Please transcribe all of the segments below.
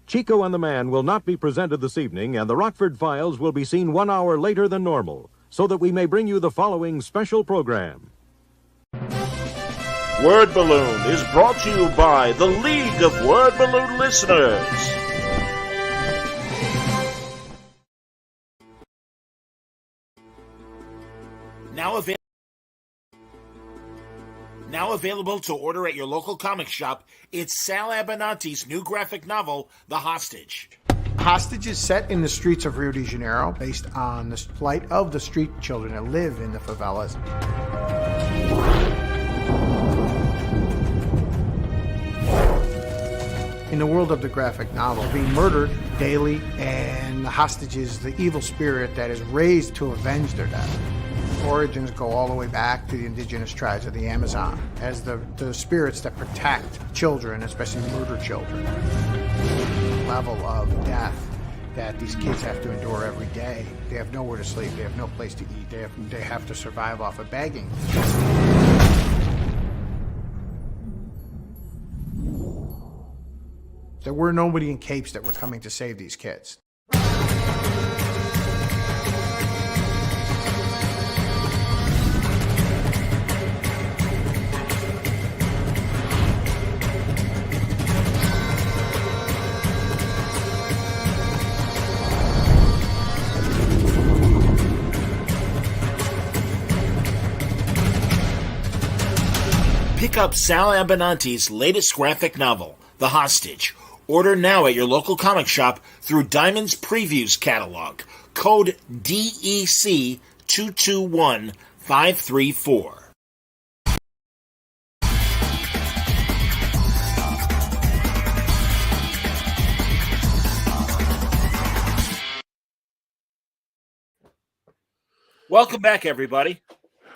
Chico and the Man will not be presented this evening, and the Rockford Files will be seen 1 hour later than normal, so that we may bring you the following special program. Word Balloon is brought to you by the League of Word Balloon Listeners. Now available to order at your local comic shop, it's Sal Abbinanti's new graphic novel, The Hostage. Hostage is set in the streets of Rio de Janeiro, based on the plight of the street children that live in the favelas. In the world of the graphic novel, being murdered daily, and the hostage is the evil spirit that is raised to avenge their death. Origins go all the way back to the indigenous tribes of the Amazon as the spirits that protect children, especially murdered children. The level of death that these kids have to endure every day. They have nowhere to sleep. They have no place to eat. They have to survive off of begging. There were nobody in capes that were coming to save these kids. Pick up Sal Abbinanti's latest graphic novel, The Hostage. Order now at your local comic shop through Diamond's Previews catalog. Code DEC221534. Welcome back, everybody.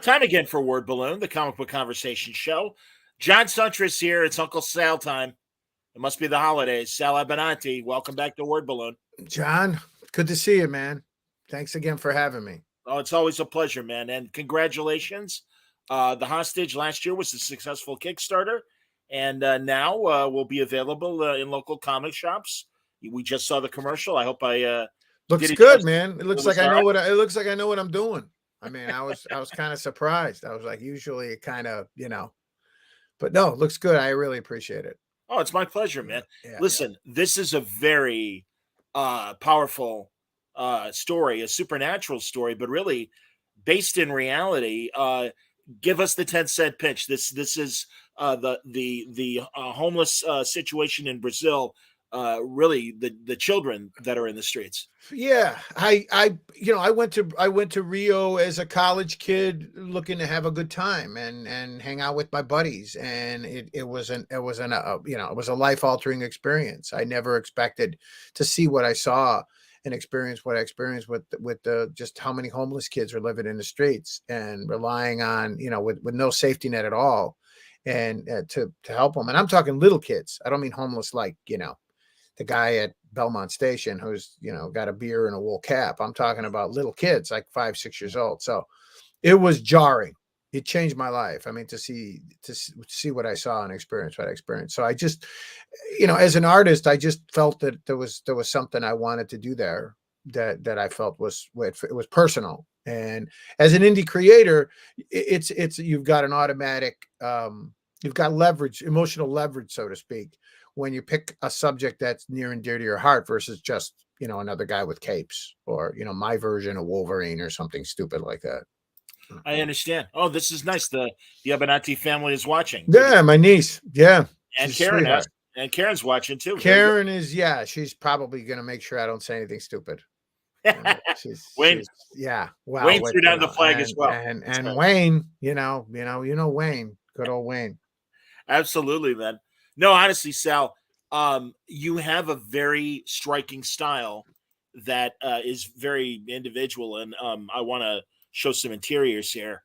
Time again for Word Balloon, the comic book conversation show. John Suntress here. It's Uncle Sal time. It must be the holidays. Sal Abbinanti, welcome back to Word Balloon. John, good to see you, man. Thanks again for having me. Oh, it's always a pleasure, man. And congratulations. The Hostage last year was a successful Kickstarter, and now will be available in local comic shops. We just saw the commercial. I hope I looks good, man. It looks like I know what it looks like. I know what I'm doing. I mean, I was kind of surprised. I was like, usually it kind of, but no, it looks good. I really appreciate it. Oh, it's my pleasure, man. Yeah, listen, this is a very powerful story, a supernatural story, but really based in reality. Give us the 10-cent pitch. This is the homeless situation in Brazil. Really the children that are in the streets. Yeah, I went to Rio as a college kid looking to have a good time and hang out with my buddies, and it was a life-altering experience. I never expected to see what I saw and experience what I experienced with just how many homeless kids are living in the streets and relying on, with no safety net at all, and to help them. And I'm talking little kids. I don't mean homeless like, the guy at Belmont Station who's, got a beer and a wool cap. I'm talking about little kids, like 5, 6 years old. So it was jarring. It changed my life. I mean, to see what I saw and experience what I experienced. So I just, as an artist, I just felt that there was something I wanted to do there that I felt it was personal. And as an indie creator, it's you've got an automatic, you've got leverage, emotional leverage, so to speak, when you pick a subject that's near and dear to your heart versus just, another guy with capes or, my version of Wolverine or something stupid like that. I understand. Oh, this is nice. The Abbinanti family is watching. Yeah, my niece. Yeah. And Karen and Karen's watching too. Karen is, she's probably going to make sure I don't say anything stupid. Wayne, well, Wayne threw down the flag as well. And Wayne, Wayne, good old Wayne. Absolutely, man. No, honestly, Sal, you have a very striking style that is very individual, and I want to show some interiors here.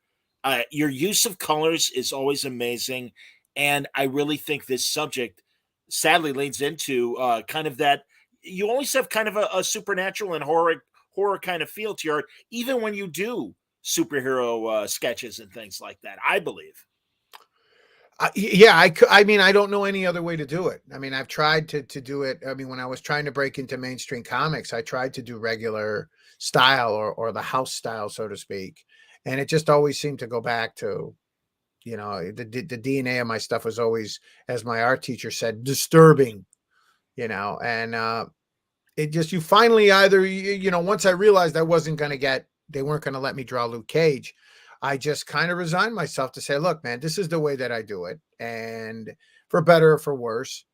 Your use of colors is always amazing, and I really think this subject sadly leads into kind of that. You always have kind of a supernatural and horror kind of feel to your art, even when you do superhero sketches and things like that, I believe. Yeah, I mean, I don't know any other way to do it. I mean, I've tried to do it. I mean, when I was trying to break into mainstream comics, I tried to do regular style or the house style, so to speak, and it just always seemed to go back to, the DNA of my stuff was always, as my art teacher said, disturbing. And it just, you finally either, once I realized I wasn't going to they weren't going to let me draw Luke Cage, I just kind of resigned myself to say, look, man, this is the way that I do it. And for better or for worse,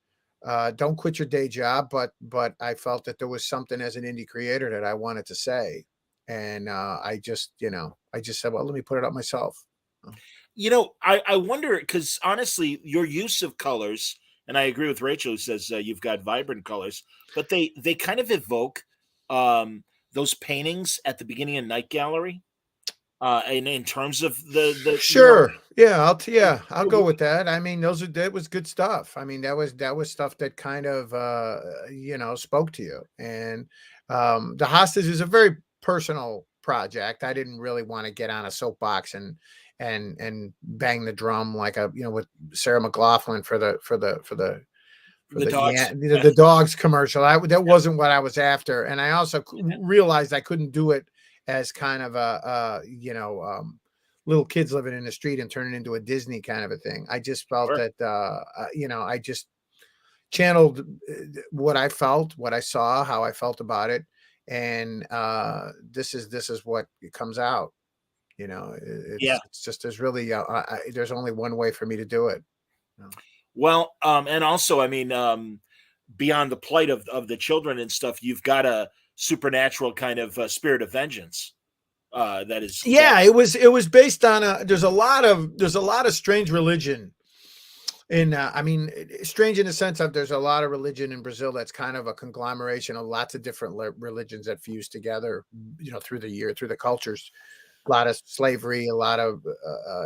don't quit your day job. But I felt that there was something as an indie creator that I wanted to say. And I just said, well, let me put it up myself. I wonder, because honestly, your use of colors, and I agree with Rachel who says you've got vibrant colors, but they kind of evoke those paintings at the beginning of Night Gallery. In terms of the Sure, yeah, I'll go with that. I mean, that was good stuff. I mean, that was stuff that kind of spoke to you. And the hostage is a very personal project. I didn't really want to get on a soapbox and bang the drum like with Sarah McLaughlin for the dogs. the dogs commercial. That wasn't what I was after. And I also realized I couldn't do it as kind of little kids living in the street and turn it into a Disney kind of a thing. I just felt that I just channeled what I felt, what I saw, how I felt about it, and this is what comes out. It's just there's only one way for me to do it. Well, and also, I mean, beyond the plight of the children and stuff, you've got a supernatural kind of spirit of vengeance. It was based on there's a lot of strange religion I mean, strange in the sense of there's a lot of religion in Brazil that's kind of a conglomeration of lots of different religions that fuse together, through the cultures. A lot of slavery, a lot of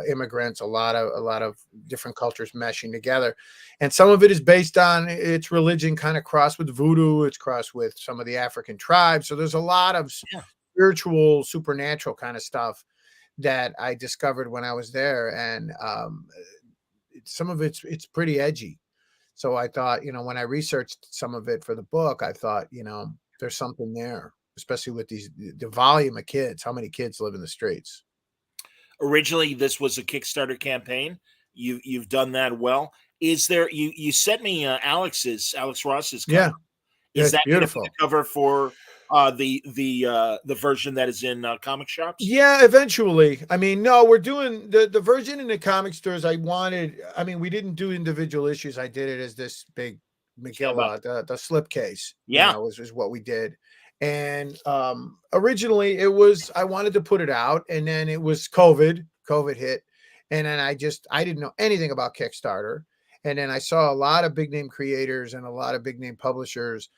immigrants, a lot of different cultures meshing together, and some of it is based on its religion, kind of crossed with voodoo. It's crossed with some of the African tribes. So there's a lot of spiritual, supernatural kind of stuff that I discovered when I was there, and some of it's pretty edgy. So I thought, when I researched some of it for the book, I thought, there's something there, especially with the volume of kids. How many kids live in the streets? Originally, this was a Kickstarter campaign. You've done that well. Is there? You sent me Alex Ross's cover. Yeah, is that beautiful the cover for the version that is in comic shops? Yeah, eventually. I mean, no, we're doing the version in the comic stores. I mean, we didn't do individual issues. I did it as this big Megillah, the slipcase. Yeah, was what we did. And originally I wanted to put it out, and then it was COVID hit, and then I didn't know anything about Kickstarter, and then I saw a lot of big name creators and a lot of big name publishers.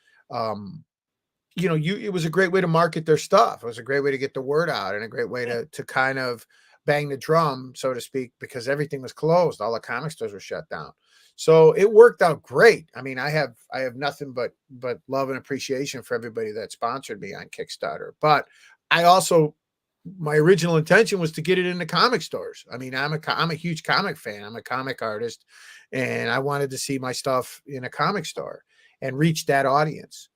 It was a great way to market their stuff. It was a great way to get the word out, and a great way to kind of bang the drum, so to speak, because everything was closed. All the comic stores were shut down. So it worked out great. I mean, I have nothing but love and appreciation for everybody that sponsored me on Kickstarter. But my original intention was to get it into comic stores. I mean, I'm a huge comic fan. I'm a comic artist, and I wanted to see my stuff in a comic store and reach that audience.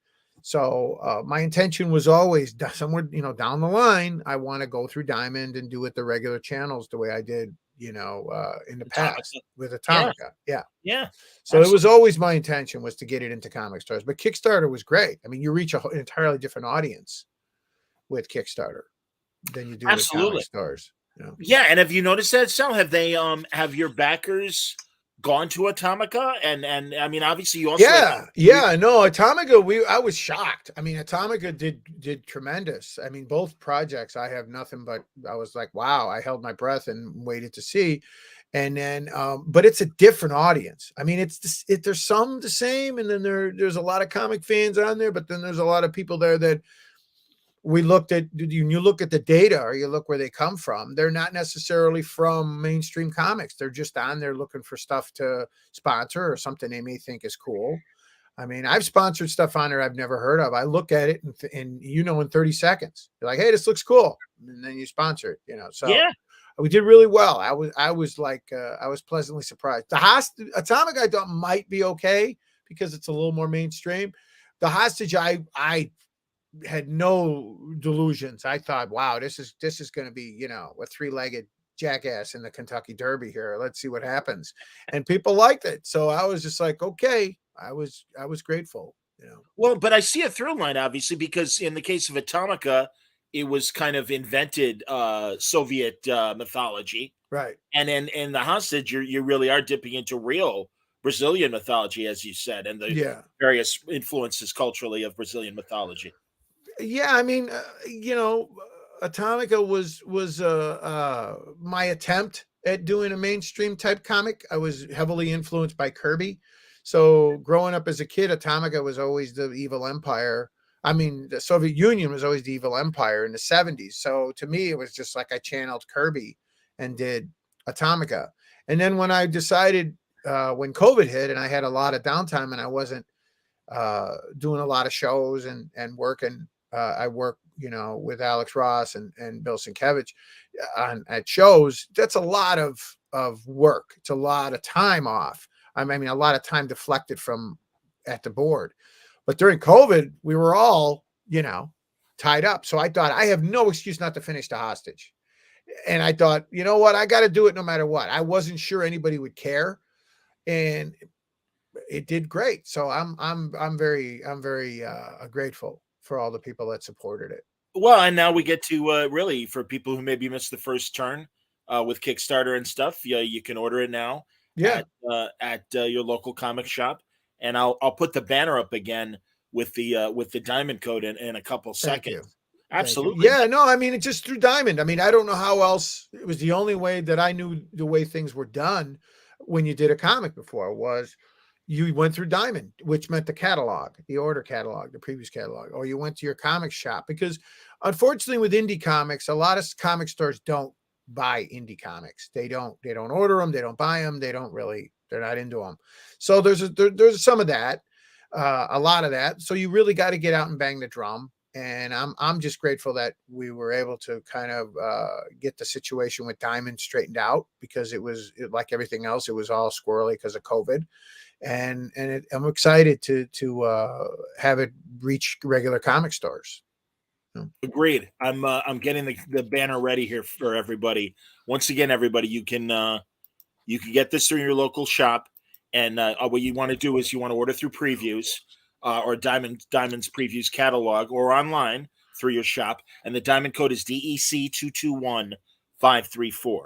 So my intention was always somewhere, down the line, I want to go through Diamond and do it the regular channels the way I did, in the past with Atomica. Yeah. So It was always my intention was to get it into comic stores, but Kickstarter was great. I mean, you reach an entirely different audience with Kickstarter than you do with comic stores. Yeah. And have you noticed that, Sal? Have they, have your backers gone to Atomica? And I mean, obviously you also no, Atomica, I was shocked. I mean, Atomica did tremendous. I mean, both projects, I have nothing but I was like, wow. I held my breath and waited to see. And then but it's a different audience. I mean, there's some the same, and then there's a lot of comic fans on there, but then there's a lot of people there that we looked at. You look at the data, or you look where they come from. They're not necessarily from mainstream comics. They're just on there looking for stuff to sponsor or something they may think is cool. I mean, I've sponsored stuff on there I've never heard of. I look at it and in 30 seconds, you're like, hey, this looks cool. And then you sponsor it, So We did really well. I was like, I was pleasantly surprised. The Atomic I thought might be okay because it's a little more mainstream. The Hostage, I had no delusions. I thought, wow, this is going to be, a three-legged jackass in the Kentucky Derby here. Let's see what happens. And people liked it. So I was just like, okay, I was grateful, Well, but I see a through line, obviously, because in the case of Atomica, it was kind of invented Soviet mythology. Right. And in the Hostage, you really are dipping into real Brazilian mythology, as you said, and the various influences culturally of Brazilian mythology. Yeah, I mean, Atomica was my attempt at doing a mainstream type comic. I was heavily influenced by Kirby. So growing up as a kid, Atomica was always the evil empire. I mean, the Soviet Union was always the evil empire in the 70s. So to me, it was just like I channeled Kirby and did Atomica. And then when I decided, when COVID hit and I had a lot of downtime and I wasn't doing a lot of shows and working, I work, with Alex Ross and Bill Sienkiewicz at shows. That's a lot of work. It's a lot of time off. I mean, a lot of time deflected from at the board. But during COVID, we were all, tied up. So I thought I have no excuse not to finish The Hostage. And I thought, you know what? I got to do it no matter what. I wasn't sure anybody would care. And it did great. So I'm very grateful for all the people that supported it. Well, and now we get to really, for people who maybe missed the first turn with Kickstarter and stuff, you can order it now at your local comic shop. And I'll put the banner up again with the diamond code in a couple seconds. Absolutely. Yeah, no, I mean, it just through Diamond. I mean, I don't know how else. It was the only way that I knew the way things were done when you did a comic before was you went through Diamond, which meant the catalog, the order catalog, the previous catalog, or you went to your comic shop. Because unfortunately with indie comics, a lot of comic stores don't buy indie comics. They don't order them. They don't buy them. They're not into them. So there's some of that, a lot of that. So you really got to get out and bang the drum. And I'm just grateful that we were able to kind of get the situation with Diamond straightened out, because it was like everything else. It was all squirrely because of COVID, and I'm excited to have it reach regular comic stores. Agreed. I'm getting the banner ready here for everybody. Once again, everybody, you can get this through your local shop, and what you want to do is you want to order through previews. Or Diamond's previews catalog, or online through your shop, and the Diamond code is DEC221534,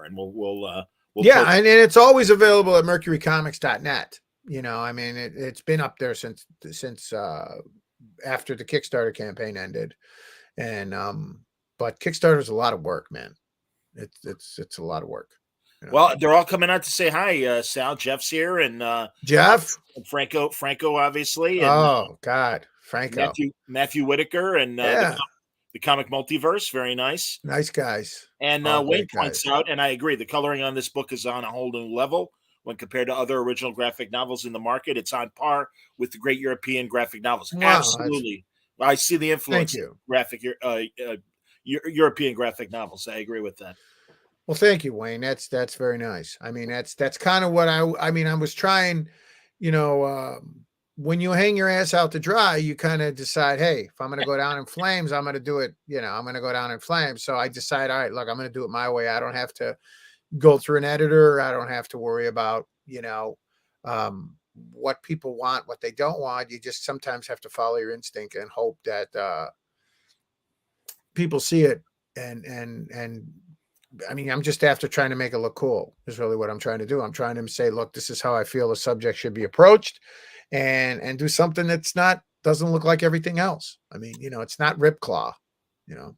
and we'll and it's always available at mercurycomics.net. I mean, it's been up there since after the Kickstarter campaign ended, and but Kickstarter's a lot of work, man. It's a lot of work. Well, they're all coming out to say hi. Sal, Jeff's here, and Jeff, and Franco, obviously. And, oh God, Franco, Matthew Whitaker, and the Comic Multiverse. Very nice guys. And Wayne points out, and I agree, the coloring on this book is on a whole new level when compared to other original graphic novels in the market. It's on par with the great European graphic novels. Wow, absolutely, I see the influence of graphic European graphic novels. I agree with that. Well, thank you, Wayne. That's very nice. I mean, that's kind of what I was trying, when you hang your ass out to dry, you kind of decide, hey, if I'm going to go down in flames, I'm going to do it. I'm going to go down in flames. So I decide, all right, look, I'm going to do it my way. I don't have to go through an editor. I don't have to worry about, what people want, what they don't want. You just sometimes have to follow your instinct and hope that people see it. And I mean, I'm just after trying to make it look cool is really what I'm trying to do. I'm trying to say, look, this is how I feel a subject should be approached, and do something that's doesn't look like everything else. I mean, it's not Ripclaw, Not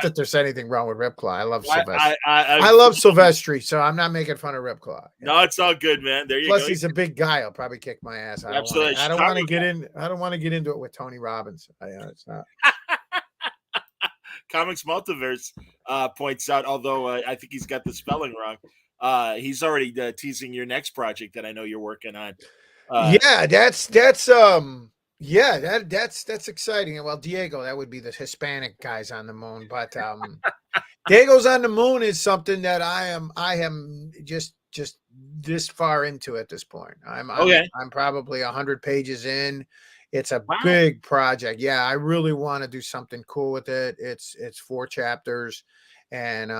that there's anything wrong with Ripclaw. I love Silvestri. I love Silvestri, so I'm not making fun of Ripclaw. No, it's all good, man. There you go. Plus, he's a big guy. He'll probably kick my ass. Absolutely. I don't want to get in. I don't want to get into it with Tony Robbins. It's not. Comics Multiverse points out, although I think he's got the spelling wrong, he's already teasing your next project that I know you're working on. That's exciting. Well, Diego, that would be the Hispanic guys on the moon, but Dago's on the Moon is something that I am just this far into at this point. Okay. I'm probably 100 pages in. It's a Wow. big project. Yeah, I really want to do something cool with it. It's 4 chapters, and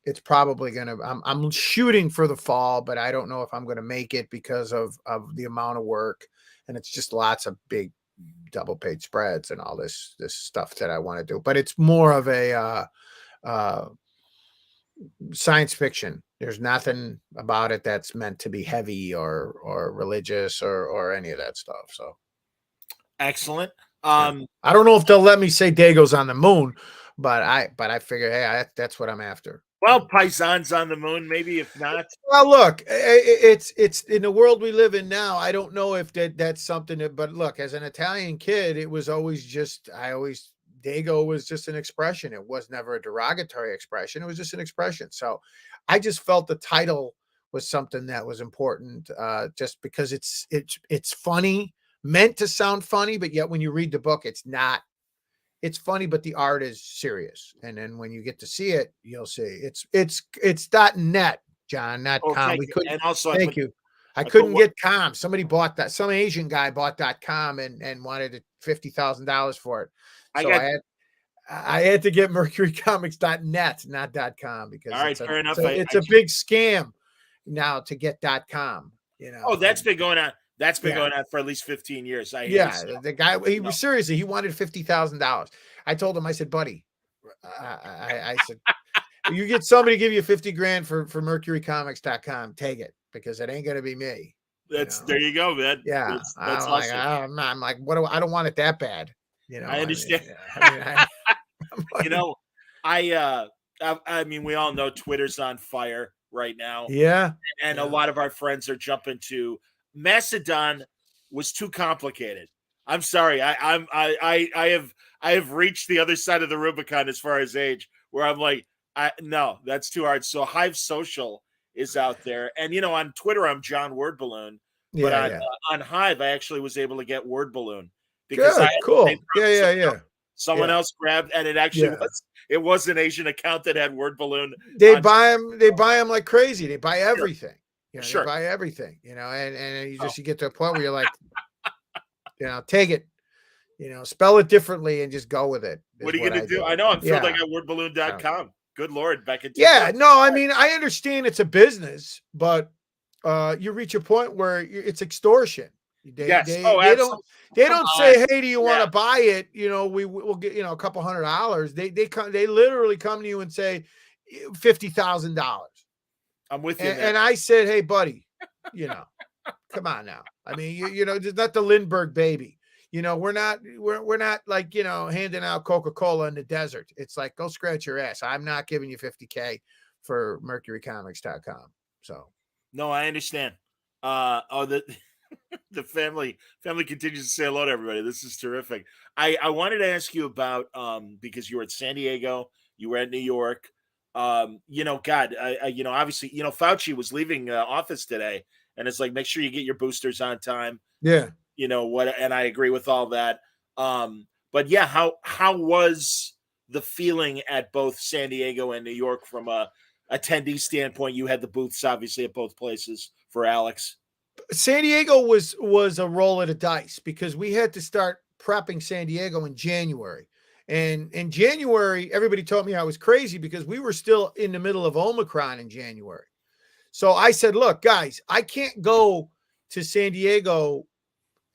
it's probably gonna. I'm shooting for the fall, but I don't know if I'm gonna make it because of the amount of work, and it's just lots of big double page spreads and all this stuff that I want to do. But it's more of a uh, science fiction. There's nothing about it that's meant to be heavy or religious or any of that stuff. So Excellent. yeah. I don't know if they'll let me say Dago's on the Moon, but I figure, hey, that's what I'm after. Well, Paisan's on the Moon, maybe if not. Well, look, it's in the world we live in now. I don't know if that's something that, but look, as an Italian kid, it was always just Dago was just an expression. It was never a derogatory expression. It was just an expression. So I just felt the title was something that was important, just because it's funny, meant to sound funny, but yet when you read the book, it's not. It's funny, but the art is serious. And then when you get to see it, you'll see it's .net, John, not Oh, com. thank We you. couldn't. And also, Thank you. I put couldn't one- get com. Somebody bought that. Some Asian guy bought .com and wanted $50,000 for it. So I had to get mercurycomics.net, not .com, because all right, fair enough. it's a big scam now to get .com. Oh, that's been going on. That's been Yeah. going on for at least 15 years. I hear Yeah, you. the guy, he No. was seriously, he wanted $50,000. I told him, I said, buddy, I said, you get somebody to give you 50 grand for mercurycomics.com, take it, because it ain't going to be me. There you go, man. Yeah. That's I'm like, awesome. I'm like, I don't want it that bad. I understand. I'm like, You know, I mean, we all know Twitter's on fire right now, yeah. and a lot of our friends are jumping to Mastodon was too complicated. I'm sorry. I have reached the other side of the Rubicon as far as age, where I'm like, no, that's too hard. So Hive Social is out there, and on Twitter I'm John Word Balloon, but on Hive I actually was able to get Word Balloon because Good, cool. Yeah. Someone else grabbed, and it actually was an Asian account that had Word Balloon. They buy them like crazy. They buy everything. Sure. They buy everything, and you get to a point where you're like, take it, spell it differently and just go with it. What are you going to do? I know I'm filled like at wordballoon.com. Good Lord, back in no, I mean, I understand it's a business, but you reach a point where it's extortion. They don't say, hey, do you want to buy it? We'll get, a couple $100. They literally come to you and say $50,000. I'm with you. And I said, hey, buddy, come on now. I mean, it's not the Lindbergh baby. We're not like, handing out Coca-Cola in the desert. It's like, go scratch your ass. I'm not giving you $50K for mercurycomics.com. So no, I understand. The family continues to say hello to everybody. This is terrific. I wanted to ask you about because you were at San Diego, you were at New York. God, obviously, Fauci was leaving office today, and it's like, make sure you get your boosters on time. Yeah. And I agree with all that. But yeah, how was the feeling at both San Diego and New York from a attendee standpoint? You had the booths obviously at both places for Alex. San Diego was a roll of the dice because we had to start prepping San Diego in January. And in January, everybody told me I was crazy because we were still in the middle of Omicron in January. So I said, look, guys, I can't go to San Diego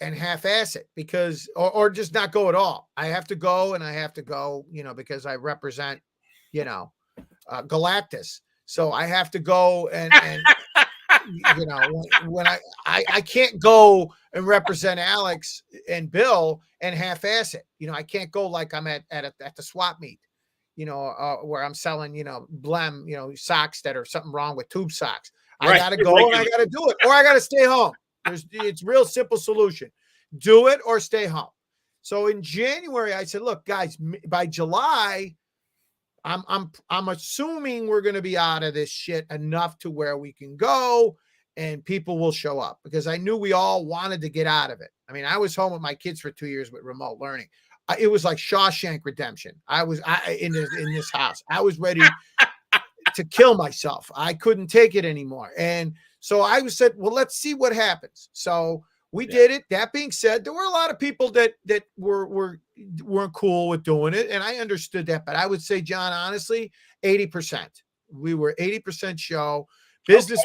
and half-ass it because, or just not go at all. I have to go, and I have to go, because I represent, Galactus. So I have to go and when I can't go and represent Alex and Bill and half-ass it. I can't go like I'm at the swap meet, where I'm selling, blem, socks that are something wrong with tube socks. I got to go and I got to do it, or I got to stay home. It's real simple solution. Do it or stay home. So in January, I said, look, guys, by July, I'm assuming we're going to be out of this shit enough to where we can go and people will show up, because I knew we all wanted to get out of it. I mean, I was home with my kids for 2 years with remote learning. it was like Shawshank Redemption. In this house. I was ready to kill myself. I couldn't take it anymore. And so I said, well, let's see what happens. So we did it. That being said, there were a lot of people that weren't cool with doing it. And I understood that, but I would say, John, honestly, 80%. We were 80% show. Business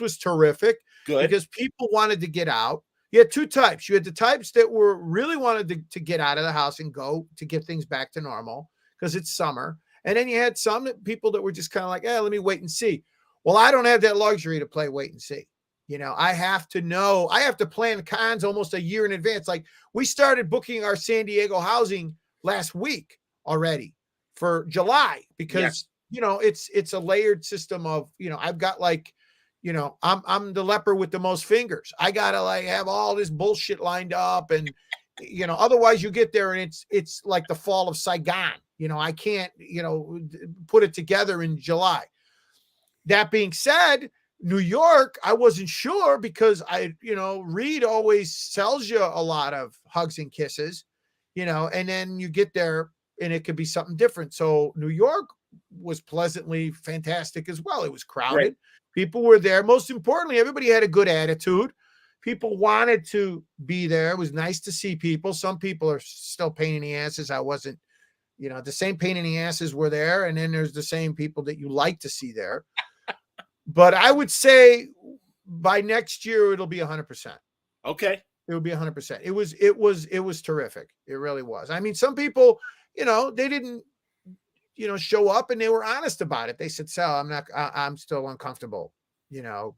was terrific. Good. Because people wanted to get out. You had two types. You had the types that were really wanted to get out of the house and go to get things back to normal because it's summer. And then you had some people that were just kind of like, let me wait and see. Well, I don't have that luxury to play wait and see. I have to plan cons almost a year in advance. Like we started booking our San Diego housing last week already for July because, it's a layered system of, I've got like, I'm the leper with the most fingers. I got to like have all this bullshit lined up and, otherwise you get there and it's like the fall of Saigon. I can't, put it together in July. That being said, New York, I wasn't sure because Reed always sells you a lot of hugs and kisses, and then you get there and it could be something different. So New York was pleasantly fantastic as well. It was crowded. Right. People were there. Most importantly, everybody had a good attitude. People wanted to be there. It was nice to see people. Some people are still pain in the asses. I wasn't, the same pain in the asses were there. And then there's the same people that you like to see there. But I would say by next year, it'll be 100%. Okay. It would be 100%. It was terrific. It really was. I mean, some people, they didn't, show up and they were honest about it. They said, Sal, I'm still uncomfortable,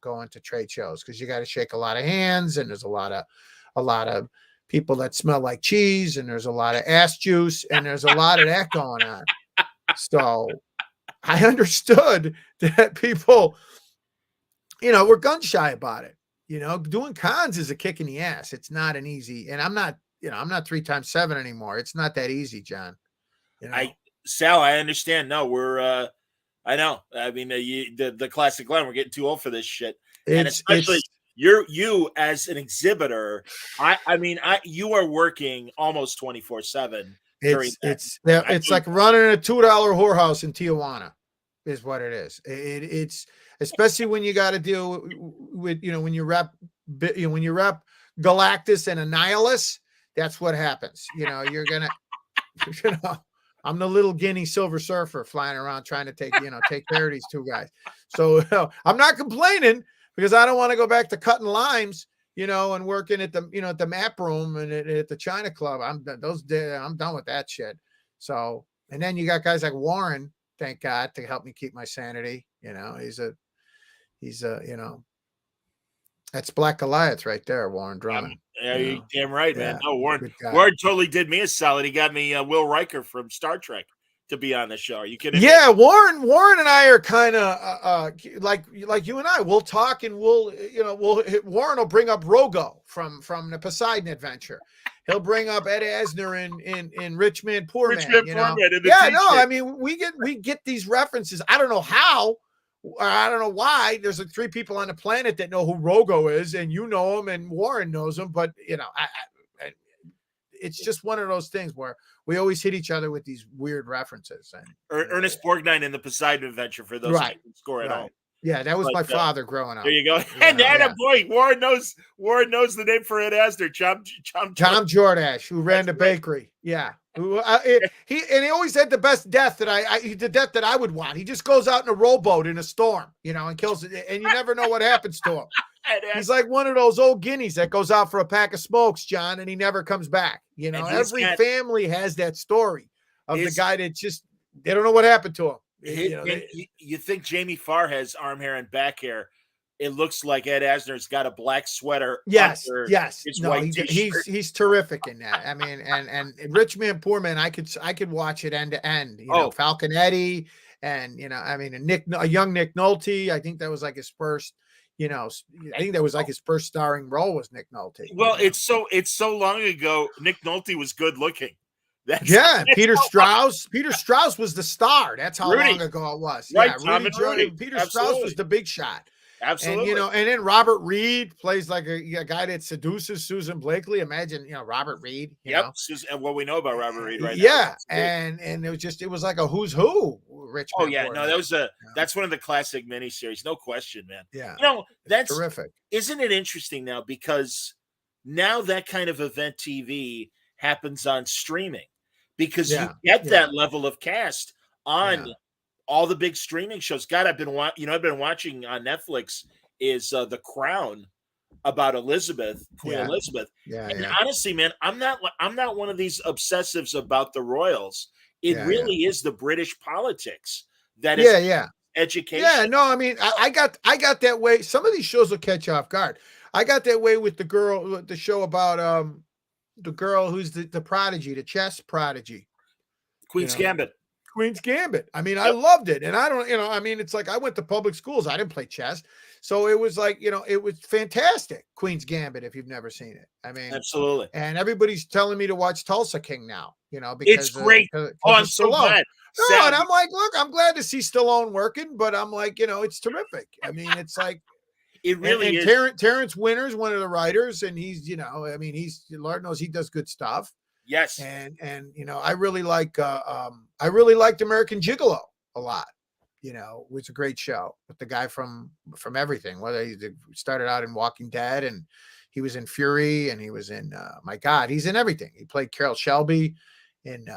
going to trade shows because you got to shake a lot of hands and there's a lot of people that smell like cheese and there's a lot of ass juice and there's a lot of that going on. So I understood that people, were gun shy about it. Doing cons is a kick in the ass. It's not an easy, and I'm not 3x7 anymore. It's not that easy, John. Sal, I understand. No, I know. I mean, the classic line, we're getting too old for this shit. And especially you as an exhibitor, you are working almost 24/7. It's like running a $2 whorehouse in Tijuana is what it is. It's especially when you got to deal with, when you rep Galactus and Annihilus, that's what happens. You're going to, I'm the little Guinea Silver Surfer flying around trying to take care of these two guys. So I'm not complaining because I don't want to go back to cutting limes, and working at the, at the map room and at the China Club. I'm done with that shit. So, and then you got guys like Warren, thank God, to help me keep my sanity. He's that's Black Goliath right there, Warren Drummond. You're damn right, man. No, Warren totally did me a solid. He got me Will Riker from Star Trek to be on the show. Are you kidding? Yeah, Warren and I are kind of like you and I. We'll talk and Warren will bring up Rogo from the Poseidon Adventure. He'll bring up Ed Asner in Rich Man Poor Man. I mean, we get these references. I don't know how. I don't know why. There's like 3 people on the planet that know who Rogo is, and you know him, and Warren knows him. But it's just one of those things where we always hit each other with these weird references. And Ernest Borgnine in the Poseidon Adventure for those who can score at all. Yeah, that was my father growing up. There you go. And boy, Warren knows the name for Ed Asner, Tom Jordash, who ran the bakery. Yeah. He always had the best death the death that I would want. He just goes out in a rowboat in a storm, and kills it, and you never know what happens to him. He's like one of those old guineas that goes out for a pack of smokes, John, and he never comes back. Every family has that story of the guy that just they don't know what happened to him. You think Jamie Farr has arm hair and back hair? It looks like Ed Asner's got a black sweater. Yes. His white t-shirt. He's terrific in that. I mean, and Rich Man Poor Man, I could watch it end to end. Falconetti, and a young Nick Nolte. I think that was like his first. I think that was like his first starring role was Nick Nolte. Well, it's so long ago. Nick Nolte was good looking. Peter Strauss. Peter Strauss was the star. That's how long ago it was. Right, Peter Strauss was the big shot. Absolutely. And and then Robert Reed plays like a guy that seduces Susan Blakely. Imagine, Robert Reed. Yep. And what we know about Robert Reed right now. Yeah, and it was like a who's who. Rich Oh Man, yeah, Poor no, Man. that was that's one of the classic miniseries, no question, man. Yeah, That's terrific. Isn't it interesting now, because now that kind of event TV happens on streaming, because you get that level of cast on all the big streaming shows. God, I've been watching on Netflix is The Crown, about Elizabeth, Queen Elizabeth. And honestly, man, I'm not one of these obsessives about the royals. It really is the British politics that is education. Yeah, no, I mean, I got that way. Some of these shows will catch you off guard. I got that way with the show about the girl who's the prodigy, the chess prodigy. Queen's Gambit. Queen's Gambit. I mean, I loved it. And I don't, I mean, it's like I went to public schools. I didn't play chess. So it was like, it was fantastic. Queen's Gambit, if you've never seen it. I mean, absolutely. And everybody's telling me to watch Tulsa King now, because it's great. I'm so glad. No, and I'm like, look, I'm glad to see Stallone working, but I'm like, it's terrific. I mean, it's like, it really is. Terrence Winter's one of the writers, and he's, I mean, he's, Lord knows he does good stuff. Yes. And I really liked American Gigolo a lot. It was a great show with the guy from everything, whether he started out in Walking Dead, and he was in Fury, and he was in, my God, he's in everything. He played Carroll Shelby in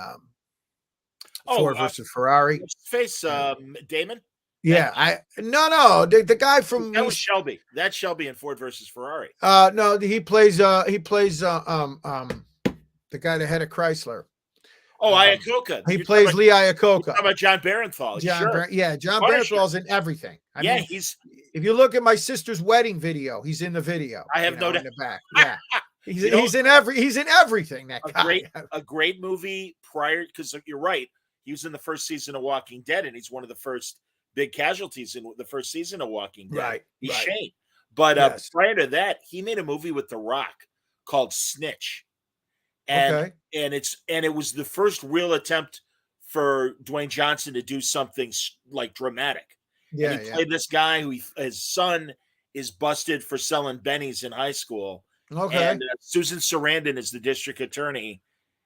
Ford versus Ferrari. Damon? Yeah, the guy from that was Shelby. That's Shelby in Ford versus Ferrari. No, he plays the guy that had a Chrysler. Oh, Iacocca. He plays Lee Iacocca. How about John Barenthal? John Barenthal's in everything. I mean, if you look at my sister's wedding video, he's in the video. I have no doubt. In the back. Yeah. He's in everything. That guy. A great movie prior, because you're right. He was in the first season of Walking Dead, and he's one of the first big casualties in the first season of Walking Dead. Right. He's Shane. But prior to that, he made a movie with The Rock called Snitch. And it was the first real attempt for Dwayne Johnson to do something like dramatic. Yeah, and he played this guy who his son is busted for selling bennies in high school. Okay. And Susan Sarandon is the district attorney,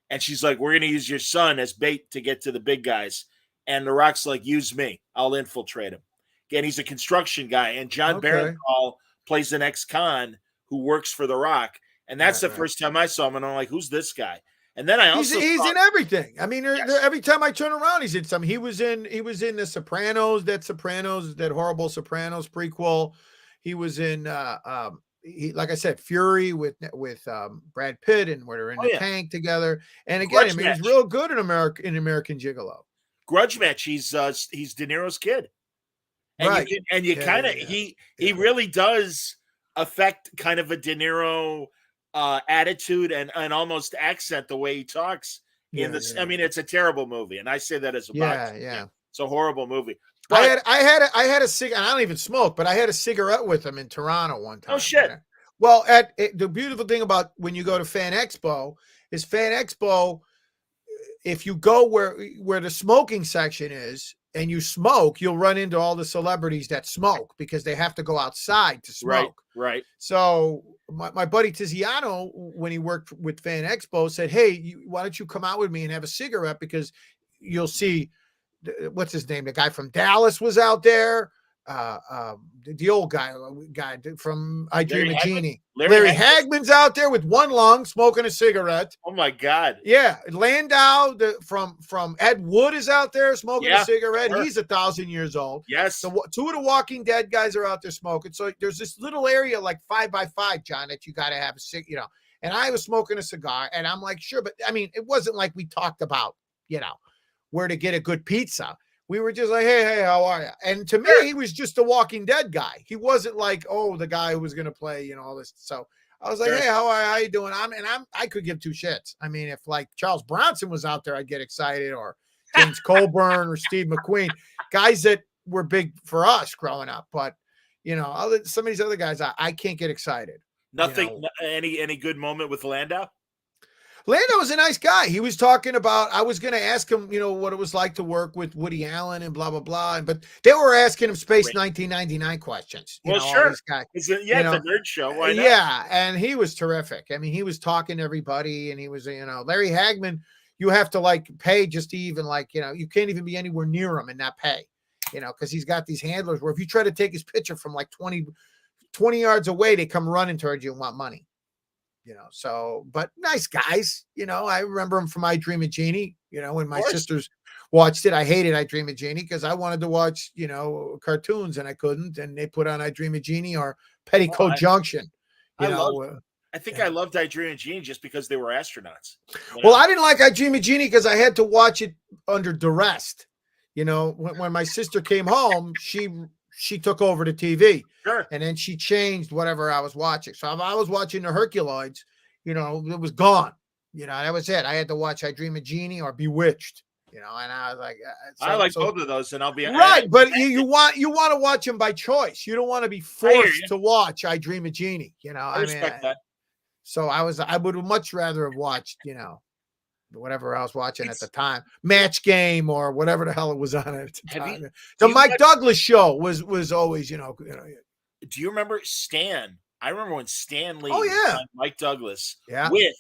and she's like, "We're going to use your son as bait to get to the big guys." And The Rock's like, "Use me. I'll infiltrate him." Again, he's a construction guy, and John Barenthal plays an ex-con who works for The Rock. And that's the first time I saw him, and I'm like, "Who's this guy?" And then I also he's in everything. I mean, every time I turn around, he's in something. He was in The Sopranos, that horrible Sopranos prequel. He was in like I said, Fury with Brad Pitt, and where they're in the tank together. And again, he was real good in American Gigolo. Grudge Match. He's De Niro's kid, and he really does affect kind of a De Niro attitude and almost accent the way he talks in this. I mean, it's a terrible movie, and I say that as a boxer. It's a horrible movie. But I had a cigarette. I don't even smoke, but I had a cigarette with him in Toronto one time. Oh shit! Well, the beautiful thing about when you go to Fan Expo is if you go where the smoking section is and you smoke, you'll run into all the celebrities that smoke because they have to go outside to smoke. Right. So my buddy Tiziano, when he worked with Fan Expo, said, "Hey, why don't you come out with me and have a cigarette, because you'll see." What's his name? The guy from Dallas was out there. The old guy from I Dream of Jeannie. Larry Hagman's out there with one lung smoking a cigarette. Oh my God. Yeah. Landau from Ed Wood is out there smoking a cigarette. Sure. He's 1,000 years old. Yes. So two of the Walking Dead guys are out there smoking. So there's this little area like 5x5, John, that you got to have a cigarette, and I was smoking a cigar, and I'm like, sure. But I mean, it wasn't like we talked about, where to get a good pizza. We were just like, hey, how are you? And to me, he was just a Walking Dead guy. He wasn't like, the guy who was going to play, all this. So I was like, hey, how are you? How you doing? I could give two shits. I mean, if like Charles Bronson was out there, I'd get excited, or James Coburn or Steve McQueen, guys that were big for us growing up. But, some of these other guys, I can't get excited. Nothing, any good moment with Landau? Lando was a nice guy. He was talking about, I was going to ask him, what it was like to work with Woody Allen and blah, blah, blah. But they were asking him Space Great. 1999 questions. Well, all sure. these guys. It's a nerd show. Why not? Yeah. And he was terrific. I mean, he was talking to everybody, and he was, Larry Hagman, you have to like pay just to even like, you can't even be anywhere near him and not pay, because he's got these handlers where if you try to take his picture from like 20 yards away, they come running towards you and want money. But nice guys, I remember him from I Dream of Jeannie, when my sisters watched it. I hated I Dream of Jeannie because I wanted to watch, cartoons and I couldn't. And they put on I Dream of Jeannie or Petticoat Junction. I loved I Dream of Jeannie just because they were astronauts. Well, I didn't like I Dream of Jeannie because I had to watch it under duress. When my sister came home, she took over the TV. Sure. And then she changed whatever I was watching. So if I was watching the Herculoids, it was gone. That was it. I had to watch I Dream of Jeannie or Bewitched. And I was like, I like both of those, and I'll be right. But you want to watch them by choice. You don't want to be forced to watch I Dream of Jeannie. I respect that. So I would much rather have watched, whatever I was watching at the time, Match Game or whatever the hell it was on at the time. The Mike Douglas show was always, Do you remember Stan? I remember when Stan Lee was on Mike Douglas Yeah. with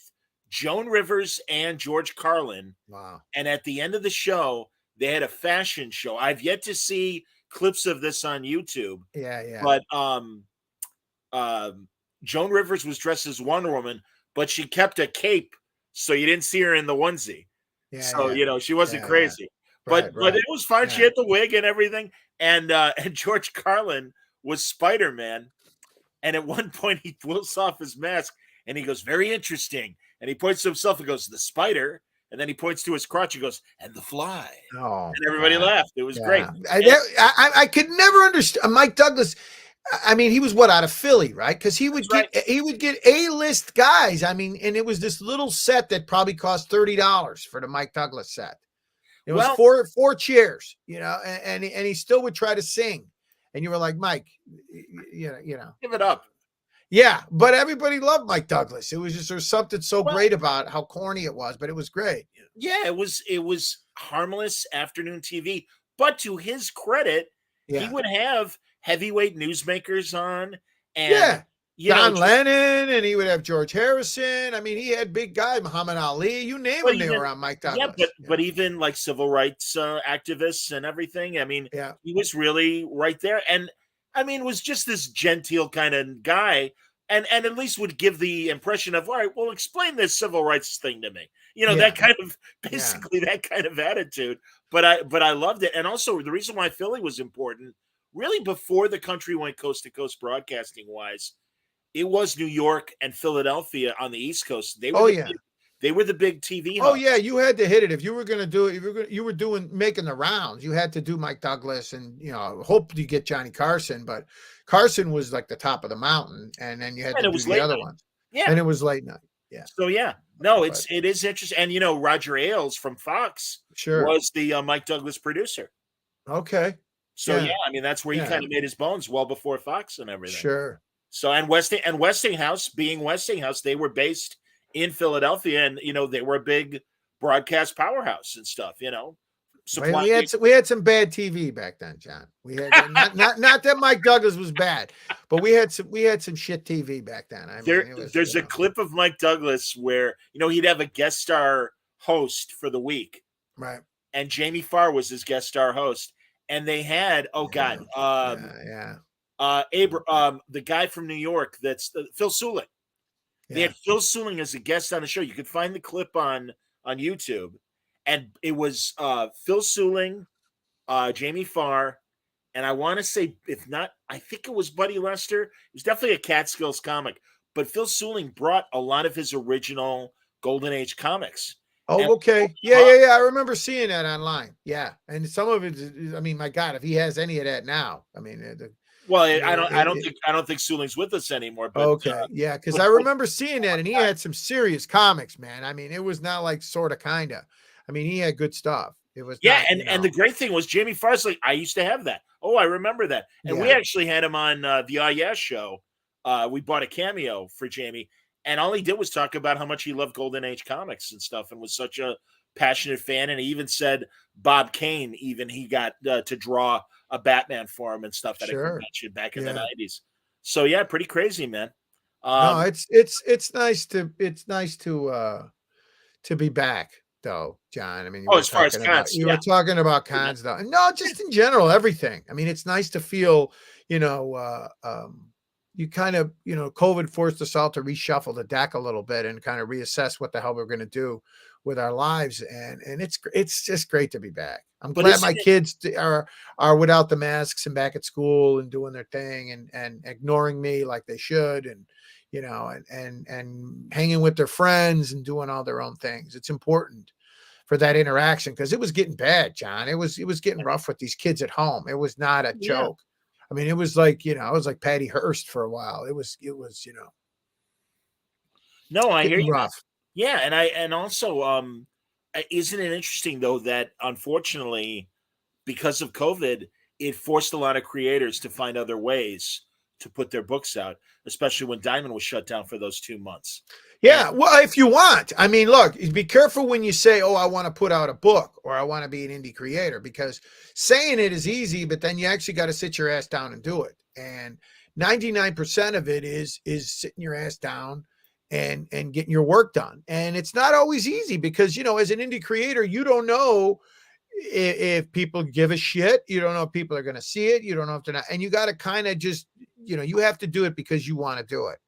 Joan Rivers and George Carlin. Wow. And at the end of the show, they had a fashion show. I've yet to see clips of this on YouTube. Yeah. But Joan Rivers was dressed as Wonder Woman, but she kept a cape, so you didn't see her in the onesie. She wasn't crazy. Right, but it was fine. Yeah. She had the wig and everything. And George Carlin was Spider-Man. And at one point, he pulls off his mask and he goes, very interesting. And he points to himself and goes, the spider. And then he points to his crotch and goes, and the fly. Oh, and everybody laughed. It was great. I could never understand Mike Douglas. I mean, he was out of Philly, right? Because he would get A-list guys. I mean, and it was this little set that probably cost $30 for the Mike Douglas set. It was four chairs, and he still would try to sing. And you were like, Mike, give it up. Yeah, but everybody loved Mike Douglas. It was just there's something so great about how corny it was, but it was great. Yeah, it was harmless afternoon TV. But to his credit, he would have heavyweight newsmakers on, and John Lennon, and he would have George Harrison. I mean, he had big guys, Muhammad Ali. You name them, they were on Mike Douglas. Yeah, but even like civil rights activists and everything. I mean, he was really right there, and I mean, was just this genteel kind of guy, and at least would give the impression of, all right, well, explain this civil rights thing to me. That kind of basically that kind of attitude. But I loved it, and also the reason why Philly was important, really before the country went coast to coast broadcasting wise. It was New York and Philadelphia on the East Coast. They were the big TV. Oh yeah, you had to hit it if you were going to do it. You were making the rounds. You had to do Mike Douglas, and hope you get Johnny Carson, but Carson was like the top of the mountain, and then you had to do the other ones. Yeah, and it was late night. Yeah. So it is interesting, and Roger Ailes from Fox was the Mike Douglas producer. Okay. So I mean that's where he kind of made his bones well before Fox and everything. Sure. So and Westinghouse, being Westinghouse, they were based in Philadelphia, and they were a big broadcast powerhouse and stuff. We had some bad TV back then, John. We had not that Mike Douglas was bad, but we had some shit TV back then. I mean, there's a clip of Mike Douglas where he'd have a guest star host for the week, right? And Jamie Farr was his guest star host, and they had the guy from New York, that's Phil Suling. They had Phil Suling as a guest on the show. You could find the clip on YouTube, and it was Phil Suling, Jamie Farr, and I want to say, if not, I think it was Buddy Lester. It was definitely a Catskills comic, but Phil Suling brought a lot of his original Golden Age comics. Oh, okay. Yeah. I remember seeing that online. Yeah, and some of it. I mean, my God, if he has any of that now, I mean, I don't think Suling's with us anymore. But, okay, because I remember seeing that, and he had some serious comics, man. I mean, it was not like sort of kinda. I mean, he had good stuff. It was and the great thing was Jamie Farr's like, I used to have that. Oh, I remember that, and we actually had him on the Yeah show. We bought a cameo for Jamie, And all he did was talk about how much he loved Golden Age comics and stuff, and was such a passionate fan. And he even said Bob Kane, even he got to draw a Batman for him and stuff at a Sure. convention back in Yeah. the 90s. So yeah, pretty crazy, man. No, it's nice to be back though, John. I mean, you Oh, were as far as talking about cons, you yeah. were talking about cons though. No, just in general, everything. I mean, it's nice to feel, you kind of, COVID forced us all to reshuffle the deck a little bit and kind of reassess what the hell we're going to do with our lives. And it's just great to be back. I'm But glad isn't my it- kids are without the masks and back at school and doing their thing and ignoring me like they should. And, and hanging with their friends and doing all their own things. It's important for that interaction because it was getting bad, John. It was getting rough with these kids at home. It was not a Yeah. joke. I mean, it was like, it was like Patty Hearst for a while. It was, No, I hear getting you, man. rough. Yeah, and also, isn't it interesting though that unfortunately, because of COVID, it forced a lot of creators to find other ways to put their books out, especially when Diamond was shut down for those 2 months. Yeah. Well, if you want, I mean, look, be careful when you say, oh, I want to put out a book or I want to be an indie creator, because saying it is easy, but then you actually got to sit your ass down and do it. And 99% of it is sitting your ass down and getting your work done. And it's not always easy because, as an indie creator, you don't know if people give a shit. You don't know if people are going to see it. You don't know if they're not. And you got to kind of just, you have to do it because you want to do it.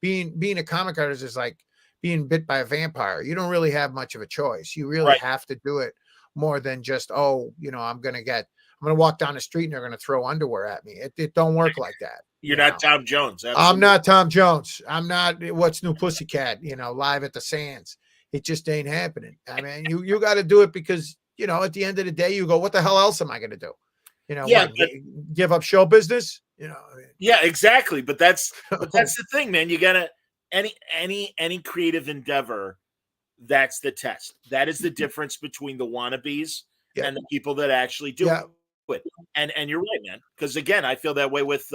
Being a comic artist is like being bit by a vampire. You don't really have much of a choice. You really have to do it more than just, I'm going to walk down the street and they're going to throw underwear at me. It don't work like that. You're not Tom Jones. I'm Absolutely. not Tom Jones. I'm not What's New Pussycat, live at the Sands. It just ain't happening. I mean, you got to do it because, at the end of the day, you go, what the hell else am I going to do? Yeah, give up show business, Yeah, exactly. But that's the thing, man. You gotta any creative endeavor. That's the test. That is the difference between the wannabes and the people that actually do it. And you're right, man. Because again, I feel that way with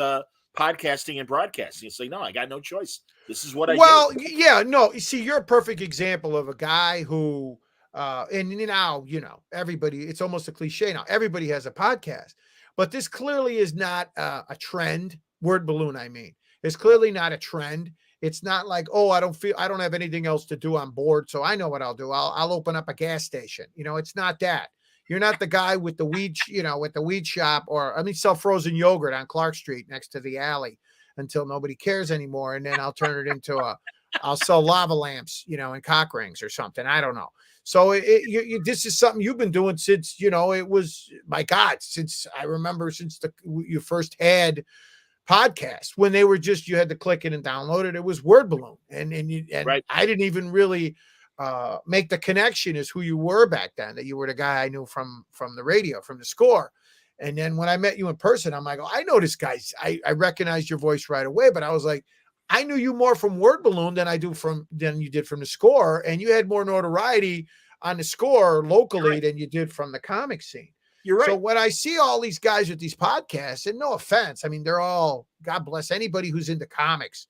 podcasting and broadcasting. It's like, no, I got no choice. This is what I do. Well, yeah, no. You see, you're a perfect example of a guy who, and now, everybody, it's almost a cliche now. Everybody has a podcast, but this clearly is not a trend. Word balloon, I mean. It's clearly not a trend. It's not like, oh, I don't have anything else to do. I'm bored, so I know what I'll do. I'll open up a gas station. It's not that. You're not the guy with the weed, with the weed shop, or sell frozen yogurt on Clark Street next to the alley until nobody cares anymore. And then I'll turn it into I'll sell lava lamps, and cock rings or something. I don't know. So this is something you've been doing since, it was, my God, since I remember since you first had podcasts, when they were just, you had to click it and download it. It was Word Balloon. And Right. I didn't even really make the connection as who you were back then, that you were the guy I knew from the radio, from the score. And then when I met you in person, I'm like, oh, I know this guy. I recognized your voice right away, but I was like, I knew you more from Word Balloon than you did from the score. And you had more notoriety on the score locally than you did from the comic scene. You're right. So when I see all these guys with these podcasts, and no offense, I mean, they're all, God bless anybody who's into comics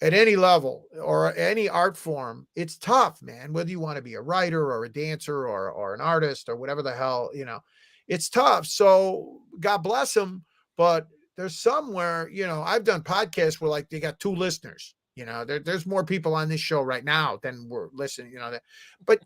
at any level or any art form. It's tough, man, whether you want to be a writer or a dancer or an artist or whatever the hell, it's tough. So God bless them. But there's somewhere, I've done podcasts where like they got 2 listeners, there's more people on this show right now than we're listening, but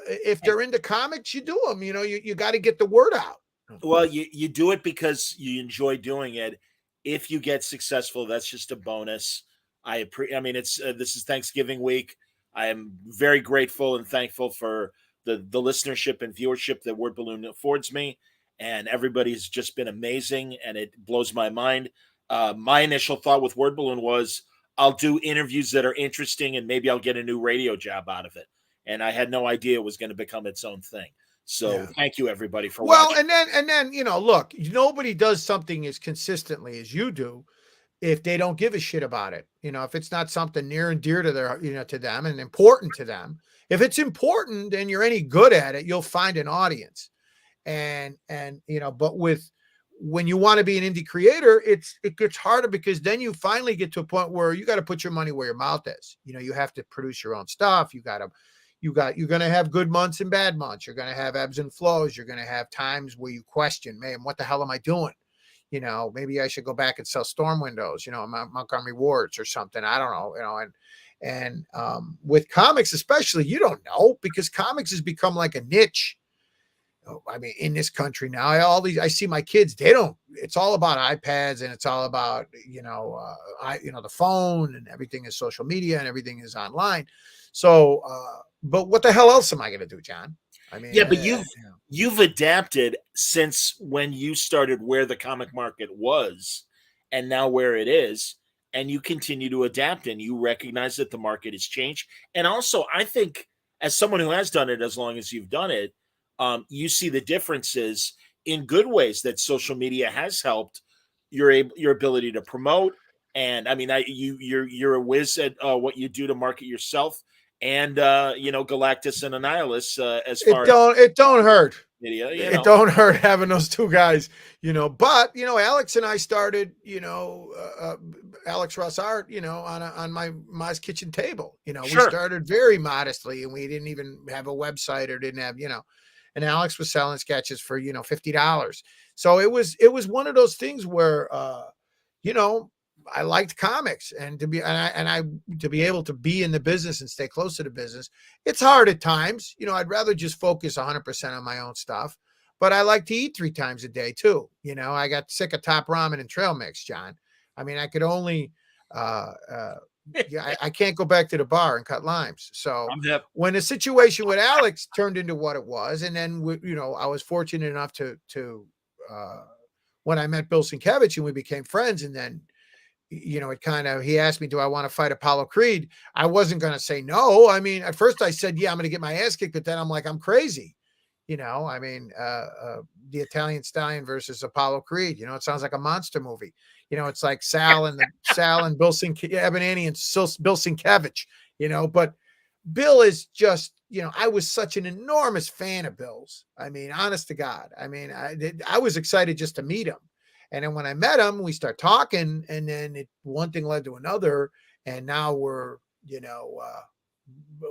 if they're into comics, you do them, you got to get the word out. Well, you do it because you enjoy doing it. If you get successful, that's just a bonus. This is Thanksgiving week. I am very grateful and thankful for the listenership and viewership that Word Balloon affords me. And everybody's just been amazing, and it blows my mind. My initial thought with Word Balloon was I'll do interviews that are interesting, and maybe I'll get a new radio job out of it. And I had no idea it was going to become its own thing. So thank you, everybody, for watching. And then, look, nobody does something as consistently as you do if they don't give a shit about it. If it's not something near and dear to their, to them and important to them. If it's important and you're any good at it, you'll find an audience. But with when you want to be an indie creator, it gets harder because then you finally get to a point where you got to put your money where your mouth is. You have to produce your own stuff. You're going to have good months and bad months. You're going to have ebbs and flows. You're going to have times where you question, man, what the hell am I doing? Maybe I should go back and sell storm windows, Montgomery Wards or something. I don't know, and with comics, especially, you don't know, because comics has become like a niche. I mean, in this country now, I see my kids, it's all about iPads, and it's all about, the phone, and everything is social media and everything is online. So, but what the hell else am I going to do, John? I mean, yeah, but you've adapted since when you started where the comic market was and now where it is, and you continue to adapt, and you recognize that the market has changed. And also, I think, as someone who has done it as long as you've done it, you see the differences in good ways that social media has helped your ability to promote. And I mean, you're a whiz at what you do to market yourself, and Galactus and Annihilus, as far it don't hurt. Media, it don't hurt having those two guys, but Alex and I started, Alex Ross Art, on my kitchen table. Sure. We started very modestly, and we didn't even have a website, or didn't have, and Alex was selling sketches for, $50. So it was one of those things where, I liked comics, and to be able to be in the business and stay close to the business. It's hard at times. I'd rather just focus 100% on my own stuff, but I like to eat 3 times a day too. I got sick of Top Ramen and trail mix, John. I mean, I could only, I can't go back to the bar and cut limes. So when the situation with Alex turned into what it was, and then, I was fortunate enough to when I met Bill Sienkiewicz and we became friends, and then, he asked me, do I want to fight Apollo Creed? I wasn't going to say no. I mean, at first I said, yeah, I'm going to get my ass kicked, but then I'm like, I'm crazy. I mean, the Italian Stallion versus Apollo Creed, it sounds like a monster movie. It's like Sal and Bill Abbinanti and Bill Sienkiewicz, but Bill is just, I was such an enormous fan of Bill's. I mean, honest to God. I mean, I was excited just to meet him. And then when I met him, we start talking, and then one thing led to another. And now we're,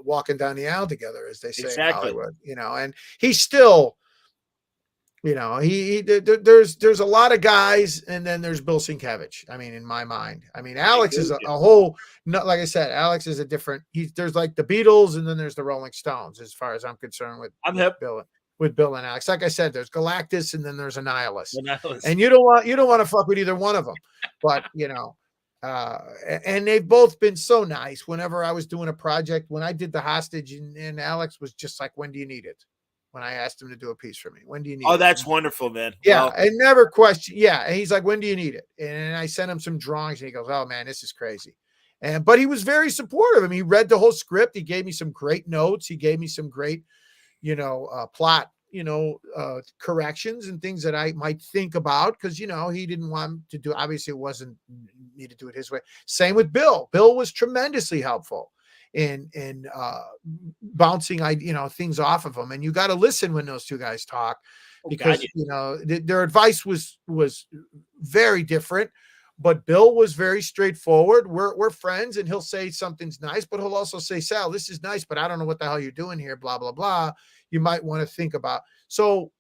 walking down the aisle together, as they say in Hollywood, and he's still, there's a lot of guys, and then there's Bill Sienkiewicz. I mean, in my mind, I mean, Alex is a whole, like I said, Alex is a different, there's like the Beatles, and then there's the Rolling Stones, as far as I'm concerned with Bill and Alex. Like I said, there's Galactus, and then there's Annihilus. And you don't want to fuck with either one of them, but and they've both been so nice. Whenever I was doing a project, when I did The Hostage, and Alex was just like, when do you need it? When I asked him to do a piece for me, when do you need it? Oh, that's wonderful, man. Yeah. Well, I never question. Yeah. And he's like, when do you need it? And I sent him some drawings, and he goes, oh man, this is crazy. But he was very supportive. I mean, he read the whole script. He gave me some great notes. He gave me some great, plot, corrections and things that I might think about, because, he didn't want to do, obviously it wasn't need to do it his way. Same with Bill. Bill was tremendously helpful in bouncing, things off of him. And you got to listen when those two guys talk, because, their advice was very different. But Bill was very straightforward. We're friends, and he'll say something's nice, but he'll also say, Sal, this is nice, but I don't know what the hell you're doing here, blah, blah, blah. You might want to think about. So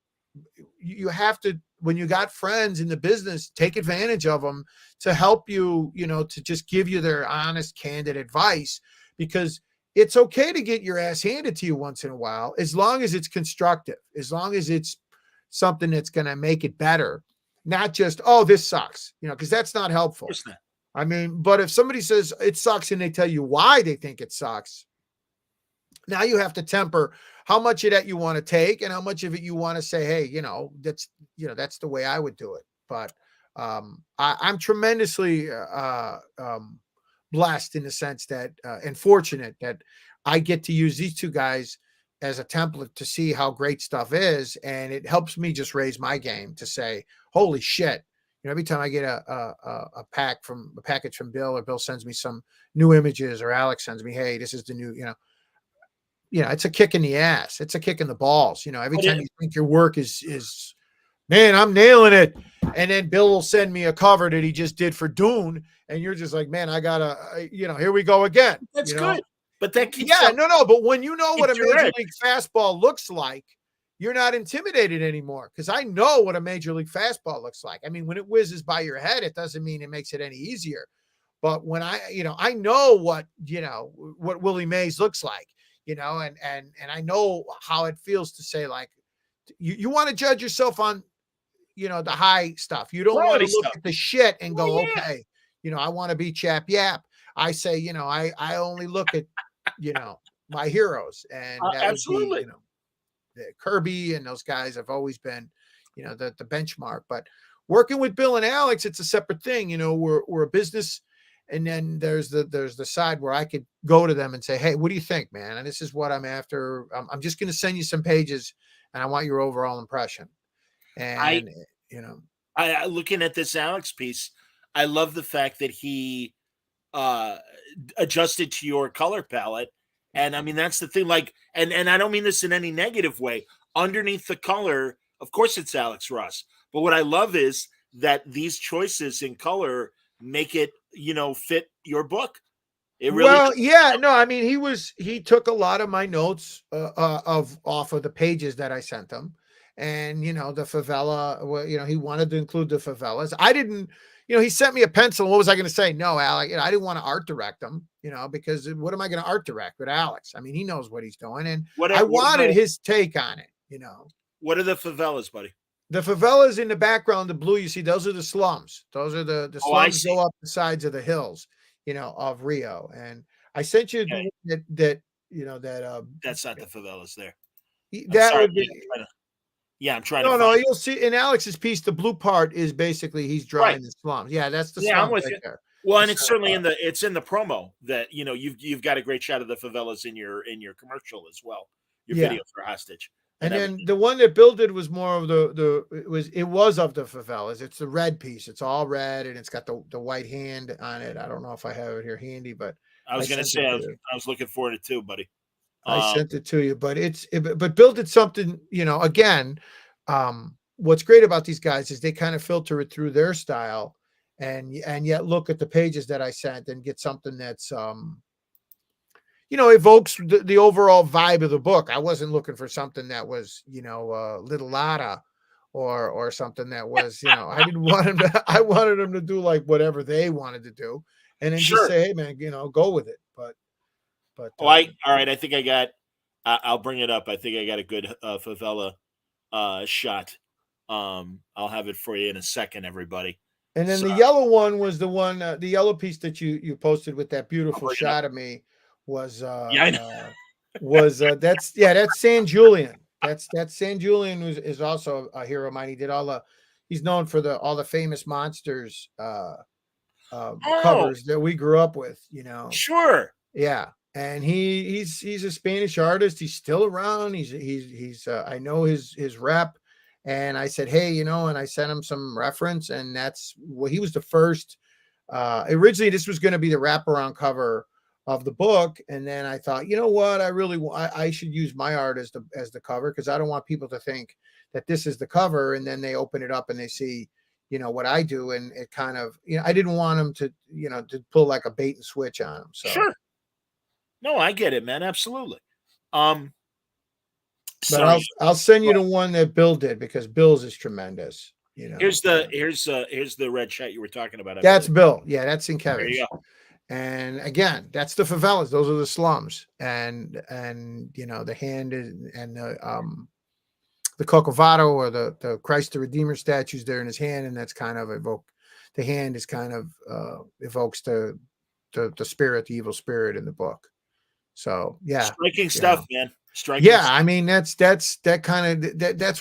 you have to, when you got friends in the business, take advantage of them to help you, to just give you their honest, candid advice, because it's okay to get your ass handed to you once in a while, as long as it's constructive, as long as it's something that's going to make it better. Not just, oh, this sucks, because that's not helpful. Of course not. I mean, but if somebody says it sucks and they tell you why they think it sucks, now you have to temper how much of that you want to take and how much of it you want to say, hey, that's the way I would do it. But I'm tremendously blessed in the sense that, and fortunate that I get to use these two guys as a template to see how great stuff is. And it helps me just raise my game to say, holy shit. Every time I get a package from Bill, or Bill sends me some new images, or Alex sends me, hey, this is the new, it's a kick in the ass. It's a kick in the balls. Every time you think your work is man, I'm nailing it. And then Bill will send me a cover that he just did for Dune. And you're just like, man, I gotta, here we go again. That's good. But that keeps Yeah, no. But when you know what a keeps your major edge. league fastball looks like, you're not intimidated anymore. Because I know what a major league fastball looks like. I mean, when it whizzes by your head, it doesn't mean it makes it any easier. But when I know what Willie Mays looks like, and I know how it feels to say, like, you want to judge yourself on, the high stuff. You don't want Quality to look stuff. at the shit and go, Well, yeah. okay, I want to be Chap Yap. I say, I only look at, my heroes. And that would Absolutely. be, the Kirby and those guys have always been, the benchmark. But working with Bill and Alex, it's a separate thing. We're a business. And then there's the side where I could go to them and say, hey, what do you think, man? And this is what I'm after. I'm just going to send you some pages and I want your overall impression. And, I looking at this Alex piece, I love the fact that he adjusted to your color palette. And I mean, that's the thing. Like, and I don't mean this in any negative way. Underneath the color, of course, it's Alex Ross. But what I love is that these choices in color make it, fit your book. It really. Well, yeah, no, I mean, he took a lot of my notes off of the pages that I sent him. And, the favela, well, he wanted to include the favelas. I didn't, he sent me a pencil. What was I going to say? No, Alex, I didn't want to art direct him, because what am I going to art direct with Alex? I mean, he knows what he's doing. And I wanted his take on it, What are the favelas, buddy? The favelas in the background, the blue, you see, those are the slums. Those are the slums go up the sides of the hills, of Rio. And I sent you that. That's not the favelas there. That would be. I'm trying to. No, you'll see in Alex's piece, the blue part is basically he's drawing the slums. Yeah, that's the slums I'm with right you. there. Well, and it's certainly in the promo that you've got a great shot of the favelas in your commercial as well. Your video for Hostage. And then the one that Bill did was more of it was of the favelas. It's the red piece. It's all red and it's got the white hand on it. I don't know if I have it here handy, but I was going to say I was looking forward to it too, buddy. I sent it to you, but but Bill did something, again, what's great about these guys is they kind of filter it through their style and yet look at the pages that I sent and get something that's, evokes the overall vibe of the book. I wasn't looking for something that was, Little Lotta or something that was, I didn't want him to, I wanted him to do like whatever they wanted to do and then just say, hey man, go with it. But all right. I think I got, I'll bring it up. I think I got a good favela shot. I'll have it for you in a second, everyody. And then the yellow one was the one, the yellow piece that you posted with that beautiful shot of me was, that's San Julian. That's San Julian is also a hero of mine. He did he's known for all the famous monsters covers that we grew up with, Sure. Yeah. And he's a Spanish artist. He's still around. He's I know his rep. And I said, hey, and I sent him some reference, and he was the first. Originally, this was going to be the wraparound cover of the book, and then I thought, you know what, I should use my art as the cover because I don't want people to think that this is the cover, and then they open it up and they see, what I do, and it kind of, I didn't want them to, to pull like a bait and switch on them. So sure. No, I get it, man. Absolutely. But I'll send you the one that Bill did because Bill's is tremendous. Here's the red shot you were talking about. That's Bill. Yeah, that's in Kevin. There you go. And again, that's the favelas. Those are the slums, and the hand is, and the Corcovado or the Christ the Redeemer statues there in his hand, and that's kind of the hand is kind of evokes the spirit, the evil spirit in the book. So yeah, striking stuff, man. Striking. Yeah, I mean that's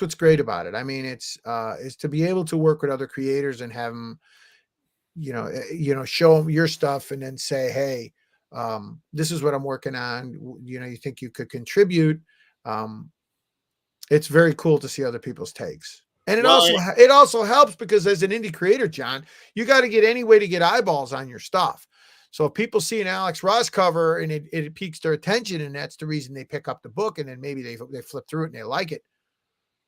what's great about it. I mean, it's is to be able to work with other creators and have them, show them your stuff and then say, hey, this is what I'm working on. You think you could contribute? It's very cool to see other people's takes. And it also helps because as an indie creator, John, you got to get any way to get eyeballs on your stuff. So if people see an Alex Ross cover and it piques their attention, and that's the reason they pick up the book, and then maybe they flip through it and they like it,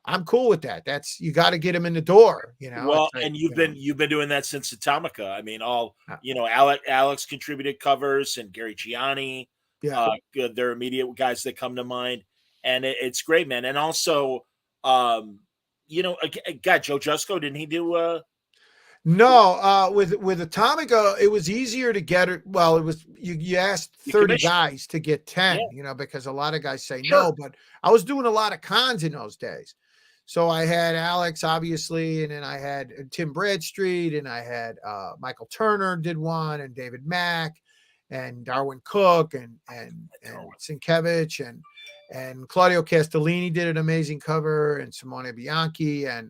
I'm cool with that. That's, you got to get him in the door, you know. Well, It's like, and you've been doing that since Atomica. I mean, uh, Alex contributed covers and Gary Gianni, yeah. they're immediate guys that come to mind, and it's great, man. And also, um, God, Joe Jusko, didn't he do? No, with Atomica, it was easier to get it. Well, it was, you asked The 30 commission. guys to get 10, Yeah. you know, because a lot of guys say Sure. no, but I was doing a lot of cons in those days. So I had Alex, obviously, and then I had Tim Bradstreet, and I had Michael Turner did one, and David Mack, and Darwin Cook, and Sienkiewicz, and Claudio Castellini did an amazing cover, and Simone Bianchi, and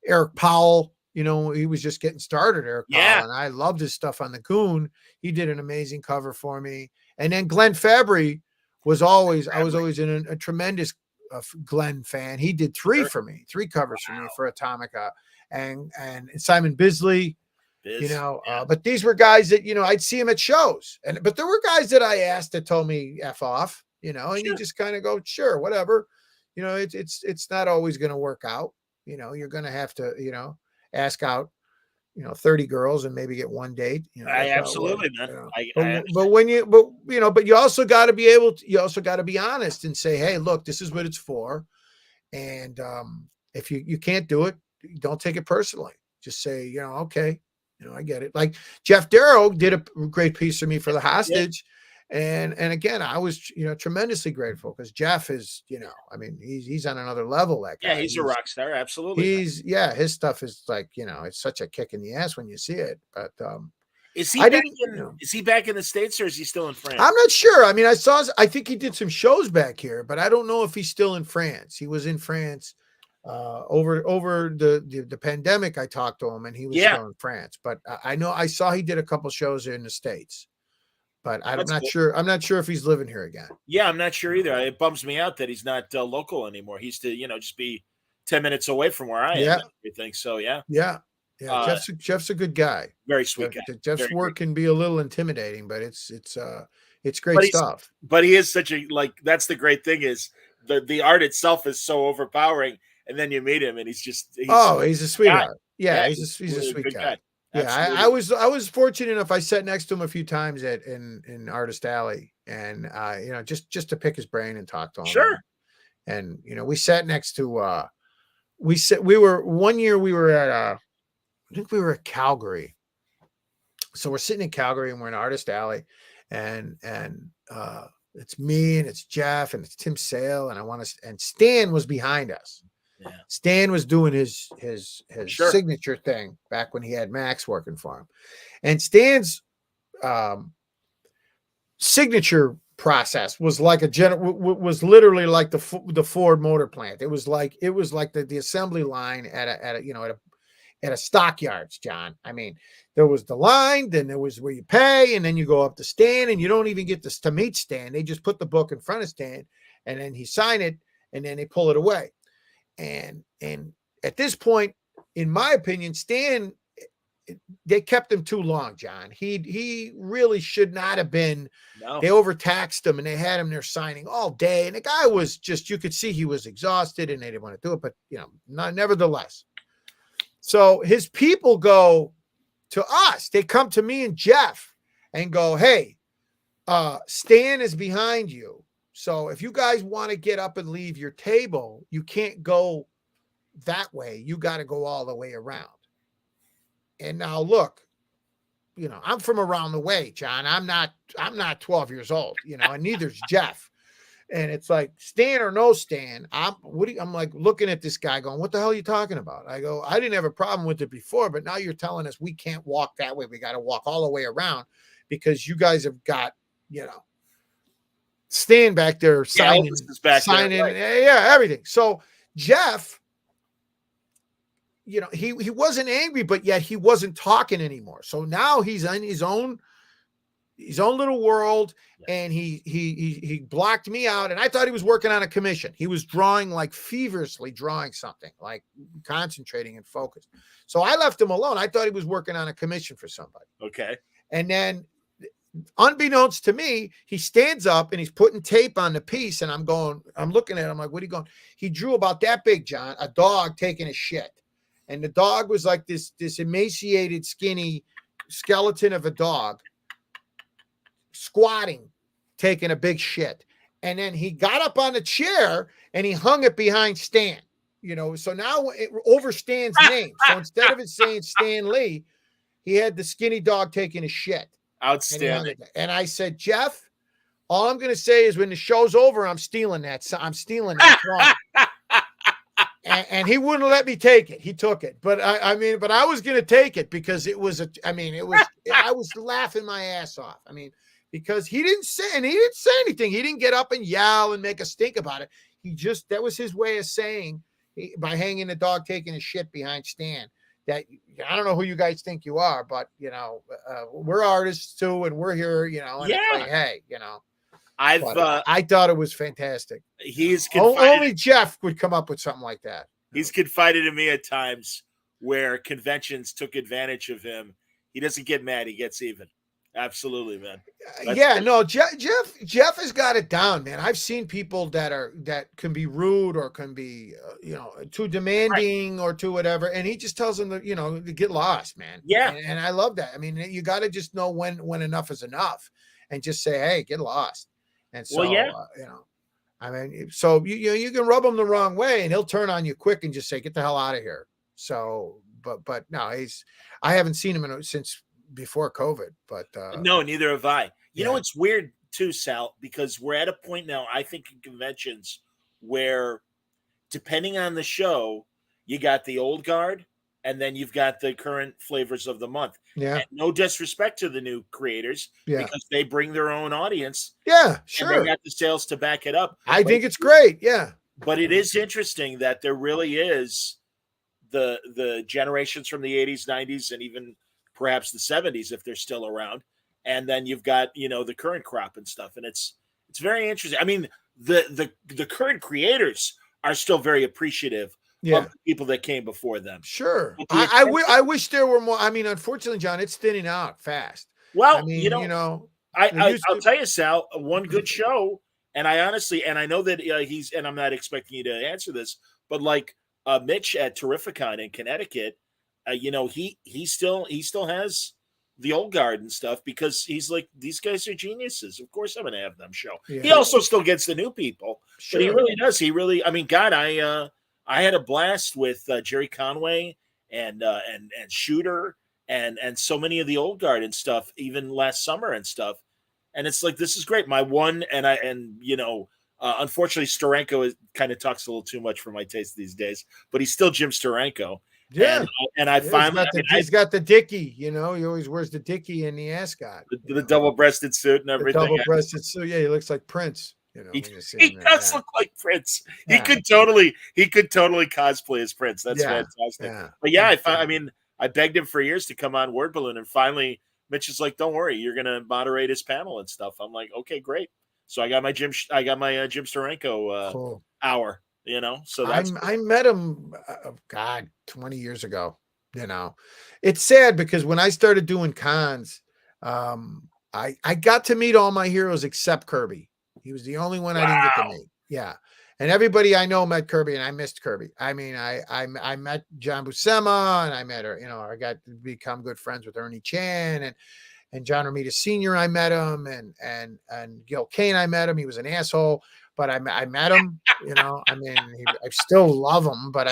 Eric Powell. You know, he was just getting started, Eric Yeah. Powell, and I loved his stuff on the Goon. He did an amazing cover for me. And then Glenn Fabry was always, I was always in a tremendous Glenn fan. He did three covers for me for Atomica, and Simon Bisley, you know, but these were guys that, you know, I'd see him at shows, but there were guys that I asked that told me F off, you know, and you just kind of go, sure, whatever, you know, it's not always going to work out. You know, you're going to have to, you know, ask out, you know, 30 girls and maybe get one date. You know, Absolutely, man. You know. But you also got to be honest and say, hey, look, this is what it's for. And if you can't do it, don't take it personally. Just say, you know, okay, you know, I get it. Like Jeff Darrow did a great piece for me for The Hostage. And again, I was, you know, tremendously grateful, because Jeff is, you know, I mean, he's on another level. That guy. Yeah, he's a rock star. Absolutely. His stuff is like, you know, it's such a kick in the ass when you see it. But is he back in the States, or is he still in France? I'm not sure. I mean, I think he did some shows back here, but I don't know if he's still in France. He was in France over the pandemic. I talked to him, and he was still in France. But I know I saw he did a couple shows in the States. But I'm not sure. I'm not sure if he's living here again. Yeah, I'm not sure either. It bums me out that he's not local anymore. He's to, you know, just be 10 minutes away from where I am. I think so. Yeah. Jeff's a good guy. Very sweet guy. Jeff's work can be a little intimidating, but it's great stuff. But he is such a, like, that's the great thing, is the art itself is so overpowering, and then you meet him and he's a sweetheart. Yeah, he's a sweet guy. Yeah, I was fortunate enough. I sat next to him a few times in Artist Alley, and you know, just to pick his brain and talk to him. Sure. And you know, we sat next to one year we were at I think we were at Calgary. So we're sitting in Calgary and we're in Artist Alley, and it's me and it's Jeff and it's Tim Sale, and Stan was behind us. Yeah. Stan was doing his signature thing back when he had Max working for him, and Stan's signature process was like was literally like the Ford motor plant. It was like the assembly line at a stockyards, John. I mean, there was the line, then there was where you pay, and then you go up to Stan, and you don't even get to meet Stan. They just put the book in front of Stan, and then he signed it, and then they pull it away. And at this point, in my opinion, Stan, they kept him too long, John. He really should not have been. No. They overtaxed him, and they had him there signing all day. And the guy was just, you could see he was exhausted, and they didn't want to do it. But, you know, nevertheless. So his people go to us. They come to me and Jeff and go, hey, Stan is behind you. So if you guys want to get up and leave your table, you can't go that way. You got to go all the way around. And now look, you know, I'm from around the way, John. I'm not 12 years old, you know, and neither's Jeff. And it's like, Stan or no Stan, I'm like looking at this guy going, what the hell are you talking about? I go, I didn't have a problem with it before, but now you're telling us we can't walk that way. We got to walk all the way around because you guys have got, you know, Stan back there signing, right. Yeah, everything. So Jeff, you know, he wasn't angry, but yet he wasn't talking anymore. So now he's in his own little world, and he blocked me out, and I thought he was working on a commission. He was drawing, like feverishly drawing something, like concentrating and focused. So I left him alone. I thought he was working on a commission for somebody. Okay. And then unbeknownst to me, he stands up and he's putting tape on the piece. And I'm looking at him like, what are you going? He drew about that big, John, a dog taking a shit. And the dog was like this emaciated, skinny skeleton of a dog squatting, taking a big shit. And then he got up on the chair and he hung it behind Stan, so now it over Stan's name. So instead of it saying Stan Lee, he had the skinny dog taking a shit. Outstanding. And I said, Jeff, all I'm going to say is when the show's over, I'm stealing that song. And he wouldn't let me take it. He took it. But I was going to take it because I was laughing my ass off. Because he didn't say anything. He didn't get up and yell and make a stink about it. That was his way of saying, by hanging the dog taking a shit behind Stan, that I don't know who you guys think you are, but we're artists too, and we're here, and it's like, hey, I thought it was fantastic. Only Jeff would come up with something like that. He's confided in me at times where conventions took advantage of him. He doesn't get mad; he gets even. Absolutely, man. Jeff has got it down, man. I've seen people that can be rude or can be, too demanding or too whatever, and he just tells them to get lost, man. Yeah, and I love that. You got to just know when enough is enough, and just say, hey, get lost. And so, so you can rub him the wrong way, and he'll turn on you quick and just say, get the hell out of here. So, but no, I haven't seen him since before COVID, but no, neither have I. You know, it's weird too, Sal, because we're at a point now, I think, in conventions where, depending on the show, you got the old guard and then you've got the current flavors of the month. Yeah. And no disrespect to the new creators, because they bring their own audience. Yeah, sure. And they got the sales to back it up. I think it's great. Yeah. But it is interesting that there really is the generations from the 80s, 90s, and even perhaps the 70s if they're still around, and then you've got the current crop and stuff, and it's very interesting. The current creators are still very appreciative of the people that came before them. Sure. I wish there were more. Unfortunately, John, it's thinning out fast. Well, I'll tell you, Sal, one good show, and I honestly, and I know that and I'm not expecting you to answer this, but like Mitch at Terrificon in Connecticut, he still has the old guard and stuff, because he's like, these guys are geniuses. Of course I'm going to have them show. Yeah. He also still gets the new people, but he really does. I had a blast with Jerry Conway and Shooter and so many of the old guard and stuff, even last summer and stuff. And it's like, this is great. My one, unfortunately Steranko kind of talks a little too much for my taste these days, but he's still Jim Steranko. Yeah, and I finally he's got the dickie. He always wears the dickie and the ascot, the double-breasted suit and everything. Double-breasted suit. Yeah, he looks like Prince. He does look like Prince. Yeah. He could totally cosplay as Prince. That's fantastic. Yeah. But I begged him for years to come on Word Balloon, and finally Mitch is like, "Don't worry, you're going to moderate his panel and stuff." I'm like, "Okay, great." So I got my Jim Steranko cool. hour. So I met him 20 years ago. It's sad because when I started doing cons, I got to meet all my heroes except Kirby. He was the only one I didn't get to meet. Yeah. And everybody I know met Kirby, and I missed Kirby. I met John Buscema, and I met her, I got to become good friends with Ernie Chan and John Romita Sr. I met him, and Gil Kane, I met him. He was an asshole. But I met him, I still love him, but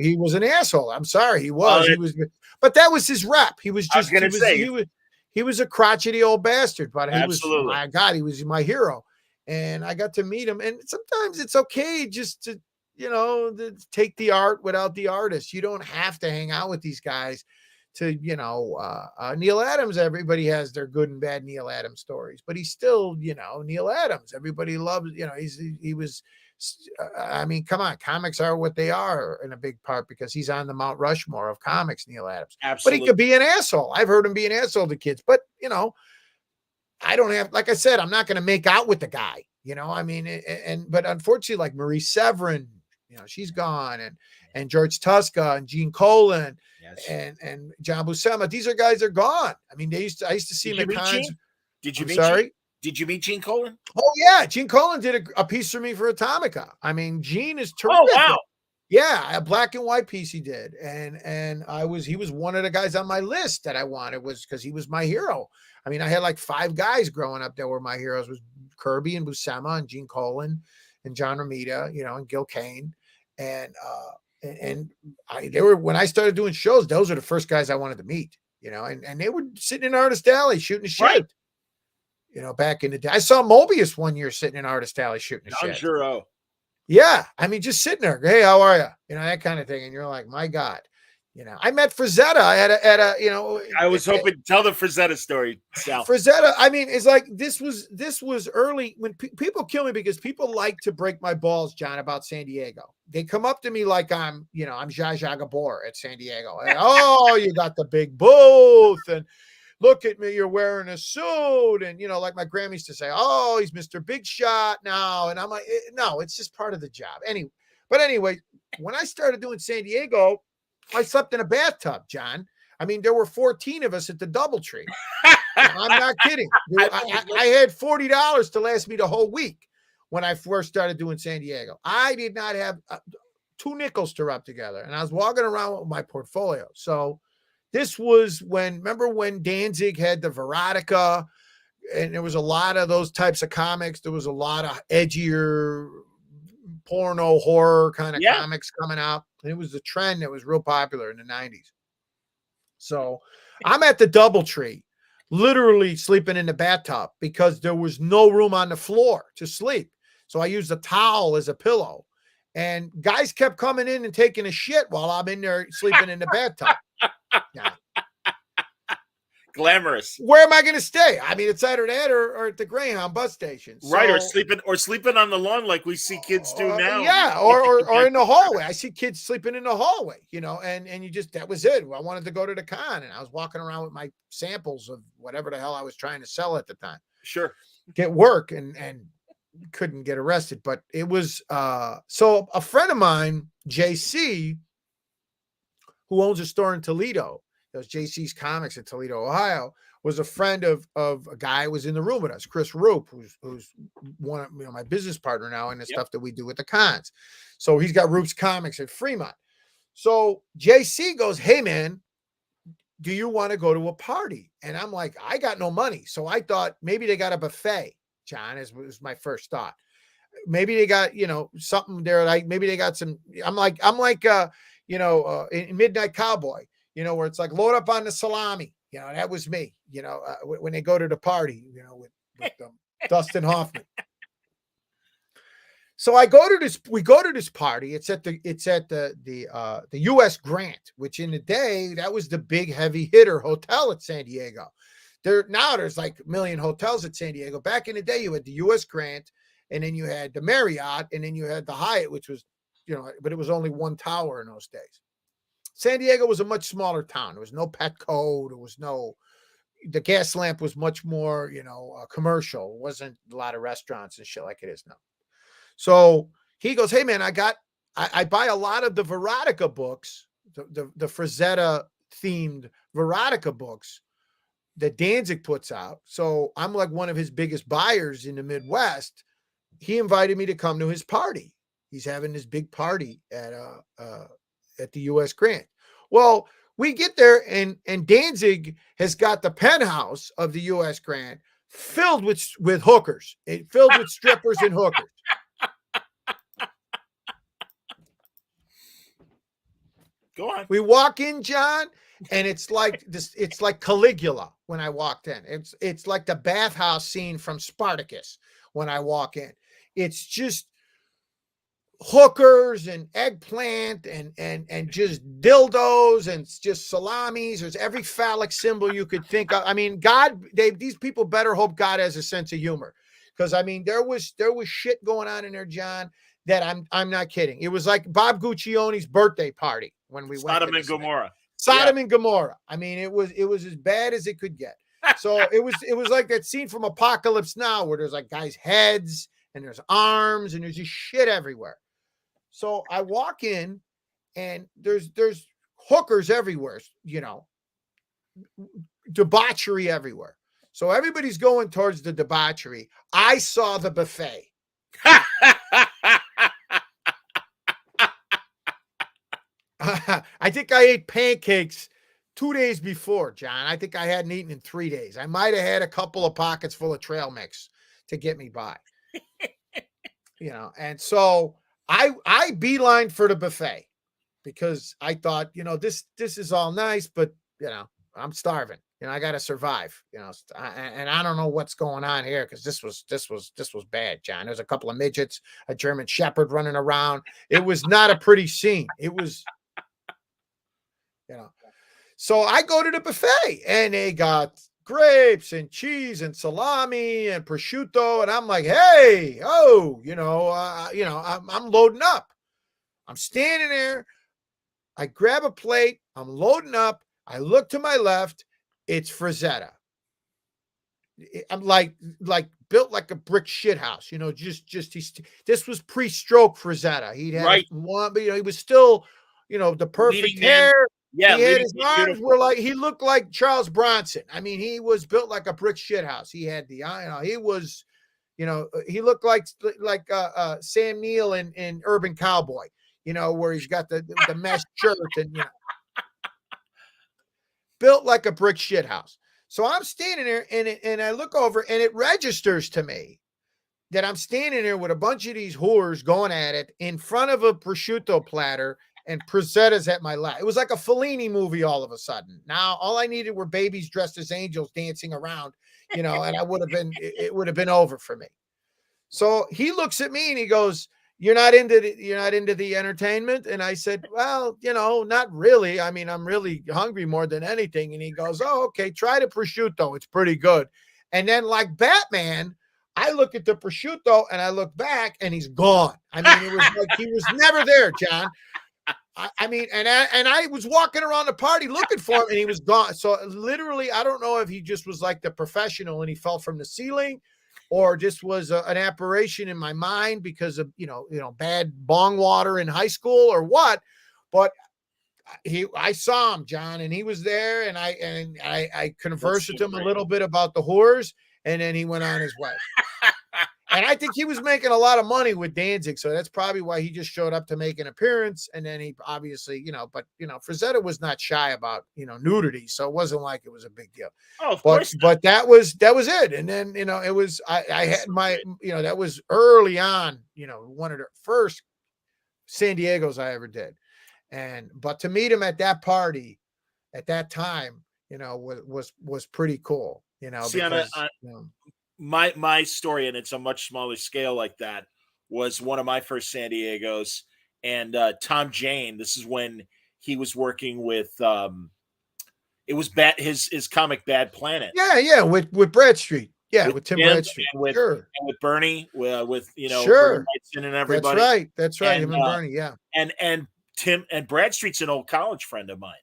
he was an asshole. I'm sorry, he was. But that was his rep. He was just he was a crotchety old bastard, but he was, my God, he was my hero. And I got to meet him. And sometimes it's okay just to, to take the art without the artist. You don't have to hang out with these guys to, Neil Adams. Everybody has their good and bad Neil Adams stories, but he's still, Neil Adams. Everybody loves, he was, come on, comics are what they are in a big part because he's on the Mount Rushmore of comics, Neil Adams. Absolutely. But he could be an asshole. I've heard him be an asshole to kids, but I don't have, like I said, I'm not going to make out with the guy, but unfortunately, like Marie Severin, she's gone, and George Tuska and Gene Colan. Yes. And John Buscema, these are guys that are gone. I used to see him at cons. Did you I'm meet sorry. Did you meet Gene Colan? Oh yeah, Gene Colan did a piece for me for Atomica. I mean, Gene is Oh terrific. wow. Yeah, a black and white piece he did, and he was one of the guys on my list that I wanted, was because he was my hero. I mean, I had like 5 guys growing up that were my heroes: was Kirby and Buscema and Gene Colan and John Romita, and Gil Kane, and they were, when I started doing shows, those are the first guys I wanted to meet, and they were sitting in Artist Alley shooting shit. Right. Back in the day. I saw Mobius one year sitting in Artist Alley shooting John shit. Giroux. Yeah. I mean, just sitting there. Hey, how are you? That kind of thing. And you're like, my God. I met Frazetta I was hoping to tell the Frazetta story, Sal. Frazetta, I mean, it's like this was early when people kill me because people like to break my balls, John, about San Diego. They come up to me like I'm Zsa Zsa Gabor at San Diego. And, oh, you got the big booth, and look at me, you're wearing a suit. And, like my grandma used to say, oh, he's Mr. Big Shot now. And I'm like, no, it's just part of the job. Anyway, when I started doing San Diego, I slept in a bathtub, John. I mean, there were 14 of us at the DoubleTree. I'm not kidding. I had $40 to last me the whole week when I first started doing San Diego. I did not have 2 nickels to rub together, and I was walking around with my portfolio. So this was remember when Danzig had the Verotica, and there was a lot of those types of comics. There was a lot of edgier porno horror kind of comics coming out. And it was a trend that was real popular in the 90s. So I'm at the DoubleTree, literally sleeping in the bathtub because there was no room on the floor to sleep. So I used a towel as a pillow. And guys kept coming in and taking a shit while I'm in there sleeping in the bathtub. Yeah. Glamorous. Where am I going to stay? I mean, it's either that or at the Greyhound bus station. Right, or sleeping on the lawn like we see kids do now. Yeah, or in the hallway. I see kids sleeping in the hallway, and you just, that was it. I wanted to go to the con, and I was walking around with my samples of whatever the hell I was trying to sell at the time. Sure. Get work and couldn't get arrested. But it was so a friend of mine, JC, who owns a store in Toledo, those JC's Comics in Toledo, Ohio, was a friend of a guy who was in the room with us, Chris Roop, who's one of my business partner now in the stuff that we do with the cons. So he's got Roop's Comics at Fremont. So JC goes, hey man, do you want to go to a party? And I'm like, I got no money. So I thought maybe they got a buffet, John, was my first thought. Maybe they got, something there. Maybe they got some, I'm like, in Midnight Cowboy, where it's like load up on the salami. That was me, when they go to the party, with Dustin Hoffman. So we go to this party. It's at the U.S. Grant, which in the day, that was the big heavy hitter hotel at San Diego. There's like a million hotels at San Diego. Back in the day, you had the U.S. Grant, and then you had the Marriott, and then you had the Hyatt, which was, but it was only one tower in those days. San Diego was a much smaller town. There was no Petco. The gas lamp was much more, commercial. It wasn't a lot of restaurants and shit like it is now. So he goes, hey man, I buy a lot of the Verotica books, the Frazetta themed Verotica books that Danzig puts out. So I'm like one of his biggest buyers in the Midwest. He invited me to come to his party. He's having this big party at the U.S. Grant. Well, we get there and Danzig has got the penthouse of the U.S. Grant filled with hookers, filled with strippers and hookers. Go on. We walk in, John, and it's like this. It's like Caligula when I walked in. It's like the bathhouse scene from Spartacus when I walk in. It's just hookers and eggplant and just dildos and just salamis. There's every phallic symbol you could think of. I mean, these people better hope God has a sense of humor, because I mean, there was shit going on in there, John, that I'm not kidding. It was like Bob Guccione's birthday party when we went. Sodom and Gomorrah. Sodom and Gomorrah. I mean, it was as bad as it could get. So it was like that scene from Apocalypse Now where there's like guys' heads and there's arms and there's just shit everywhere. So I walk in and there's hookers everywhere, debauchery everywhere. So everybody's going towards the debauchery. I saw the buffet. I think I ate pancakes 2 days before, John. I think I hadn't eaten in 3 days. I might have had a couple of pockets full of trail mix to get me by. And so I beeline for the buffet because I thought, this is all nice, but I'm starving. I got to survive. And I don't know what's going on here because this was bad, John. There's a couple of midgets, a German Shepherd running around. It was not a pretty scene. It was, So I go to the buffet and they got grapes and cheese and salami and prosciutto, and I'm like, hey, I'm loading up. I'm standing there. I grab a plate. I'm loading up. I look to my left. It's Frazetta. I'm like built like a brick shit house, this was pre-stroke Frazetta. He'd had one, but he was still, the perfect hair. Yeah, he had his arms were like, he looked like Charles Bronson. I mean, he was built like a brick shit house. He had the he was, he looked like Sam Neill in Urban Cowboy, where he's got the mesh shirt and built like a brick shit house. So I'm standing there and I look over and it registers to me that I'm standing there with a bunch of these whores going at it in front of a prosciutto platter and Presetta's at my lap. It was like a Fellini movie all of a sudden. Now, all I needed were babies dressed as angels dancing around, and it would have been over for me. So he looks at me and he goes, you're not into the entertainment? And I said, well, not really. I mean, I'm really hungry more than anything. And he goes, oh, okay, try the prosciutto. It's pretty good. And then like Batman, I look at the prosciutto and I look back and he's gone. I mean, it was like he was never there, John. I mean, and I was walking around the party looking for him and he was gone. So literally, I don't know if he just was like the professional and he fell from the ceiling or just was an apparition in my mind because of, bad bong water in high school or what. But I saw him, John, and he was there and I conversed with him a little bit about the whores and then he went on his way. And I think he was making a lot of money with Danzig. So that's probably why he just showed up to make an appearance. And then he obviously, Frazetta was not shy about, nudity. So it wasn't like it was a big deal. Oh, of course. But that was it. And then, it was, I had my, that was early on, one of the first San Diego's I ever did. But to meet him at that party at that time, was pretty cool, See, because, my story, and it's a much smaller scale like that, was one of my first San Diego's, and Tom Jane. This is when he was working with it was his comic Bad Planet. Yeah, with Bradstreet. Yeah, with Tim Bradstreet. And sure. And with Bernie, with sure. and everybody. That's right. Him and Bernie, yeah. And Tim and Bradstreet's an old college friend of mine.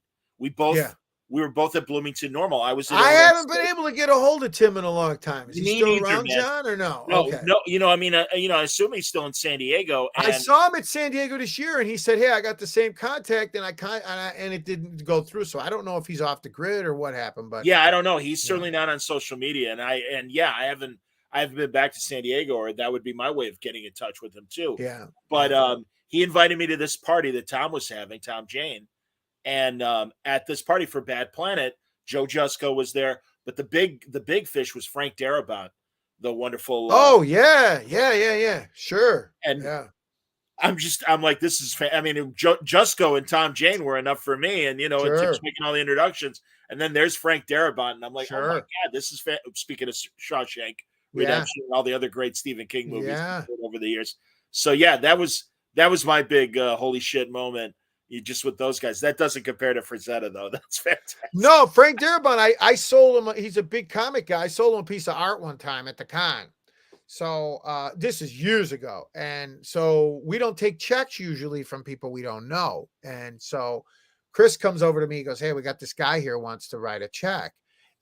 We were both at Bloomington Normal. I haven't been able to get a hold of Tim in a long time. Is he still around, man? John, or no? No, okay. No. I assume he's still in San Diego. I saw him at San Diego this year, and he said, "Hey, I got the same contact," and and it didn't go through. So I don't know if he's off the grid or what happened. But yeah, I don't know. He's certainly not on social media, and I haven't been back to San Diego, or that would be my way of getting in touch with him too. Yeah. But he invited me to this party that Tom was having, Tom Jane, and at this party for Bad Planet. Joe Jusko was there, but the big fish was Frank Darabont, the wonderful. Yeah. Sure. And yeah. I'm like, this is. I mean, Jusko and Tom Jane were enough for me, and sure. It took making all the introductions, and then there's Frank Darabont, and I'm like, sure. Oh my god, this is. Speaking of Shawshank Redemption and all the other great Stephen King movies over the years, so yeah, that was my big holy shit moment. You just with those guys. That doesn't compare to Frazetta, though. That's fantastic. No, Frank Darabont, I sold him. He's a big comic guy. I sold him a piece of art one time at the con. So this is years ago. And so we don't take checks usually from people we don't know. And so Chris comes over to me. He goes, hey, we got this guy here wants to write a check.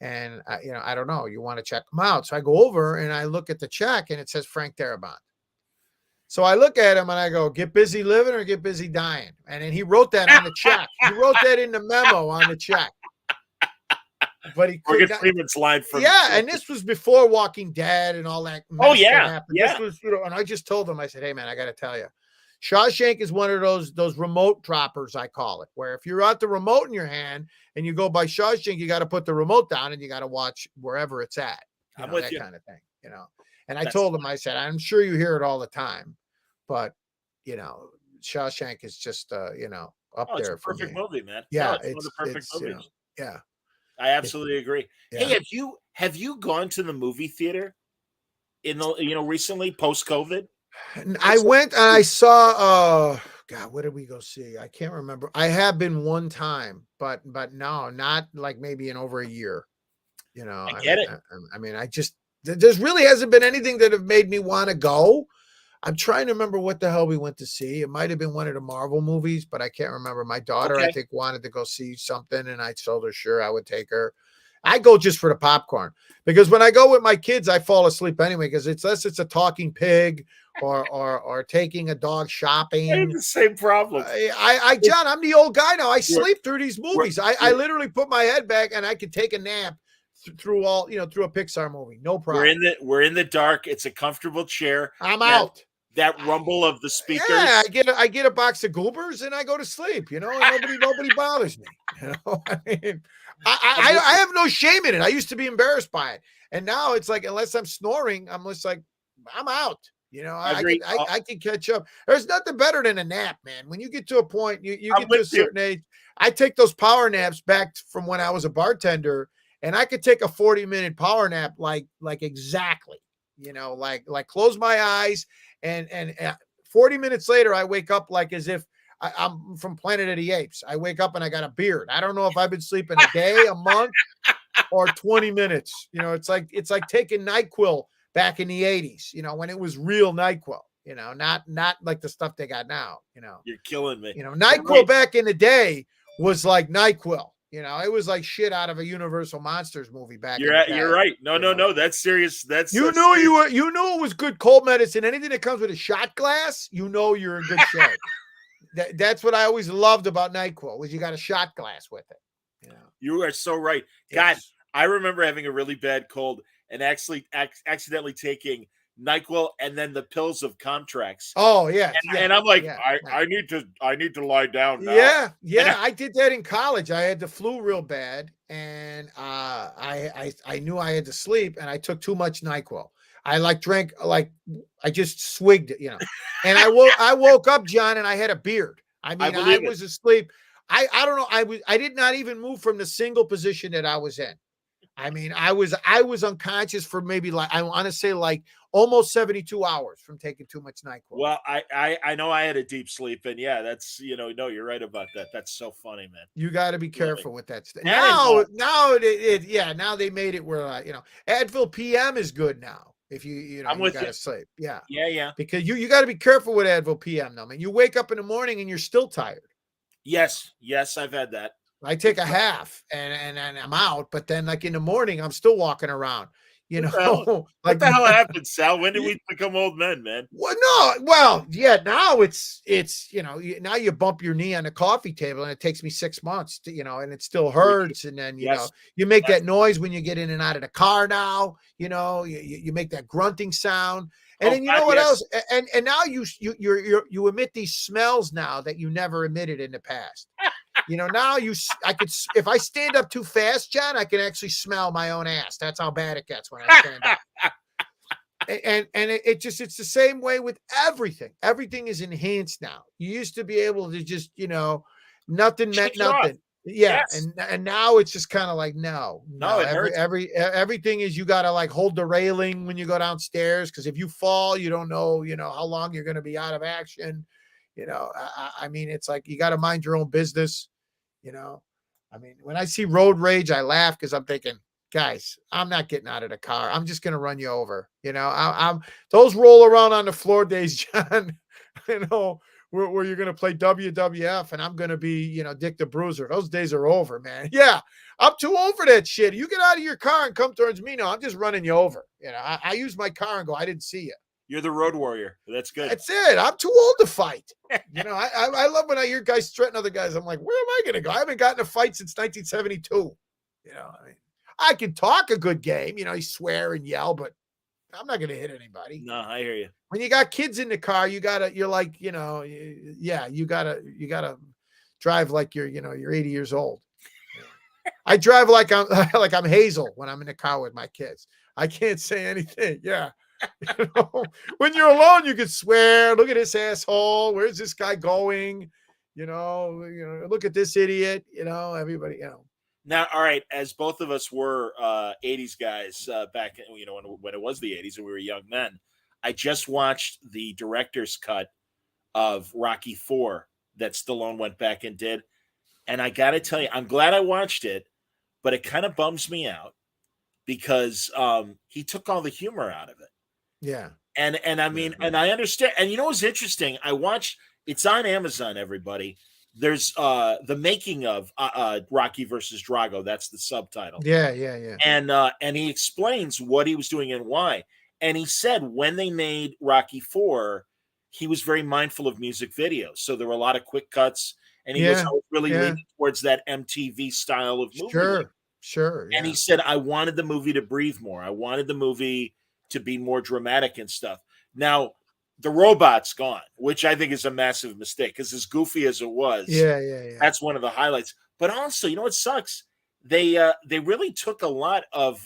And, I don't know. You want to check him out. So I go over and I look at the check and it says Frank Darabont. So I look at him and I go, get busy living or get busy dying. And then he wrote that on the check. He wrote that in the memo on the check. but he could Morgan not. Freeman's line from And this was before Walking Dead and all that. Oh, mess yeah, that happened. yeah. This was, and I just told him, I said, hey man, I got to tell you, Shawshank is one of those remote droppers, I call it, where if you're out the remote in your hand and you go by Shawshank, you got to put the remote down and you got to watch wherever it's at. I'm with that you. kind of thing, And I told him, I said, I'm sure you hear it all the time, but Shawshank is just up it's there a for perfect me. movie, man. Yeah, It's one of the perfect movies. yeah. I absolutely agree. Yeah. Hey, have you gone to the movie theater in the recently post COVID? I went and I saw God, what did we go see? I can't remember. I have been one time, but no, not like maybe in over a year. I get it. I mean, I just there's really hasn't been anything that have made me want to go. I'm trying to remember what the hell we went to see. It might have been one of the Marvel movies, but I can't remember. My daughter, I think, wanted to go see something, and I told her sure I would take her. I go just for the popcorn because when I go with my kids, I fall asleep anyway because it's a talking pig or taking a dog shopping. I have the same problem. John, I'm the old guy now. I sleep through these movies. I literally put my head back and I can take a nap through through a Pixar movie. No problem. We're in the dark. It's a comfortable chair. I'm out. That rumble of the speakers. Yeah, I get a box of goobers and I go to sleep, and nobody bothers me. I mean, I have no shame in it. I used to be embarrassed by it. And now it's like, unless I'm snoring, I'm just like, I'm out. I can catch up. There's nothing better than a nap, man. When you get to a point, you get to a certain age. I take those power naps back from when I was a bartender, and I could take a 40-minute power nap like exactly, like close my eyes and 40 minutes later, I wake up like as if I'm from Planet of the Apes. I wake up and I got a beard. I don't know if I've been sleeping a day, a month, or 20 minutes. It's like taking NyQuil back in the 80s, when it was real NyQuil, not like the stuff they got now, You're killing me. NyQuil back in the day was like NyQuil. It was like shit out of a Universal Monsters movie back. You're right. No. That's serious. You knew it was good cold medicine. Anything that comes with a shot glass, you're in good shape. That's what I always loved about NyQuil was you got a shot glass with it. You are so right. God, Yes. I remember having a really bad cold and actually accidentally taking NyQuil and then the pills of Comtrex. Oh yeah, And I'm like, yeah, I need to lie down now. Yeah. I did that in college. I had the flu real bad, and I knew I had to sleep, and I took too much NyQuil. I drank I just swigged it, And I woke up, John, and I had a beard. I mean, I was asleep. I don't know. I did not even move from the single position that I was in. I mean, I was unconscious for maybe I want to say almost 72 hours from taking too much NyQuil. Well, I know I had a deep sleep, and yeah, that's no, you're right about that. That's so funny, man. You got to be careful with that stuff. Yeah, Now they made it where Advil PM is good now. If you got to sleep, yeah, because you got to be careful with Advil PM though, man. You wake up in the morning and you're still tired. Yes, I've had that. I take a half and I'm out, but then in the morning I'm still walking around. What the hell happened, Sal? When did we become old men, man? Well, yeah. Now it's now you bump your knee on the coffee table, and it takes me 6 months to and it still hurts, and then you make that noise when you get in and out of the car. Now you make that grunting sound, and then what else? And now you emit these smells now that you never emitted in the past. Now I could, if I stand up too fast, John, I can actually smell my own ass. That's how bad it gets when I stand up. And it's the same way with everything. Everything is enhanced now. You used to be able to just, nothing meant nothing. Yeah. Yes. And now it's just kind of like, no, everything is, you got to hold the railing when you go downstairs. Cause if you fall, you don't know, how long you're going to be out of action. I mean, it's like, you got to mind your own business. I mean, when I see road rage, I laugh because I'm thinking, guys, I'm not getting out of the car. I'm just going to run you over. I'm those roll around on the floor days, John, where you're going to play WWF and I'm going to be, Dick the Bruiser. Those days are over, man. Yeah. I'm too old for that shit. You get out of your car and come towards me. No, I'm just running you over. I use my car and go, I didn't see you. You're the road warrior. That's good. That's it. I'm too old to fight. I love when I hear guys threaten other guys. I'm like, where am I going to go? I haven't gotten a fight since 1972. I mean, I can talk a good game, you swear and yell, but I'm not going to hit anybody. No, I hear you. When you got kids in the car, you're like, yeah, you gotta drive like you're 80 years old. I drive like I'm Hazel when I'm in the car with my kids. I can't say anything. Yeah. When you're alone, you can swear. Look at this asshole. Where's this guy going? Look at this idiot. Everybody. Now, all right. As both of us were '80s guys back, when it was the '80s and we were young men, I just watched the director's cut of Rocky IV that Stallone went back and did, and I got to tell you, I'm glad I watched it, but it kind of bums me out because he took all the humor out of it. Yeah. And I mean, and I understand. And what's interesting? I watched. It's on Amazon. Everybody, there's the making of Rocky versus Drago. That's the subtitle. Yeah. And he explains what he was doing and why. And he said when they made Rocky IV, he was very mindful of music videos. So there were a lot of quick cuts, and he was really leaning towards that MTV style of movie. Sure. And he said, I wanted the movie to breathe more. I wanted the movie to be more dramatic and stuff. Now, the robot's gone, which I think is a massive mistake because as goofy as it was, that's one of the highlights. But also, what sucks? They really took a lot of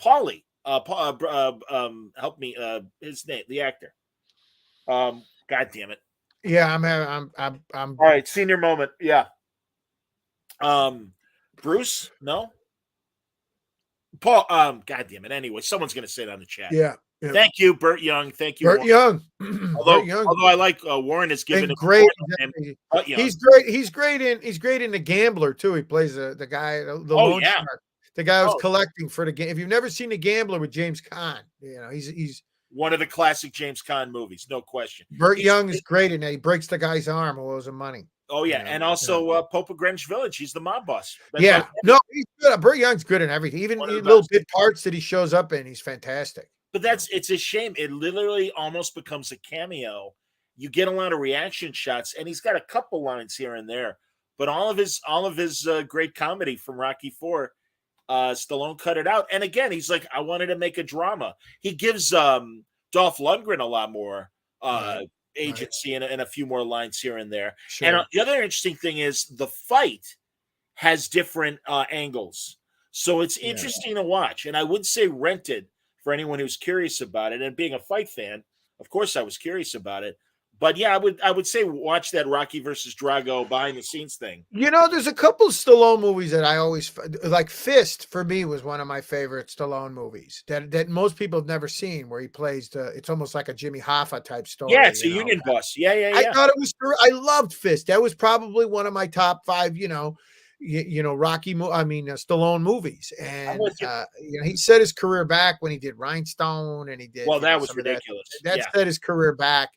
Paulie. Help me. His name, the actor. God damn it. Yeah, I'm all right. Senior moment. Yeah. Bruce? No. Paul. God damn it. Anyway, someone's gonna say it on the chat. Yeah. Thank you, Burt Young. Thank you, Burt Young. Although I like Warren is given great. He's great. He's great in The Gambler too. He plays the guy, the loan shark. The guy who's collecting for the game. If you've never seen The Gambler with James Caan, he's one of the classic James Caan movies, no question. Burt Young is great in that. He breaks the guy's arm who owes him money. Oh yeah, and also Pope of Greenwich Village. He's the mob boss. That's no, he's good. Burt Young's good in everything. Even little bit parts that he shows up in, he's fantastic. But it's a shame. It literally almost becomes a cameo. You get a lot of reaction shots, and he's got a couple lines here and there. But all of his great comedy from Rocky IV, Stallone cut it out. And again, he's like, I wanted to make a drama. He gives Dolph Lundgren a lot more agency and a few more lines here and there. Sure. And the other interesting thing is the fight has different angles. So it's interesting to watch. And I would say rent it for anyone who's curious about it. And being a fight fan, of course, I was curious about it. But yeah, I would say watch that Rocky versus Drago behind the scenes thing. There's a couple of Stallone movies that I always like. Fist for me was one of my favorite Stallone movies that most people have never seen, where he plays it's almost like a Jimmy Hoffa type story. Yeah, it's a union boss. Yeah. I thought it was. I loved Fist. That was probably one of my top 5. Stallone movies. And he set his career back when he did Rhinestone, and he did. Well, that was ridiculous. That set his career back.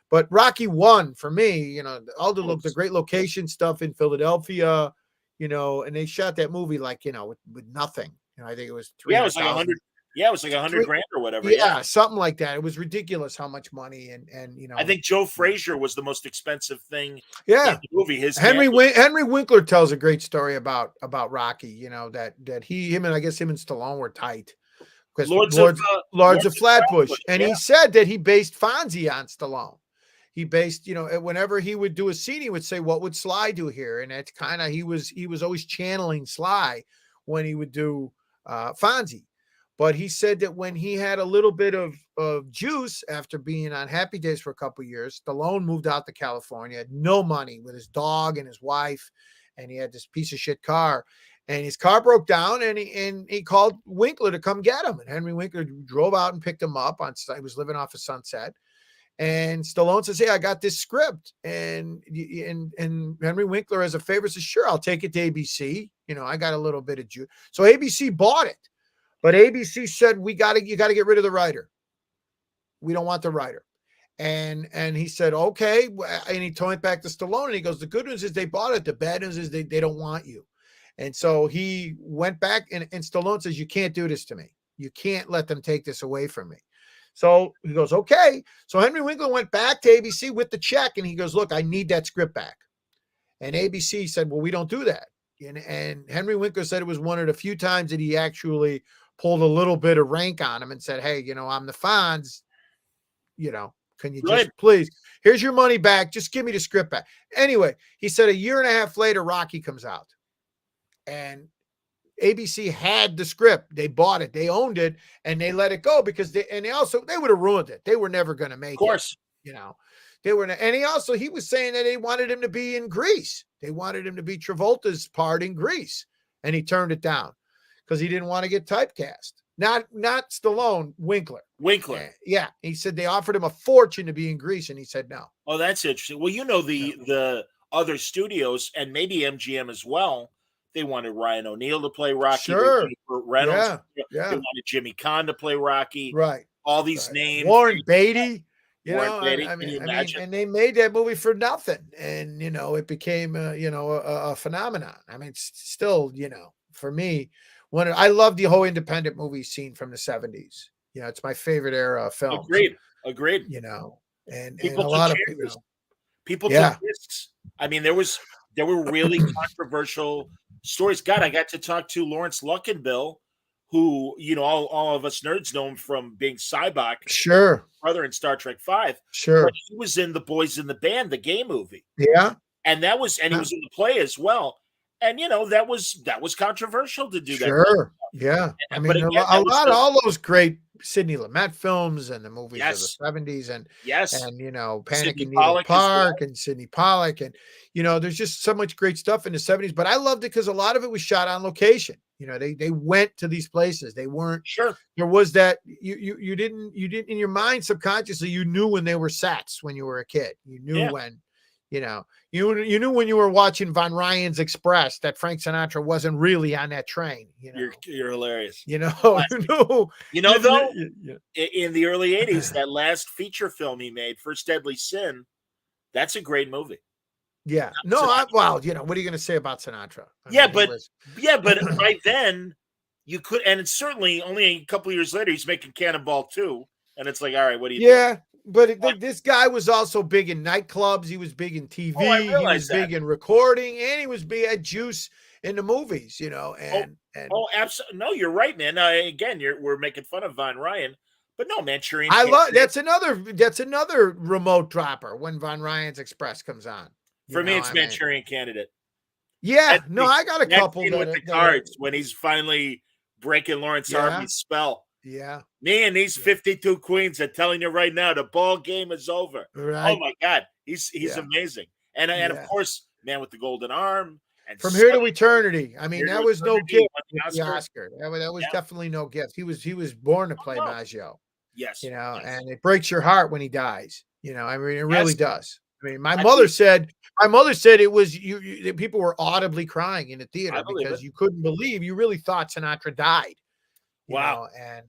But Rocky 1 for me, all the great location stuff in Philadelphia, and they shot that movie like, with nothing. I think it was it was like 100. Yeah, it was like 100 grand or whatever. Yeah, something like that. It was ridiculous how much money and I think Joe Frazier was the most expensive thing. Yeah, in the movie. Henry Winkler tells a great story about Rocky. That him and Stallone were tight because Lords of Flatbush, and he said that he based Fonzie on Stallone. He based, whenever he would do a scene, he would say, "What would Sly do here?" And that's kind of he was always channeling Sly when he would do Fonzie. But he said that when he had a little bit of juice after being on Happy Days for a couple of years, Stallone moved out to California, had no money with his dog and his wife, and he had this piece of shit car. And his car broke down, and he called Winkler to come get him. And Henry Winkler drove out and picked him up. He was living off of Sunset. And Stallone says, "Hey, I got this script." And Henry Winkler, as a favor, says, "Sure, I'll take it to ABC. I got a little bit of juice." So ABC bought it. But ABC said, you got to get rid of the writer. We don't want the writer. And he said, okay. And he went back to Stallone, and he goes, the good news is they bought it. The bad news is they don't want you. And so he went back, and Stallone says, you can't do this to me. You can't let them take this away from me. So he goes, okay. So Henry Winkler went back to ABC with the check, and he goes, look, I need that script back. And ABC said, well, we don't do that. And Henry Winkler said it was one of the few times that he actually pulled a little bit of rank on him and said, hey, I'm the Fonz, can you just please, here's your money back. Just give me the script back. Anyway, he said a year and a half later, Rocky comes out and ABC had the script. They bought it, they owned it, and they let it go because they would have ruined it. They were never going to make it. Of course. They were, and he was saying that they wanted him to be in Grease. They wanted him to be Travolta's part in Grease, and he turned it down because he didn't want to get typecast. Not Stallone, Winkler. Yeah. He said they offered him a fortune to be in Grease, and he said no. Oh, that's interesting. Well, the other studios, and maybe MGM as well, they wanted Ryan O'Neal to play Rocky. Sure. Burt Reynolds. Yeah. They wanted Jimmy Caan to play Rocky. Right. All these names. Warren Beatty. I mean, and they made that movie for nothing, and it became a phenomenon. I mean, it's still, for me, I love the whole independent movie scene from the 70s. It's my favorite era of film. Agreed. And people a lot of people took risks. I mean, there were really controversial stories. God, I got to talk to Lawrence Luckinbill, who, all of us nerds know him from being Cybok, sure, brother in Star Trek V. Sure. But he was in The Boys in the Band, the gay movie. Yeah. And he was in the play as well. And that was controversial to do that. Sure. Yeah. I mean, again, all those great Sidney Lumet films and the movies of the 70s and Panic in Needle Park and Sidney Pollack. And, there's just so much great stuff in the 70s, but I loved it because a lot of it was shot on location. They went to these places. They weren't sure. There was that you didn't in your mind subconsciously, you knew when they were sets when you were a kid. You knew when, you knew when you were watching Von Ryan's Express that Frank Sinatra wasn't really on that train. You're hilarious. In the early 80s, that last feature film he made, First Deadly Sin, that's a great movie. Yeah. No, what are you going to say about Sinatra? But by then you could, and it's certainly only a couple of years later, he's making Cannonball 2. And it's like, all right, what do you think? But this guy was also big in nightclubs. He was big in TV. He was big in recording, and he was big at juice in the movies, absolutely. No, you're right, man. Again, we're making fun of Von Ryan, but no, Manchurian. That's another remote dropper when Von Ryan's Express comes on. For me, it's Manchurian Candidate. Yeah, I got a couple with the cards when he's finally breaking Lawrence Harvey's spell. Yeah. Me and these 52 queens are telling you right now, the ball game is over. Right. Oh my God. He's amazing. And of course, Man with the Golden Arm. And From Here to Eternity. I mean, that was no gift with the Oscar. That was definitely no gift. He was born to play Maggio. Yes. And it breaks your heart when he dies. I mean, it really does. I mean, my mother said it was people were audibly crying in the theater because you couldn't believe, you really thought Sinatra died. Wow. And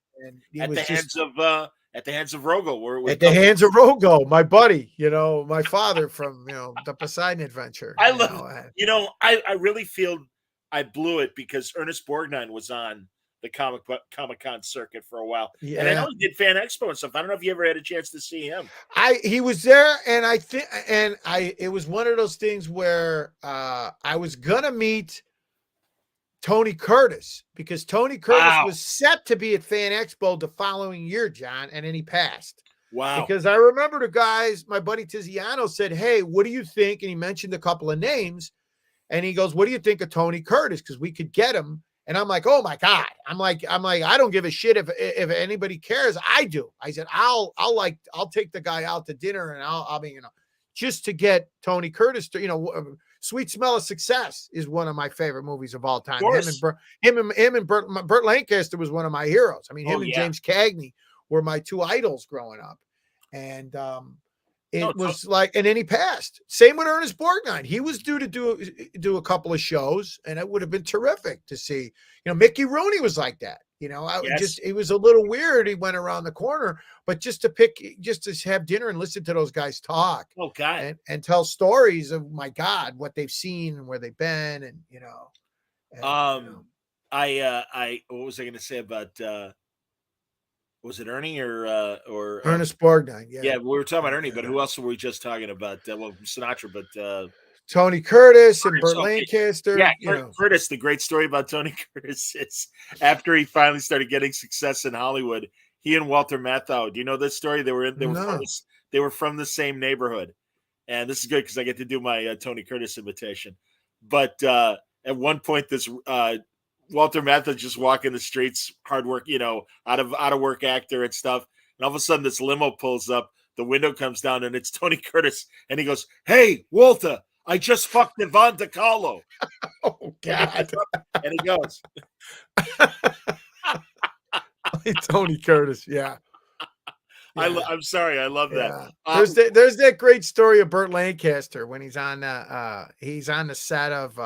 at the hands of Rogo. At the hands of Rogo, my buddy, my father from the Poseidon Adventure. I really feel I blew it because Ernest Borgnine was on the Comic-Con circuit for a while. Yeah. And I know he did Fan Expo and stuff. I don't know if you ever had a chance to see him. He was there, and it was one of those things where I was gonna meet Tony Curtis because Tony Curtis was set to be at Fan Expo the following year, John, and then he passed. Wow. Because I remember the guys, my buddy Tiziano said, hey, what do you think? And he mentioned a couple of names, and he goes, what do you think of Tony Curtis? Because we could get him. And I'm like, oh my God. I'm like, I don't give a shit if anybody cares. I do. I said, I'll take the guy out to dinner and I'll just to get Tony Curtis to, Sweet Smell of Success is one of my favorite movies of all time. Him and Burt Lancaster was one of my heroes. I mean, him and James Cagney were my two idols growing up. And and then he passed. Same with Ernest Borgnine. He was due to do a couple of shows, and it would have been terrific to see. Mickey Rooney was like that. It was a little weird. He went around the corner, but just to have dinner and listen to those guys talk. Oh God. And tell stories of my God, what they've seen and where they've been, and what was I going to say about? Was it Ernie or Ernest Borgnine? Yeah, we were talking about Ernie, but who else were we just talking about? Sinatra, but Tony Curtis and Curtis, Burt okay. Lancaster. Yeah, You know. Curtis. The great story about Tony Curtis is after he finally started getting success in Hollywood, he and Walter Matthau. Do you know this story? No. They were from the same neighborhood, and this is good because I get to do my Tony Curtis imitation. But at one point, this Walter Matthau just walking the streets, hard work, out of work actor and stuff, and all of a sudden this limo pulls up, the window comes down, and it's Tony Curtis, and he goes, "Hey, Walter, I just fucked Yvonne DiCarlo." Oh God. And he goes, Tony Curtis. Yeah. I'm sorry, I love Yeah. that. There's that great story of Burt Lancaster when he's on the set of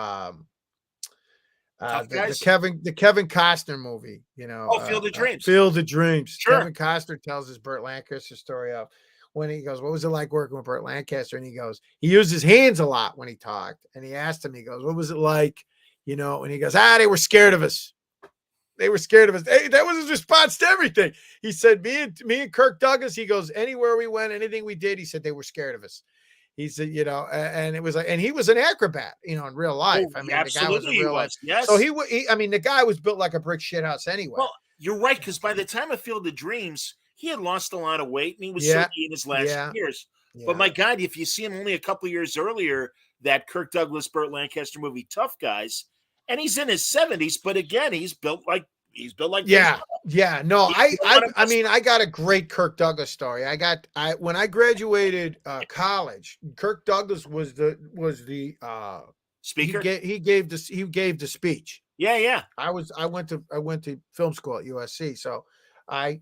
Tough Guys? the Kevin Costner movie, Field of Dreams. Field of Dreams. Sure. Kevin Costner tells his Burt Lancaster story of when he goes, "What was it like working with Burt Lancaster?" And he goes, he used his hands a lot when he talked, and he asked him, he goes, "What was it like?" And he goes, "They were scared of us. They were scared of us." Hey, that was his response to everything. He said, me and Kirk Douglas, he goes, anywhere we went, anything we did, he said they were scared of us. He said, and it was like, and he was an acrobat, in real life. Oh, I mean, absolutely, the guy was in real life. Yes. So the guy was built like a brick shithouse anyway. Well, you're right, because by the time of Field of Dreams, he had lost a lot of weight, and he was certainly in his last years. Yeah. But my God, if you see him only a couple of years earlier, that Kirk Douglas, Burt Lancaster movie, Tough Guys, and he's in his 70s, but again, he's built like yeah. No, I got a great Kirk Douglas story. When I graduated college, Kirk Douglas was the speaker. He gave the speech. Yeah. I went to film school at USC, so my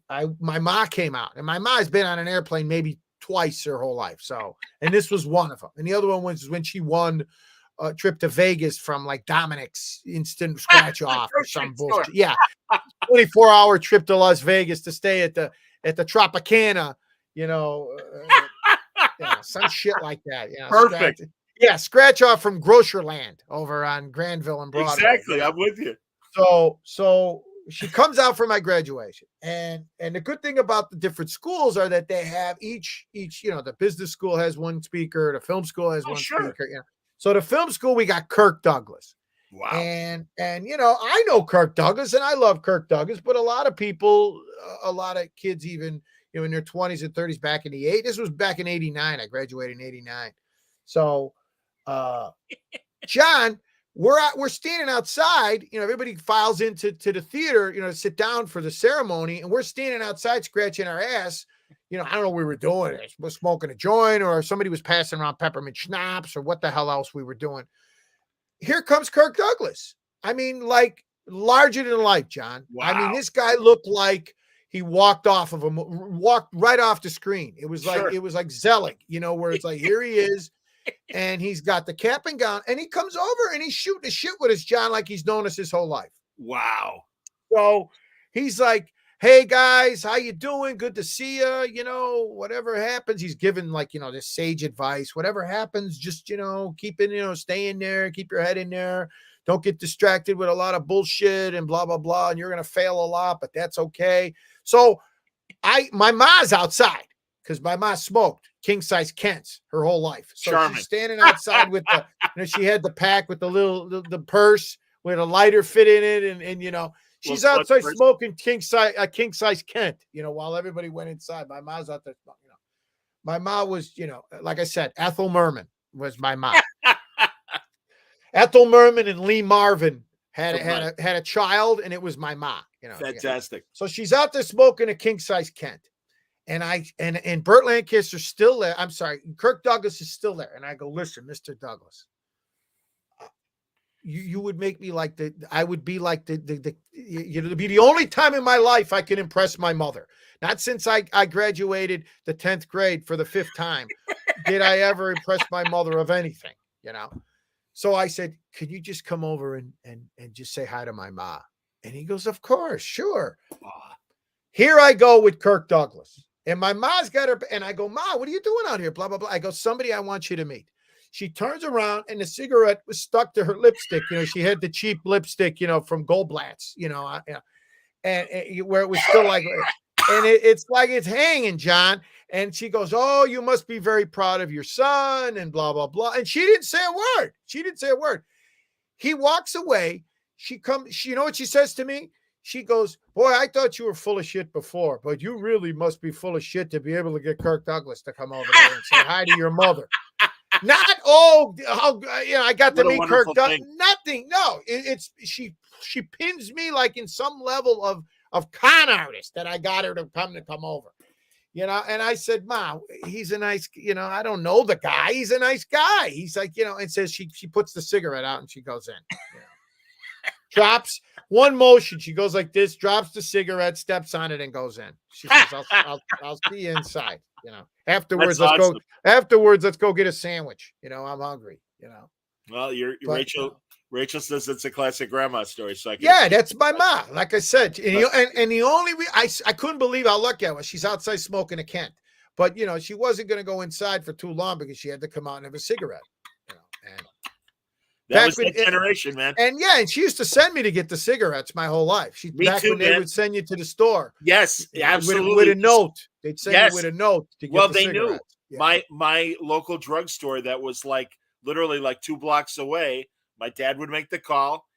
ma came out, and my ma's been on an airplane maybe twice her whole life. So, and this was one of them, and the other one was when she won a trip to Vegas from like Dominic's instant scratch off or some bullshit. Yeah. 24-hour trip to Las Vegas to stay at the Tropicana, some shit like that. Perfect. Scratch off from Grocerland over on Granville and Broadway. Exactly. I'm with you. So she comes out for my graduation, and the good thing about the different schools are that they have each, the business school has one speaker, the film school has one speaker. So the film school, we got Kirk Douglas. Wow. And I know Kirk Douglas, and I love Kirk Douglas, but a lot of people, a lot of kids, even in their 20s and 30s, back in the 80s. This was back in 89. I graduated in 89. So, John, we're standing outside. Everybody files into the theater, to sit down for the ceremony, and we're standing outside scratching our ass. I don't know what we were doing. We're smoking a joint, or somebody was passing around peppermint schnapps, or what the hell else we were doing. Here comes Kirk Douglas. I mean, like larger than life, John. Wow. I mean, this guy looked like he walked right off the screen. It was like Zelig, where it's like, here he is, and he's got the cap and gown, and he comes over and he's shooting the shit with us, John, like he's known us his whole life. Wow. So he's like, "Hey guys, how you doing? Good to see you. Whatever happens," he's giving this sage advice. Whatever happens, just keep in, stay in there, keep your head in there. Don't get distracted with a lot of bullshit and blah blah blah. And you're gonna fail a lot, but that's okay. So my ma's outside because my ma smoked king size Kents her whole life. So Charming. She's standing outside with the she had the pack with the purse with a lighter fit in it, and she's outside smoking king size Kent, while everybody went inside. My mom's out there. My mom was, like I said, Ethel Merman was my mom. Ethel Merman and Lee Marvin had a child, and it was my mom. Fantastic. So she's out there smoking a king size Kent, and Burt Lancaster's still there. I'm sorry, Kirk Douglas is still there, and I go, "Listen, Mr. Douglas. You would make me like I would be like it'd be the only time in my life I can impress my mother. Not since I graduated the 10th grade for the 5th time did I ever impress my mother of anything, So I said, "Could you just come over and just say hi to my ma?" And he goes, "Of course, sure." Here I go with Kirk Douglas, and my ma's got her, and I go, "Ma, what are you doing out here?" Blah, blah, blah. I go, "Somebody I want you to meet." She turns around, and the cigarette was stuck to her lipstick. She had the cheap lipstick, from Goldblatt's, and where it was still like, and it's like it's hanging, John. And she goes, "Oh, you must be very proud of your son," and blah, blah, blah. And she didn't say a word. She didn't say a word. He walks away. You know what she says to me? She goes, "Boy, I thought you were full of shit before, but you really must be full of shit to be able to get Kirk Douglas to come over there and say hi to your mother." Not, I got to What a meet Kirk wonderful Douglas. thing. Nothing. No, she pins me like in some level of con artist that I got her to come over. And I said, "Ma, he's a nice, I don't know the guy. He's a nice guy." He's like, and says she puts the cigarette out and she goes in. Drops one motion. She goes like this, drops the cigarette, steps on it, and goes in. She says, I'll see you inside. Afterwards, That's awesome. let's go get a sandwich. I'm hungry, Well, But, Rachel says it's a classic grandma story. So that's my mom. Like I said, and the only I couldn't believe how lucky I was. She's outside smoking a Kent, but she wasn't going to go inside for too long because she had to come out and have a cigarette. And that was that generation, man. And she used to send me to get the cigarettes my whole life. Me too, when they would send you to the store. Yes, absolutely. With a note. They'd send you with a note to get the cigarettes. Knew. Yeah. My local drugstore that was literally 2 blocks away. My dad would make the call,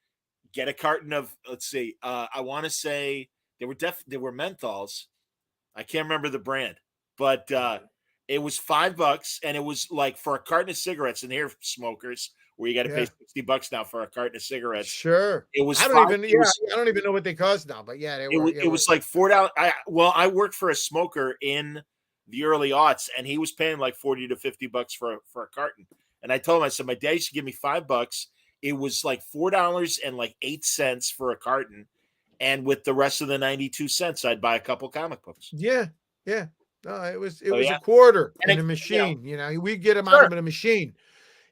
get a carton of, let's see, I want to say they were menthols. I can't remember the brand, but it was $5, and it was for a carton of cigarettes. And here, smokers, where you got to pay $60 now for a carton of cigarettes. Sure, it was. I don't even know what they cost now, but it was like $4. I worked for a smoker in the early aughts, and he was paying like $40 to $50 for a carton. And I told him, I said, my dad used to give me $5. It was like $4.08 for a carton, and with the rest of the 92 cents, I'd buy a couple comic books. Yeah. No, it was a quarter in a machine. We'd get them out of a machine.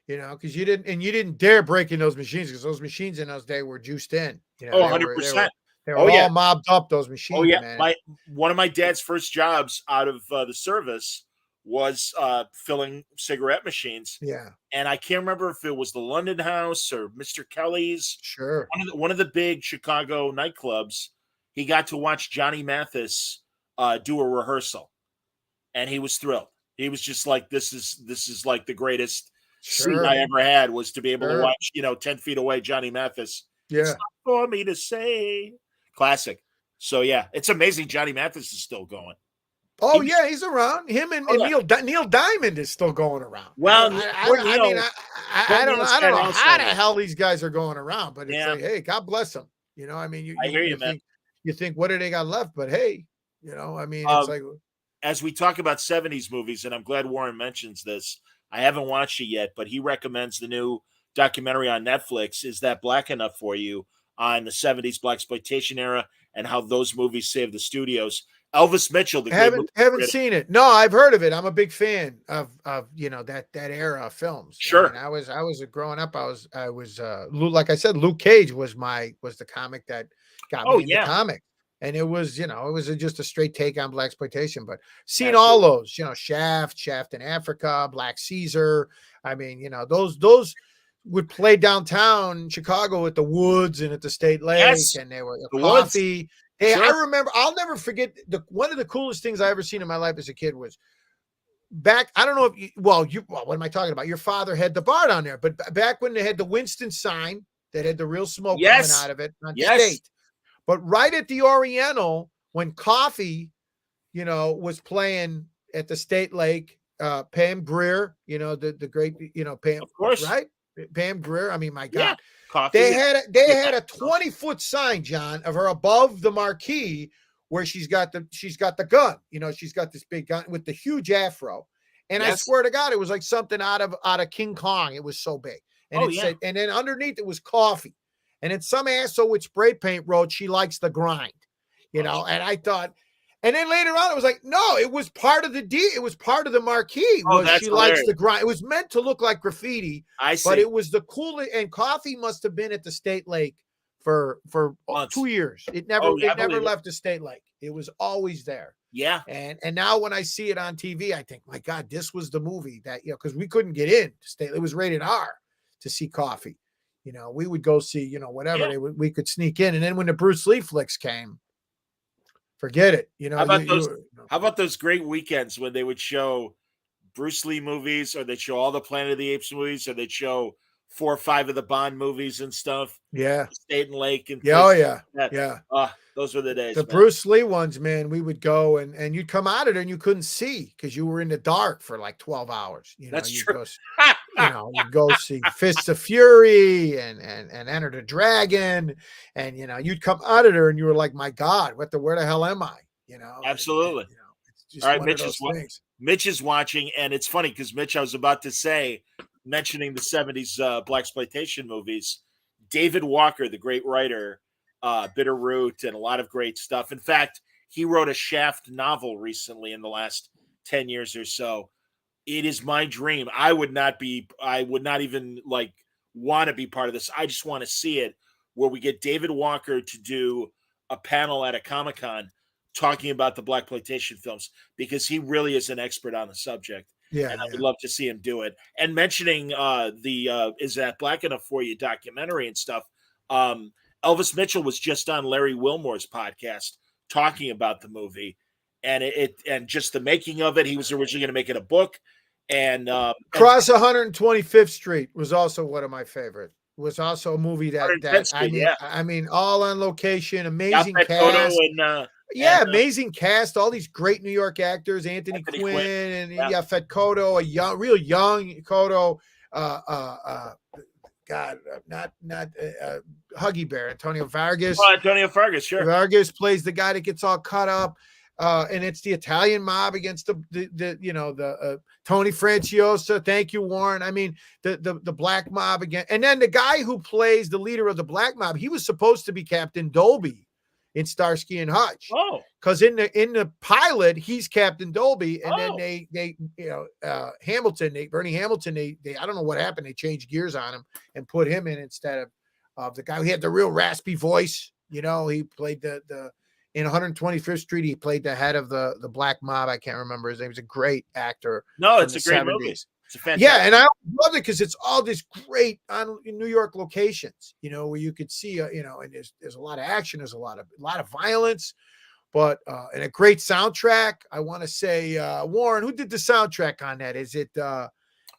Because you didn't dare break in those machines, because those machines in those days were juiced in. 100%. They were all mobbed up, those machines. Oh yeah, man. One of my dad's first jobs out of the service was filling cigarette machines. Yeah, and I can't remember if it was the London House or Mr. Kelly's. Sure, one of the big Chicago nightclubs. He got to watch Johnny Mathis do a rehearsal, and he was thrilled. He was just like, "This is like the greatest." Scene I ever had was to be able to watch, 10 feet away, Johnny Mathis. Yeah. It's not for me to say. Classic. So, it's amazing Johnny Mathis is still going. Oh, he's around. Him and Neil Diamond is still going around. Well, I don't know how the hell these guys are going around, but it's like, hey, God bless them. I hear you, man. You think, what do they got left? But hey, it's like. As we talk about 70s movies, and I'm glad Warren mentions this, I haven't watched it yet, but he recommends the new documentary on Netflix, Is That Black Enough for You, on the 70s blaxploitation era and how those movies saved the studios. Elvis Mitchell, haven't seen it. No, I've heard of it. I'm a big fan of that era of films. Sure. I was growing up. I was like I said, Luke Cage was the comic that got me into comic. And it was just a straight take on blaxploitation, but seeing all those, Shaft in Africa, Black Caesar. I mean, those would play downtown in Chicago at the Woods and at the State Lake, and they were coffee. Hey, I remember, I'll never forget one of the coolest things I ever seen in my life as a kid was back. I don't know if what am I talking about? Your father had the bar down there, but back when they had the Winston sign that had the real smoke coming out of it on State. But right at the Oriental, when Coffee, was playing at the State Lake, Pam Grier, the great, Pam, of course, right? Pam Grier. I mean, my God, yeah. Coffee. They had a 20-foot sign, John, of her above the marquee where she's got the gun. She's got this big gun with the huge afro, and I swear to God, it was like something out of King Kong. It was so big, and said, and then underneath it was Coffee. And then some asshole with spray paint wrote, "She likes the grind," and I thought, and then later on, it was like, no, it was part of the it was part of the marquee. She likes the grind. It was meant to look like graffiti, but it was the coolest. And Coffee must have been at the State Lake for months. 2 years. It never left the State Lake. It was always there. Yeah. And now when I see it on TV, I think, my God, this was the movie that, because we couldn't get in to State. It was rated R to see Coffee. We would go see, whatever we could sneak in. And then when the Bruce Lee flicks came, forget it. You know, How about those? you How about those great weekends when they would show Bruce Lee movies, or they'd show all the Planet of the Apes movies, or they'd show 4 or 5 of the Bond movies and stuff. yeah. State and Lake and Yeah, oh places yeah. like that. Yeah. Those were the days, The man. Bruce Lee ones, man, we would go and you'd come out of there and you couldn't see because you were in the dark for like 12 hours. You know, That's you'd true. you'd go see Fists of Fury and Enter the Dragon. And you'd come out of there and you were like, my God, where the hell am I? Absolutely. It's just All right, one of those things. Mitch is watching, and it's funny because Mitch, I was about to say, mentioning the 70s blaxploitation movies, David Walker, the great writer, Bitterroot, and a lot of great stuff. In fact, he wrote a Shaft novel recently in the last 10 years or so. It is my dream. I would not even like want to be part of this. I just want to see it, where we get David Walker to do a panel at a Comic-Con talking about the blaxploitation films, because he really is an expert on the subject. Yeah, and I would love to see him do it. And mentioning the Is That Black Enough For You documentary and stuff, Elvis Mitchell was just on Larry Wilmore's podcast talking about the movie, and and just the making of it. He was originally going to make it a book, and Cross 125th Street was also one of my favorite. Was also a movie that I mean, all on location, amazing cast. Amazing cast. All these great New York actors: Anthony Quinn and Fed Cotto, real young Cotto. Huggy Bear, Antonio Vargas. Oh, Antonio Vargas, sure. Vargas plays the guy that gets all cut up. And it's the Italian mob against the Tony Franciosa. Thank you, Warren. I mean, the black mob again. And then the guy who plays the leader of the black mob, he was supposed to be Captain Dolby in Starsky and Hutch. Oh, because in the pilot, he's Captain Dolby. And then they Bernie Hamilton, they I don't know what happened. They changed gears on him and put him in instead of the guy who had the real raspy voice. He played in 125th Street, he played the head of the black mob. I can't remember his name. He's a great actor. No, it's a great 70s movie. It's a fantastic. Yeah, and I love it because it's all this great in New York locations, where you could see, and there's a lot of action, there's a lot of violence, but and a great soundtrack. I want to say, Warren, who did the soundtrack on that? Is it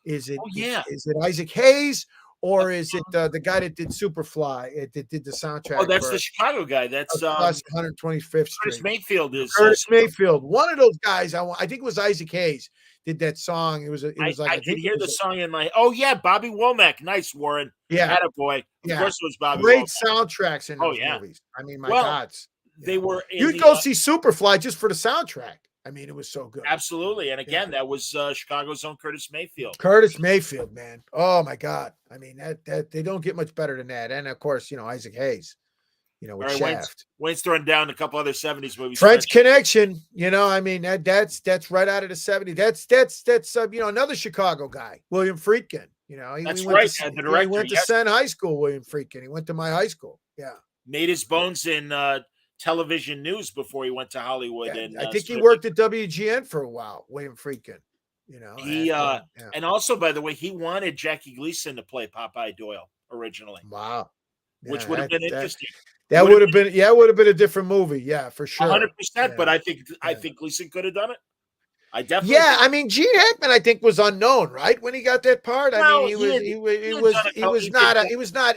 is it Isaac Hayes? Or is it the guy that did Superfly? That did the soundtrack? Oh, that's the Chicago guy. That's 125th Street. Curtis Mayfield is Curtis Mayfield. One of those guys. I think it was Isaac Hayes did that song. It was like I could hear the song in my. Oh yeah, Bobby Womack. Nice, Warren. Yeah, attaboy. Of course, it was Bobby. Great Womack. soundtracks in those movies. I mean, my God, they were. You'd go see Superfly just for the soundtrack. I mean, it was so good. Absolutely. And again, that was Chicago's own Curtis Mayfield. Curtis Mayfield, man. Oh my God. I mean, that they don't get much better than that. And of course, Isaac Hayes, with Shaft. Wayne's throwing down a couple other 70s movies. French Connection, I mean, that's right out of the 70s. That's another Chicago guy, William Friedkin. That's right. He went to Senn High School, William Friedkin. He went to my high school. Yeah. Made his bones in television news before he went to Hollywood. Yeah, and I think he worked at WGN for a while, William Friedkin. And also, by the way, he wanted Jackie Gleason to play Popeye Doyle originally. Wow. Yeah, which would have been interesting. That would have been it would have been a different movie. Yeah, for sure. 100%. But I think Gleason could have done it. I definitely. Yeah, I mean, Gene Hackman, I think, was unknown, right, when he got that part. I mean, he was not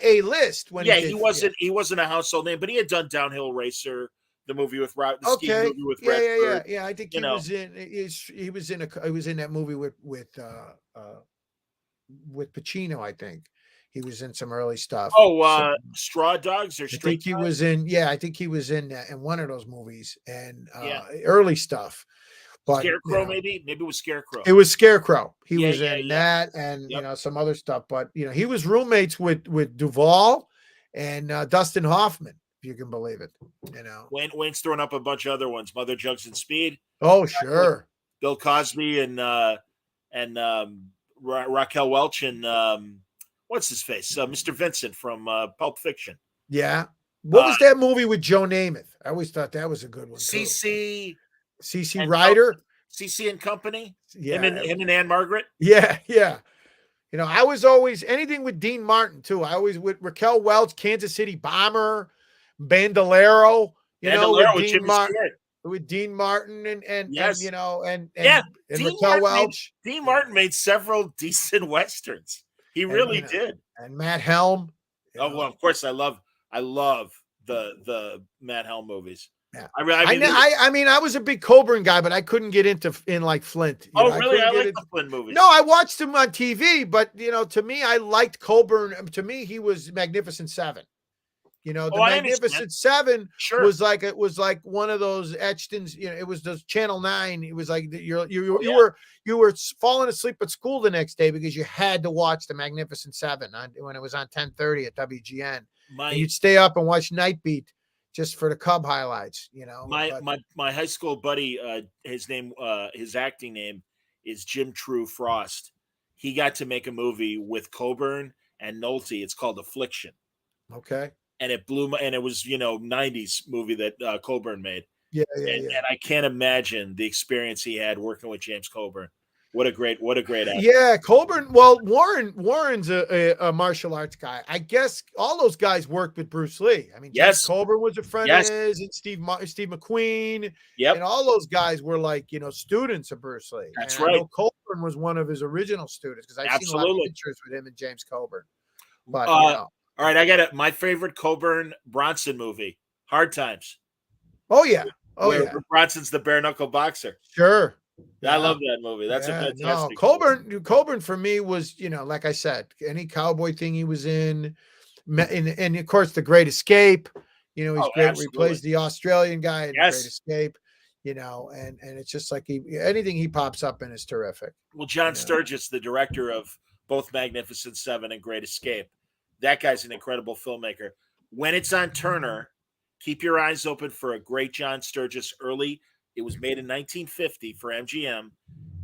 a list when. He wasn't. He wasn't a household name, but he had done Downhill Racer, the movie with Ski movie with Redford. Yeah. I think he was in that movie with Pacino. I think he was in some early stuff. Straw Dogs or Straight I think he was in. Yeah, I think he was in one of those movies and early stuff. But, Scarecrow, maybe it was Scarecrow. It was Scarecrow. He was in that and some other stuff. But he was roommates with Duvall and Dustin Hoffman, if you can believe it. Wayne's throwing up a bunch of other ones. Mother Jugs and Speed. Oh, sure. Bill Cosby and Raquel Welch and what's his face? Mr. Vincent from Pulp Fiction. Yeah. What was that movie with Joe Namath? I always thought that was a good one. CC Ryder, CC and Company. Yeah, him and Ann Margaret. Yeah. I was always anything with Dean Martin too. I always with Raquel Welch, Kansas City Bomber, Bandolero. Bandolero with Jimmy Stewart. with Dean Martin and Yes. you know Yeah, and Dean Raquel Martin made Welch. Dean Martin made several decent westerns. He And really did. and Matt Helm. You Oh well, know. of course I love the Matt Helm movies. Yeah. I mean, I mean, I was a big Coburn guy, but I couldn't get in like Flint. You know, oh I really? couldn't I get like into. the Flynn movies. No, I watched him on TV, but you know, to me, I liked Coburn. To me, he was Magnificent Seven. You know, the Oh, I understand. Magnificent Seven Sure. was like one of those etched in. You know, it was those Channel 9. It was like you you were falling asleep at school the next day because you had to watch the Magnificent Seven when it was on 10:30 at WGN, and you'd stay up and watch Night Beat just for the Cub highlights. You know, my high school buddy, his acting name is Jim True Frost. He got to make a movie with Coburn and Nolte. It's called Affliction. okay. And it blew my, and it was 90s movie that Coburn made. Yeah. And I can't imagine the experience he had working with James Coburn. What a great actor. Yeah, Coburn. Well, Warren's a martial arts guy. I guess all those guys worked with Bruce Lee. I mean, James Yes. Coburn was a friend of his, and Steve McQueen. Yep. And all those guys were like, students of Bruce Lee. That's and right. I know Coburn was one of his original students because I've seen a lot of pictures with him and James Coburn. But all right, I got it. My favorite Coburn Bronson movie, Hard Times. Oh yeah. Where Bronson's the bare knuckle boxer. Sure. I love that movie. That's a fantastic. Coburn for me was, like I said, any cowboy thing he was in, and of course The Great Escape. He's great. Absolutely. He plays the Australian guy in The Great Escape. And it's just like anything he pops up in is terrific. Well, John Sturges, the director of both Magnificent Seven and Great Escape, that guy's an incredible filmmaker. When it's on Turner, keep your eyes open for a great John Sturges early. It was made in 1950 for MGM,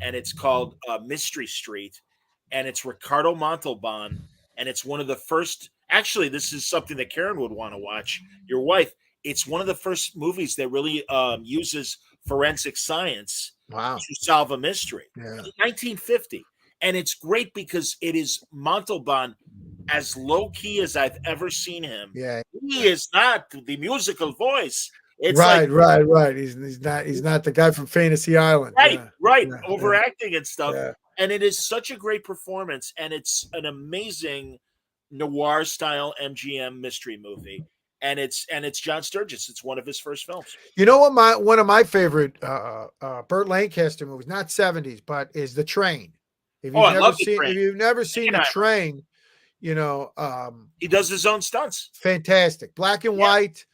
and it's called Mystery Street, and it's Ricardo Montalban, and it's one of the first. Actually, this is something that Karen would want to watch. Your wife. It's one of the first movies that really uses forensic science to solve a mystery. Yeah. 1950, and it's great because it is Montalban as low key as I've ever seen him. Yeah, he is not the musical voice. It's right. He's not the guy from Fantasy Island. Right. Overacting and stuff. Yeah. And it is such a great performance, and it's an amazing noir style MGM mystery movie. And it's John Sturges. It's one of his first films. You know what? One of my favorite Burt Lancaster movies, not 70s, but is The Train. If you've never seen The Train, he does his own stunts. Fantastic, black and white.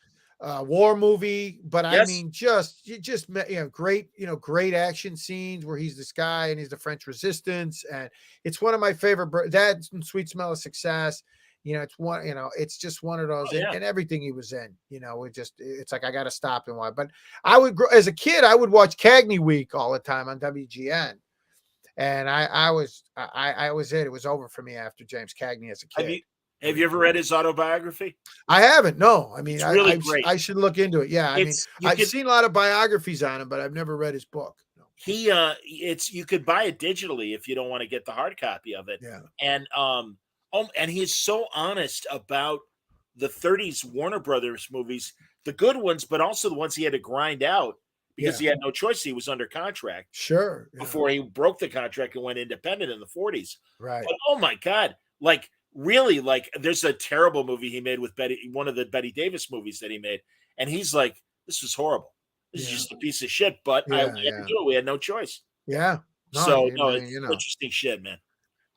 War movie, but I mean, just great, great action scenes where he's this guy and he's the French Resistance, and it's one of my favorite. That and Sweet Smell of Success, it's one, it's just one of those, and everything he was in, it's like I got to stop and watch. But I would, as a kid, I would watch Cagney Week all the time on WGN, and I was it. It was over for me after James Cagney as a kid. Have you ever read his autobiography? I haven't. No, I mean, it's really great. I should look into it. Yeah, I've seen a lot of biographies on him, but I've never read his book. No. You could buy it digitally if you don't want to get the hard copy of it. Yeah, and and he's so honest about the '30s Warner Brothers movies, the good ones, but also the ones he had to grind out because he had no choice. He was under contract. Sure. Before he broke the contract and went independent in the '40s. Right. But, oh my God, really, there's a terrible movie he made with one of the Betty Davis movies that he made. And he's like, this was horrible. This is just a piece of shit, but we had to do it. We had no choice. Yeah. It's interesting shit, man.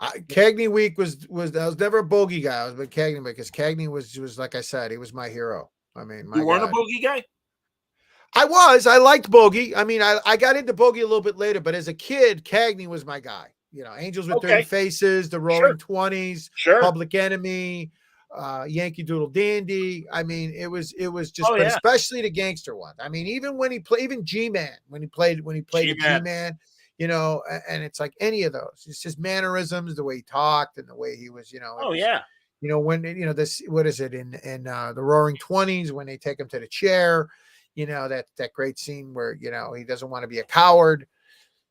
Cagney Week was I was never a bogey guy. I was with Cagney because Cagney was like I said, he was my hero. I mean, you weren't a bogey guy? I liked bogey. I mean, I got into bogey a little bit later, but as a kid, Cagney was my guy. Angels with Dirty Faces, The Roaring Twenties, Public Enemy, Yankee Doodle Dandy. I mean, it was just, especially the gangster one. I mean, even when he played, even G-Man, when he played G-Man, and it's like any of those. It's his mannerisms, the way he talked, and the way he was, when this, what is it in The Roaring Twenties when they take him to the chair, that great scene where he doesn't want to be a coward.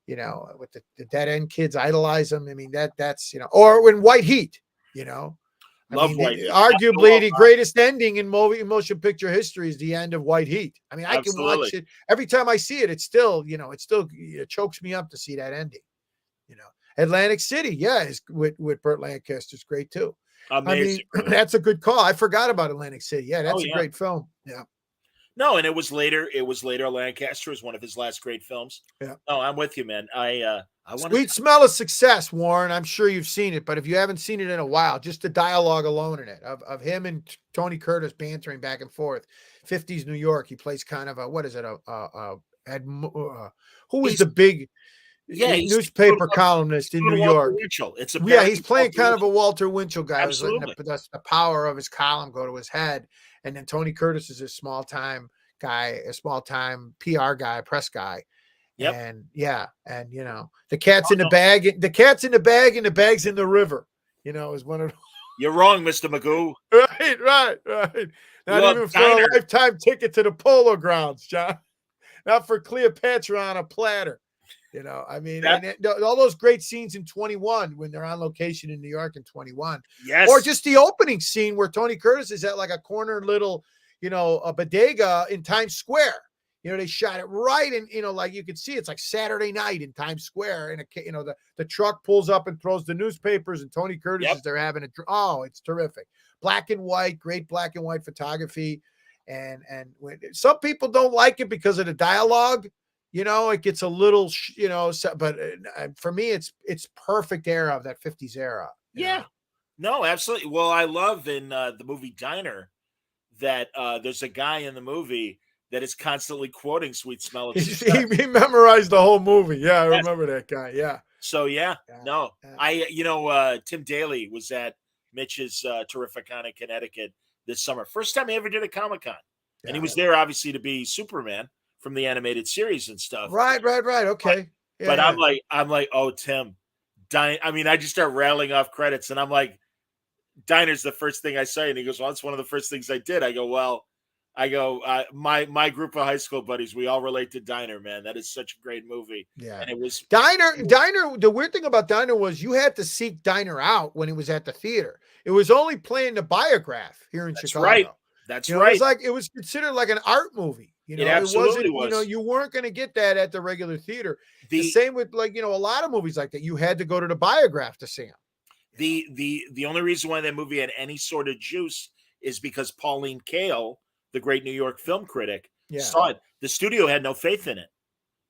With the dead end kids idolize him. I mean, that's, or when White Heat, I Love mean, White Heat. arguably the greatest ending in motion picture history is the end of White Heat. I mean, I can Absolutely. watch it every time I see it. It's still, it chokes me up to see that ending. Atlantic City, yeah, is with Burt Lancaster's great too. I mean, Amazing movie. that's a good call. I forgot about Atlantic City. Yeah, that's a Yeah. great film. Yeah. No, and it was later. Lancaster was one of his last great films. Yeah. No, I'm with you, man. I want Sweet Smell of Success, Warren. I'm sure you've seen it, but if you haven't seen it in a while, just the dialogue alone in it of him and Tony Curtis bantering back and forth. 50s New York. He plays kind of who was the big newspaper columnist in New York? It's he's playing kind of a Walter Winchell guy who's letting the power of his column go to his head. And then Tony Curtis is a small-time guy, a small-time PR guy, press guy. Yep. And the cat's in the bag, the cat's in the bag and the bag's in the river, is one of those. You're wrong, Mr. Magoo. Right. Not even for a lifetime ticket to the Polo Grounds, John. Not for Cleopatra on a platter. I mean, all those great scenes in 21 when they're on location in New York in 21. Yes. Or just the opening scene where Tony Curtis is at like a corner little, a bodega in Times Square. They shot it right in, like you could see it's like Saturday night in Times Square. And, the truck pulls up and throws the newspapers and Tony Curtis is there having it's terrific. Black and white, great black and white photography. And some people don't like it because of the dialogue. It gets a little, but for me, it's perfect era of that 50s era. Yeah. No, absolutely. Well, I love in the movie Diner that there's a guy in the movie that is constantly quoting Sweet Smell of Success. He memorized the whole movie. Yeah, I remember that guy. Yeah. So, Tim Daly was at Mitch's Terrific Con in Connecticut this summer. First time he ever did a Comic-Con. Yeah. And he was there, obviously, to be Superman from the animated series and stuff. Right. Okay. But I'm like, oh, Tim. I just start rattling off credits, and I'm like, Diner's the first thing I say. And he goes, well, that's one of the first things I did. I go, my group of high school buddies, we all relate to Diner, man. That is such a great movie. Yeah. And it was Diner. The weird thing about Diner was you had to seek Diner out when it was at the theater. It was only playing the Biograph here in Chicago. Right. That's right. It was considered like an art movie. It absolutely was. You weren't going to get that at the regular theater. The same with a lot of movies like that. You had to go to the Biograph to see them. The only reason why that movie had any sort of juice is because Pauline Kael, the great New York film critic, saw it. The studio had no faith in it,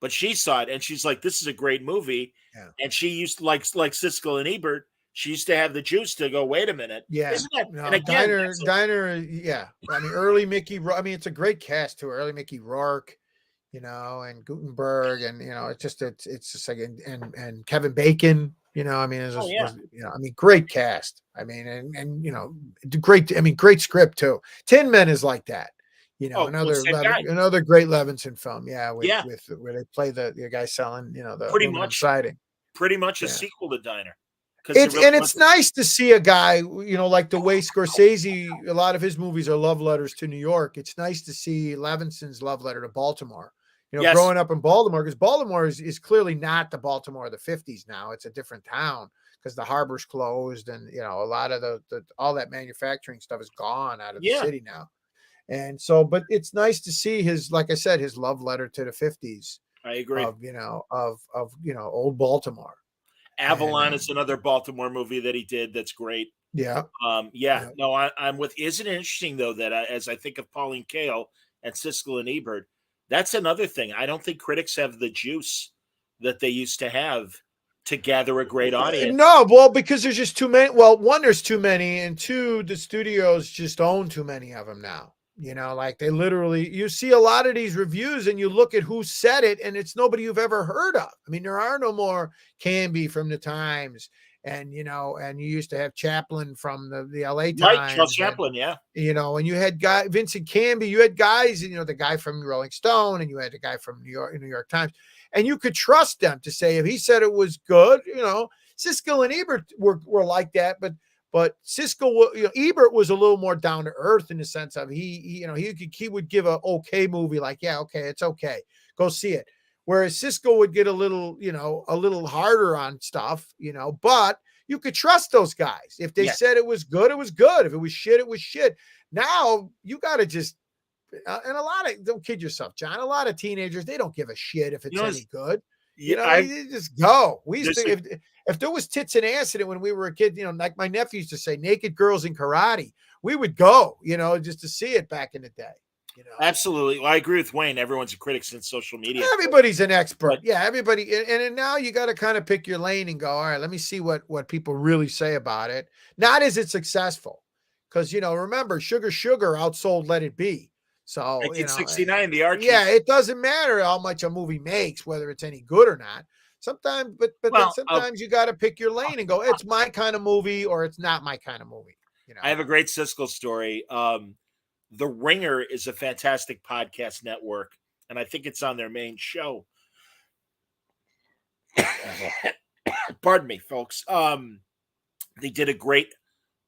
but she saw it and she's like, "This is a great movie." Yeah. And she used like Siskel and Ebert. She used to have the juice to go, wait a minute. Yeah. Isn't that? No, and again, Diner. Yeah. I mean, early Mickey. I mean, it's a great cast too. Early Mickey Rourke, and Gutenberg, and it's just like and Kevin Bacon. I mean, great cast. I mean, and great script too. Tin Men is like that. Another great Levinson film. Yeah. With where they play the guy selling, the pretty siding. Pretty much a sequel to Diner. It's nice to see a guy, like the way Scorsese, a lot of his movies are love letters to New York. It's nice to see Levinson's love letter to Baltimore. Growing up in Baltimore, because Baltimore is clearly not the Baltimore of the 50s now. It's a different town because the harbor's closed and, a lot of all that manufacturing stuff is gone out of the city now. And so, but it's nice to see like I said, his love letter to the 50s. I agree. Of old Baltimore. Avalon is another Baltimore movie that he did that's great. Yeah. No, I'm with. Isn't it interesting though that as I think of Pauline Kael and Siskel and Ebert, that's another thing. I don't think critics have the juice that they used to have to gather a great audience. No, well, because there's just too many. Well, one, there's too many, and two, the studios just own too many of them now. Like they literally, you see a lot of these reviews and you look at who said it and it's nobody you've ever heard of. I mean, there are no more Canby from the Times and, and you used to have Chaplin from the LA Times. Right, Charles Chaplin, yeah. And you had Vincent Canby, you had guys, the guy from Rolling Stone and you had the guy from New York Times. And you could trust them to say, if he said it was good, Siskel and Ebert were like that, but Siskel, Ebert was a little more down to earth in the sense of he would give a okay movie like, yeah, okay, it's okay, go see it. Whereas Siskel would get a little harder on stuff, but you could trust those guys. If they said it was good, it was good. If it was shit, it was shit. Now you got to just, and a lot of, don't kid yourself, John, a lot of teenagers, they don't give a shit if it's any good. You just go. We used to, if there was tits and ass in it when we were a kid, like my nephew used to say, naked girls in karate, we would go, just to see it back in the day. Absolutely. Well, I agree with Wayne. Everyone's a critic since social media. Everybody's an expert. Everybody. And now you got to kind of pick your lane and go, all right, let me see what people really say about it. Not is it successful? Because, remember, Sugar outsold Let It Be. So 1969, the Archies. Yeah, it doesn't matter how much a movie makes, whether it's any good or not. Sometimes, but then sometimes you got to pick your lane and go, it's my kind of movie or it's not my kind of movie. I have a great Siskel story. The Ringer is a fantastic podcast network, and I think it's on their main show. Pardon me, folks. They did a great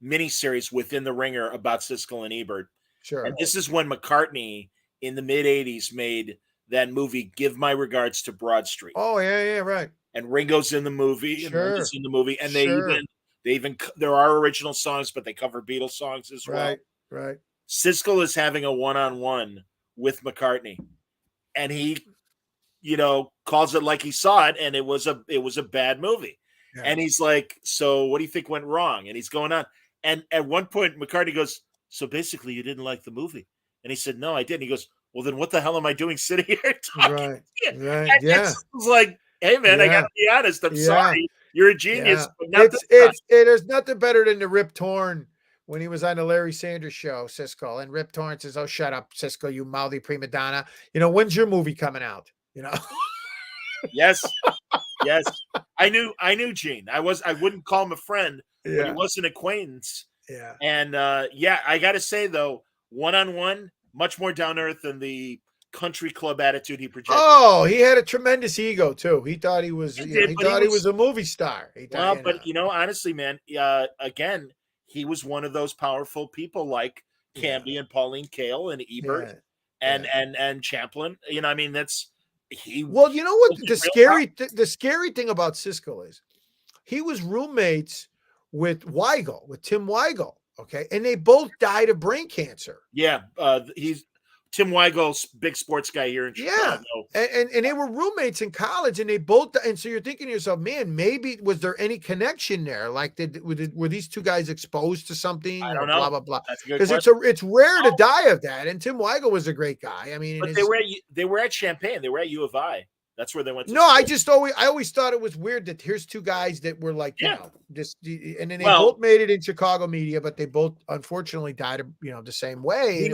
miniseries within The Ringer about Siskel and Ebert. Sure. And this is when McCartney in the mid-'80s made that movie Give My Regards to Broad Street. Oh, yeah, right. And Ringo's in the movie. Sure. And Ringo's in the movie. And they even there are original songs, but they cover Beatles songs as well. Right. Siskel is having a one-on-one with McCartney. And he, calls it like he saw it, and it was a bad movie. Yeah. And he's like, so what do you think went wrong? And he's going on. And at one point, McCartney goes, so basically you didn't like the movie. And he said, no, I didn't. He goes, well, then what the hell am I doing sitting here talking? Right. Yeah. It's like, hey, man, I got to be honest. I'm sorry. You're a genius. Yeah. But there's nothing better than the Rip Torn when he was on the Larry Sanders Show, Siskel. And Rip Torn says, oh, shut up, Siskel, you mouthy prima donna. When's your movie coming out? Yes. I knew Gene. I wouldn't call him a friend, but he was an acquaintance. Yeah. And I got to say though, one-on-one, much more down to earth than the country club attitude he projected. Oh, he had a tremendous ego too. He thought he was, he was a movie star. Honestly, man, again, he was one of those powerful people like Canby and Pauline Kael and Ebert and Chaplin. That's he. Well, you know what the scary thing about Siskel is, he was roommates with Tim Weigel. Okay. And they both died of brain cancer. He's Tim Weigel's big sports guy here in Chicago. And they were roommates in college, and they both, and so you're thinking to yourself, man, maybe was there any connection there? Like, were these two guys exposed to something? I don't know. Blah, blah, blah. Because it's rare to die of that. And Tim Weigel was a great guy. I mean, but they were at Champaign. They were at U of I. That's where they went to school. I always thought it was weird that here's two guys that were like, and then they both made it in Chicago media, but they both unfortunately died of, the same way.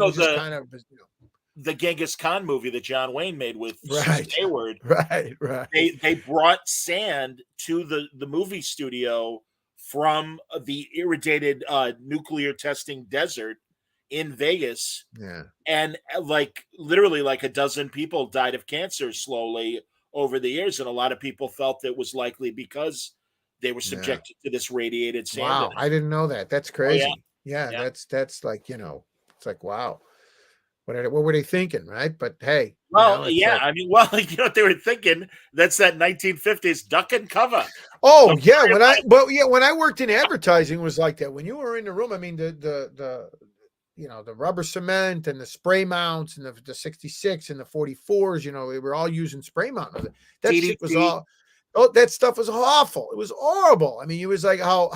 The Genghis Khan movie that John Wayne made with Susan Hayward. Right. They brought sand to the movie studio from the irradiated nuclear testing desert in Vegas. Yeah. And literally a dozen people died of cancer slowly over the years. And a lot of people felt it was likely because they were subjected to this radiated sand. Wow. I didn't know that. That's crazy. Oh, yeah. That's like, it's like, wow. What were they thinking, right? But hey. Well, you know what they were thinking? That's that 1950s duck and cover. Oh, yeah. When I worked in advertising, it was like that. When you were in the room, I mean, the rubber cement and the spray mounts and the 66 and the 44s, we were all using spray mount. That shit was all. Oh, that stuff was awful. It was horrible. I mean, it was like how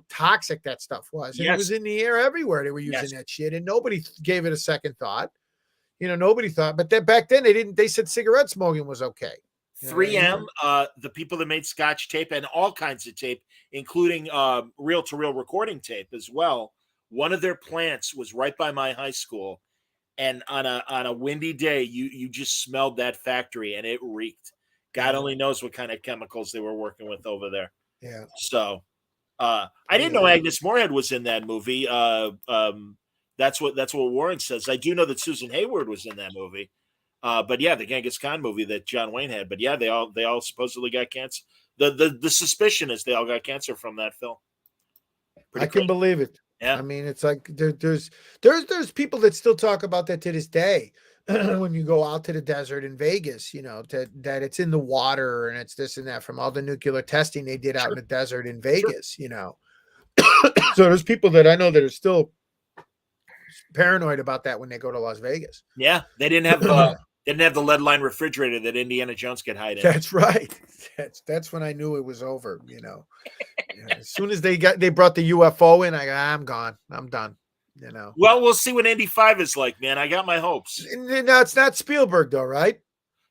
toxic that stuff was. And it was in the air everywhere. They were using that shit, and nobody gave it a second thought. Nobody thought. But then back then they said cigarette smoking was okay. 3M, the people that made Scotch tape and all kinds of tape, including reel-to-reel recording tape as well. One of their plants was right by my high school, and on a windy day, you just smelled that factory, and it reeked. God only knows what kind of chemicals they were working with over there. Yeah. So I didn't know Agnes Moorehead was in that movie. That's what Warren says. I do know that Susan Hayward was in that movie. But the Genghis Khan movie that John Wayne had. But they all supposedly got cancer. The suspicion is they all got cancer from that film. I can believe it. Yeah. I mean, it's like there's people that still talk about that to this day. when you go out to the desert in Vegas, that it's in the water and it's this and that from all the nuclear testing they did out in the desert in Vegas, So there's people that I know that are still paranoid about that when they go to Las Vegas. Yeah, they didn't have the lead line refrigerator that Indiana Jones could hide in. That's right. That's when I knew it was over. As soon as they brought the UFO in, I'm gone. I'm done. Well, we'll see what Indy 5 is like, man. I got my hopes. No, it's not Spielberg though, right?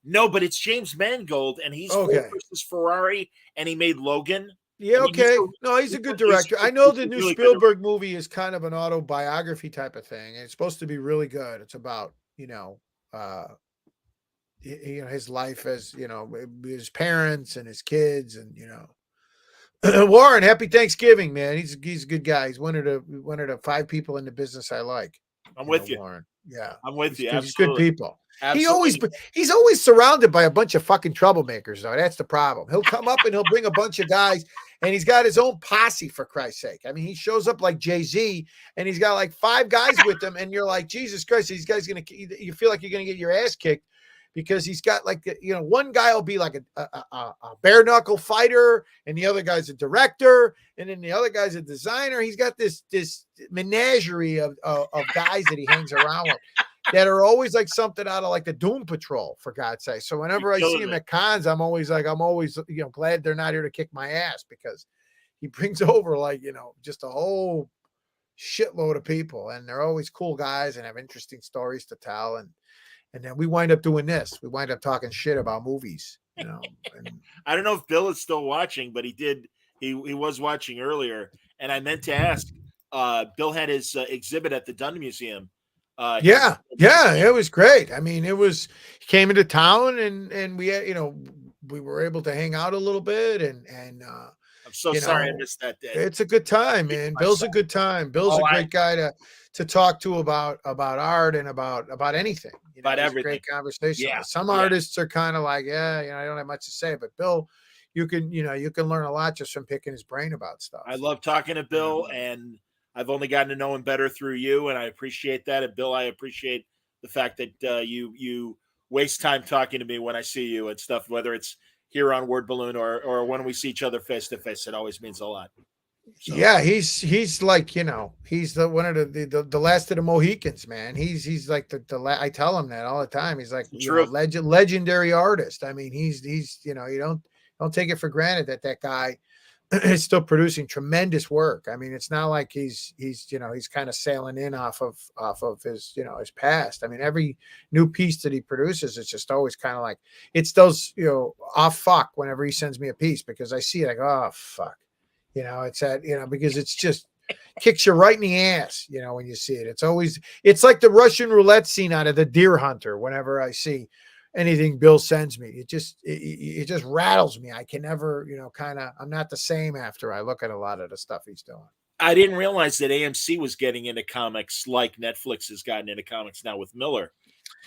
No, but it's James Mangold, and he's Ford versus Ferrari, and he made Logan. Yeah, okay. He's a good director. I know the new really Spielberg movie is kind of an autobiography type of thing. It's supposed to be really good. It's about, his life as, his parents and his kids and, Warren, happy Thanksgiving, man. He's a good guy. He's one of the 5 people in the business I like. I'm with you, Warren. Yeah, I'm with you. He's good people. Absolutely. He's always surrounded by a bunch of fucking troublemakers, though. That's the problem. He'll come up and he'll bring a bunch of guys, and he's got his own posse, for Christ's sake. I mean, he shows up like Jay-Z, and he's got like 5 guys with him, and you're like, Jesus Christ, these guys you feel like you're gonna get your ass kicked. Because he's got like, one guy will be like a bare knuckle fighter, and the other guy's a director, and then the other guy's a designer. He's got this menagerie of guys that he hangs around with that are always like something out of like the Doom Patrol, for God's sake. So whenever I see him at cons, I'm always glad they're not here to kick my ass, because he brings over like, just a whole shitload of people, and they're always cool guys and have interesting stories to tell. And then we wind up doing this. We wind up talking shit about movies, And I don't know if Bill is still watching, but he did. He was watching earlier, and I meant to ask. Bill had his exhibit at the Dunn Museum. Yeah, it was great. I mean, he came into town, and we had, we were able to hang out a little bit, and I'm so sorry I missed that day. It's a good time, man. Bill's a good time. Bill's a great guy to talk to about art and about anything. About everything. Great conversation. Yeah. Some artists are kind of like, I don't have much to say, but Bill, you can learn a lot just from picking his brain about stuff. I love talking to Bill, and I've only gotten to know him better through you, and I appreciate that. And Bill, I appreciate the fact that you waste time talking to me when I see you and stuff, whether it's here on Word Balloon or when we see each other face to face. It always means a lot. So. Yeah, he's like, he's the one of the last of the Mohicans, man. He's like I tell him that all the time. He's like legendary artist. I mean, he's you don't take it for granted that guy is still producing tremendous work. I mean, it's not like he's kind of sailing in off of his his past. I mean, every new piece that he produces, it's just always kind of like it's those fuck whenever he sends me a piece, because I see it like, oh fuck. It's that, because it's just kicks you right in the ass, when you see it. It's like the Russian roulette scene out of The Deer Hunter. Whenever I see anything Bill sends me, it just rattles me. I can never, I'm not the same after I look at a lot of the stuff he's doing. I didn't realize that AMC was getting into comics like Netflix has gotten into comics now with Miller.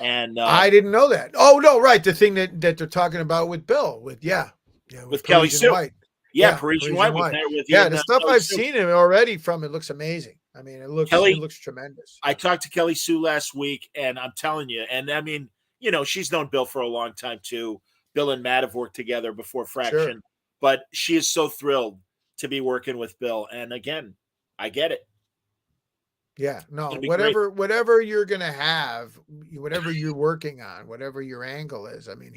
And I didn't know that. Oh no, right. The thing that they're talking about with Bill, with Kelly Sue. Yeah, Parisian White. The stuff I've seen him already from it looks amazing. I mean, it looks tremendous. I talked to Kelly Sue last week, and I'm telling you, and I mean, she's known Bill for a long time too. Bill and Matt have worked together before Fraction, but she is so thrilled to be working with Bill. And again, I get it. Yeah, no, whatever you're gonna have, whatever you're working on, whatever your angle is. I mean,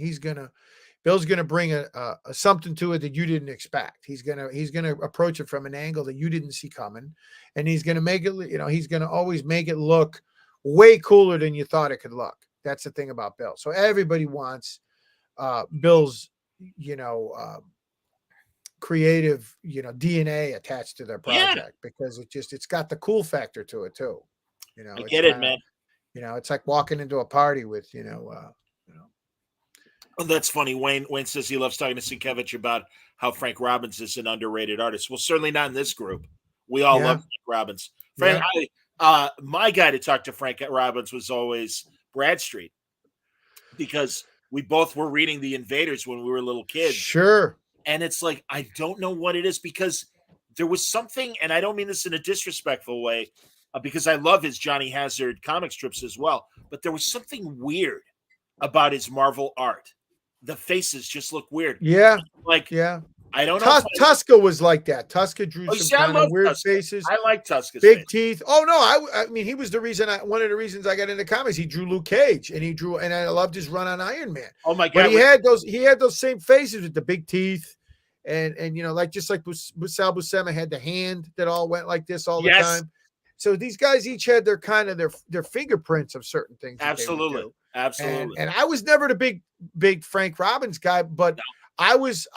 Bill's going to bring a something to it that you didn't expect. He's going to approach it from an angle that you didn't see coming. And he's going to make it, he's going to always make it look way cooler than you thought it could look. That's the thing about Bill. So everybody wants Bill's, creative, DNA attached to their project, because it's got the cool factor to it too. I get it, man. It's like walking into a party with, Oh, that's funny. Wayne says he loves talking to Sienkiewicz about how Frank Robbins is an underrated artist. Well, certainly not in this group. We all love Frank Robbins. My guy to talk to Frank Robbins was always Bradstreet, because we both were reading The Invaders when we were little kids. Sure. And it's like, I don't know what it is, because there was something, and I don't mean this in a disrespectful way, because I love his Johnny Hazard comic strips as well. But there was something weird about his Marvel art. The faces just look weird. Yeah. Like, Yeah. I don't know. Tuska was like that. Tuska drew Oh, some see, I kind of love weird Tuska. faces. I like Tuska's Big face. teeth. Oh no, I mean he was the reason one of the reasons I got into comics. He drew Luke Cage and I loved his run on Iron Man. Oh my God. But he had those same faces with the big teeth and you know, like just like Sal Buscema had the hand that all went like this all the time. So these guys each had their kind of their fingerprints of certain things that Absolutely. they would do. Absolutely. And I was never the big Frank Robbins guy, but no. I was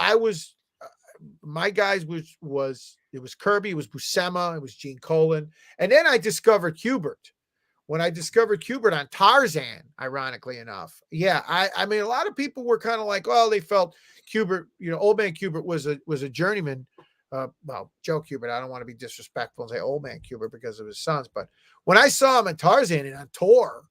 my guys was it was Kirby, it was Buscema, it was Gene Colan, and then I discovered Kubert. When I discovered Kubert on Tarzan, ironically enough, I mean a lot of people were kind of like, well, they felt Kubert, you know, Old Man Kubert was a journeyman. Well, Joe Kubert, I don't want to be disrespectful and say Old Man Kubert because of his sons, but when I saw him in Tarzan and on tour,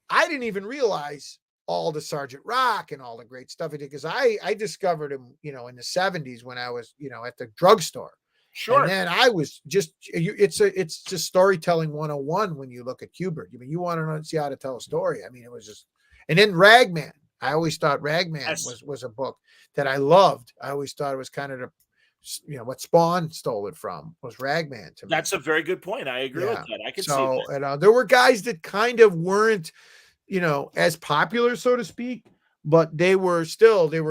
I didn't even realize all the Sergeant Rock and all the great stuff he did, because I discovered him, you know, in the 70s when I was, you know, at the drugstore. Sure. And then I was just it's just storytelling 101 when you look at Kubert. I mean, you want to see how to tell a story. I mean, it was just, and then Ragman. I always thought Ragman was a book that I loved. I always thought it was kind of the, you know, what Spawn stole it from was Ragman to me. That's a very good point. I agree with that. I can see that. And there were guys that kind of weren't, you know, as popular, so to speak, but they were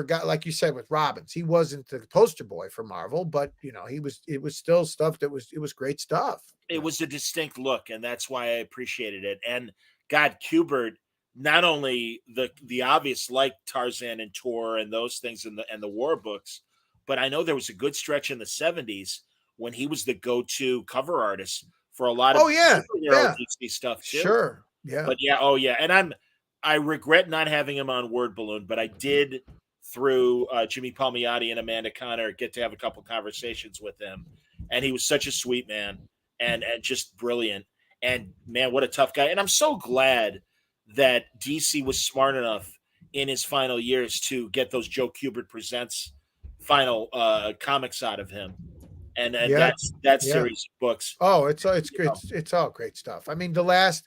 got, like you said, with Robbins. He wasn't the poster boy for Marvel, but you know, it was still stuff it was great stuff. It was a distinct look, and that's why I appreciated it. And God, Kubert, not only the obvious, like Tarzan and Tor and those things and the war books, but I know there was a good stretch in the 70s when he was the go-to cover artist for a lot of DC stuff too. Sure. Yeah. But and I regret not having him on Word Balloon, but I did through Jimmy Palmiotti and Amanda Connor get to have a couple conversations with him, and he was such a sweet man and just brilliant. And man, what a tough guy! And I'm so glad that DC was smart enough in his final years to get those Joe Kubert Presents final comics out of him. And that series of books. Oh, it's great. It's all great stuff. I mean, the last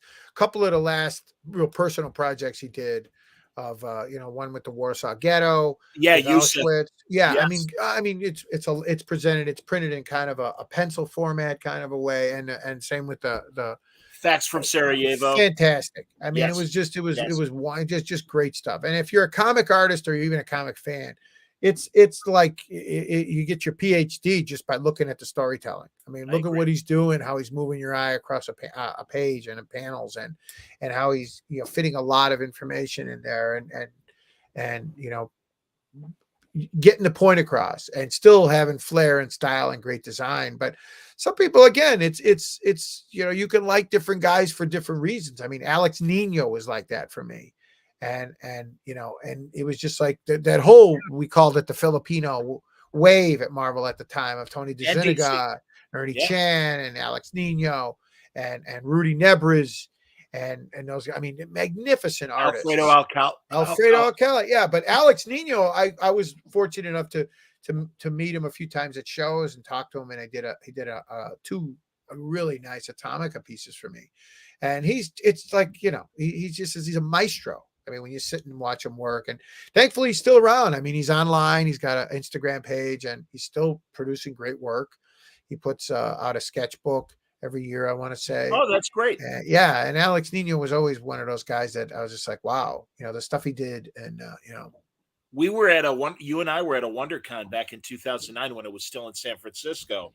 real personal projects he did of you know, one with the Warsaw Ghetto. Auschwitz. Yeah, yes. I mean it's presented, it's printed in kind of a pencil format kind of a way, and same with the Facts from Sarajevo. Fantastic. I mean, it was just great stuff. And if you're a comic artist or even a comic fan, it's like you get your PhD just by looking at the storytelling. I mean, look at what he's doing, how he's moving your eye across a page and the panels, and how he's, you know, fitting a lot of information in there, and you know, getting the point across and still having flair and style and great design. But some people, again, it's you know, you can like different guys for different reasons. I mean, Alex Nino was like that for me. And you know, and it was just like that whole, we called it the Filipino wave at Marvel at the time, of Tony DeZuniga, Ernie Chan, and Alex Nino, and Rudy Nebres, and those, I mean, magnificent artists. Alfredo Alcala. Yeah, but Alex Nino, I was fortunate enough to meet him a few times at shows and talk to him, and he did two really nice Atomica pieces for me. And it's like, you know, he's a maestro. I mean, when you sit and watch him work, and thankfully he's still around. I mean, he's online, he's got an Instagram page, and he's still producing great work. He puts out a sketchbook every year, I want to say. Oh, that's great. And Alex Nino was always one of those guys that I was just like, wow, you know, the stuff he did. And, you know, you and I were at a WonderCon back in 2009 when it was still in San Francisco.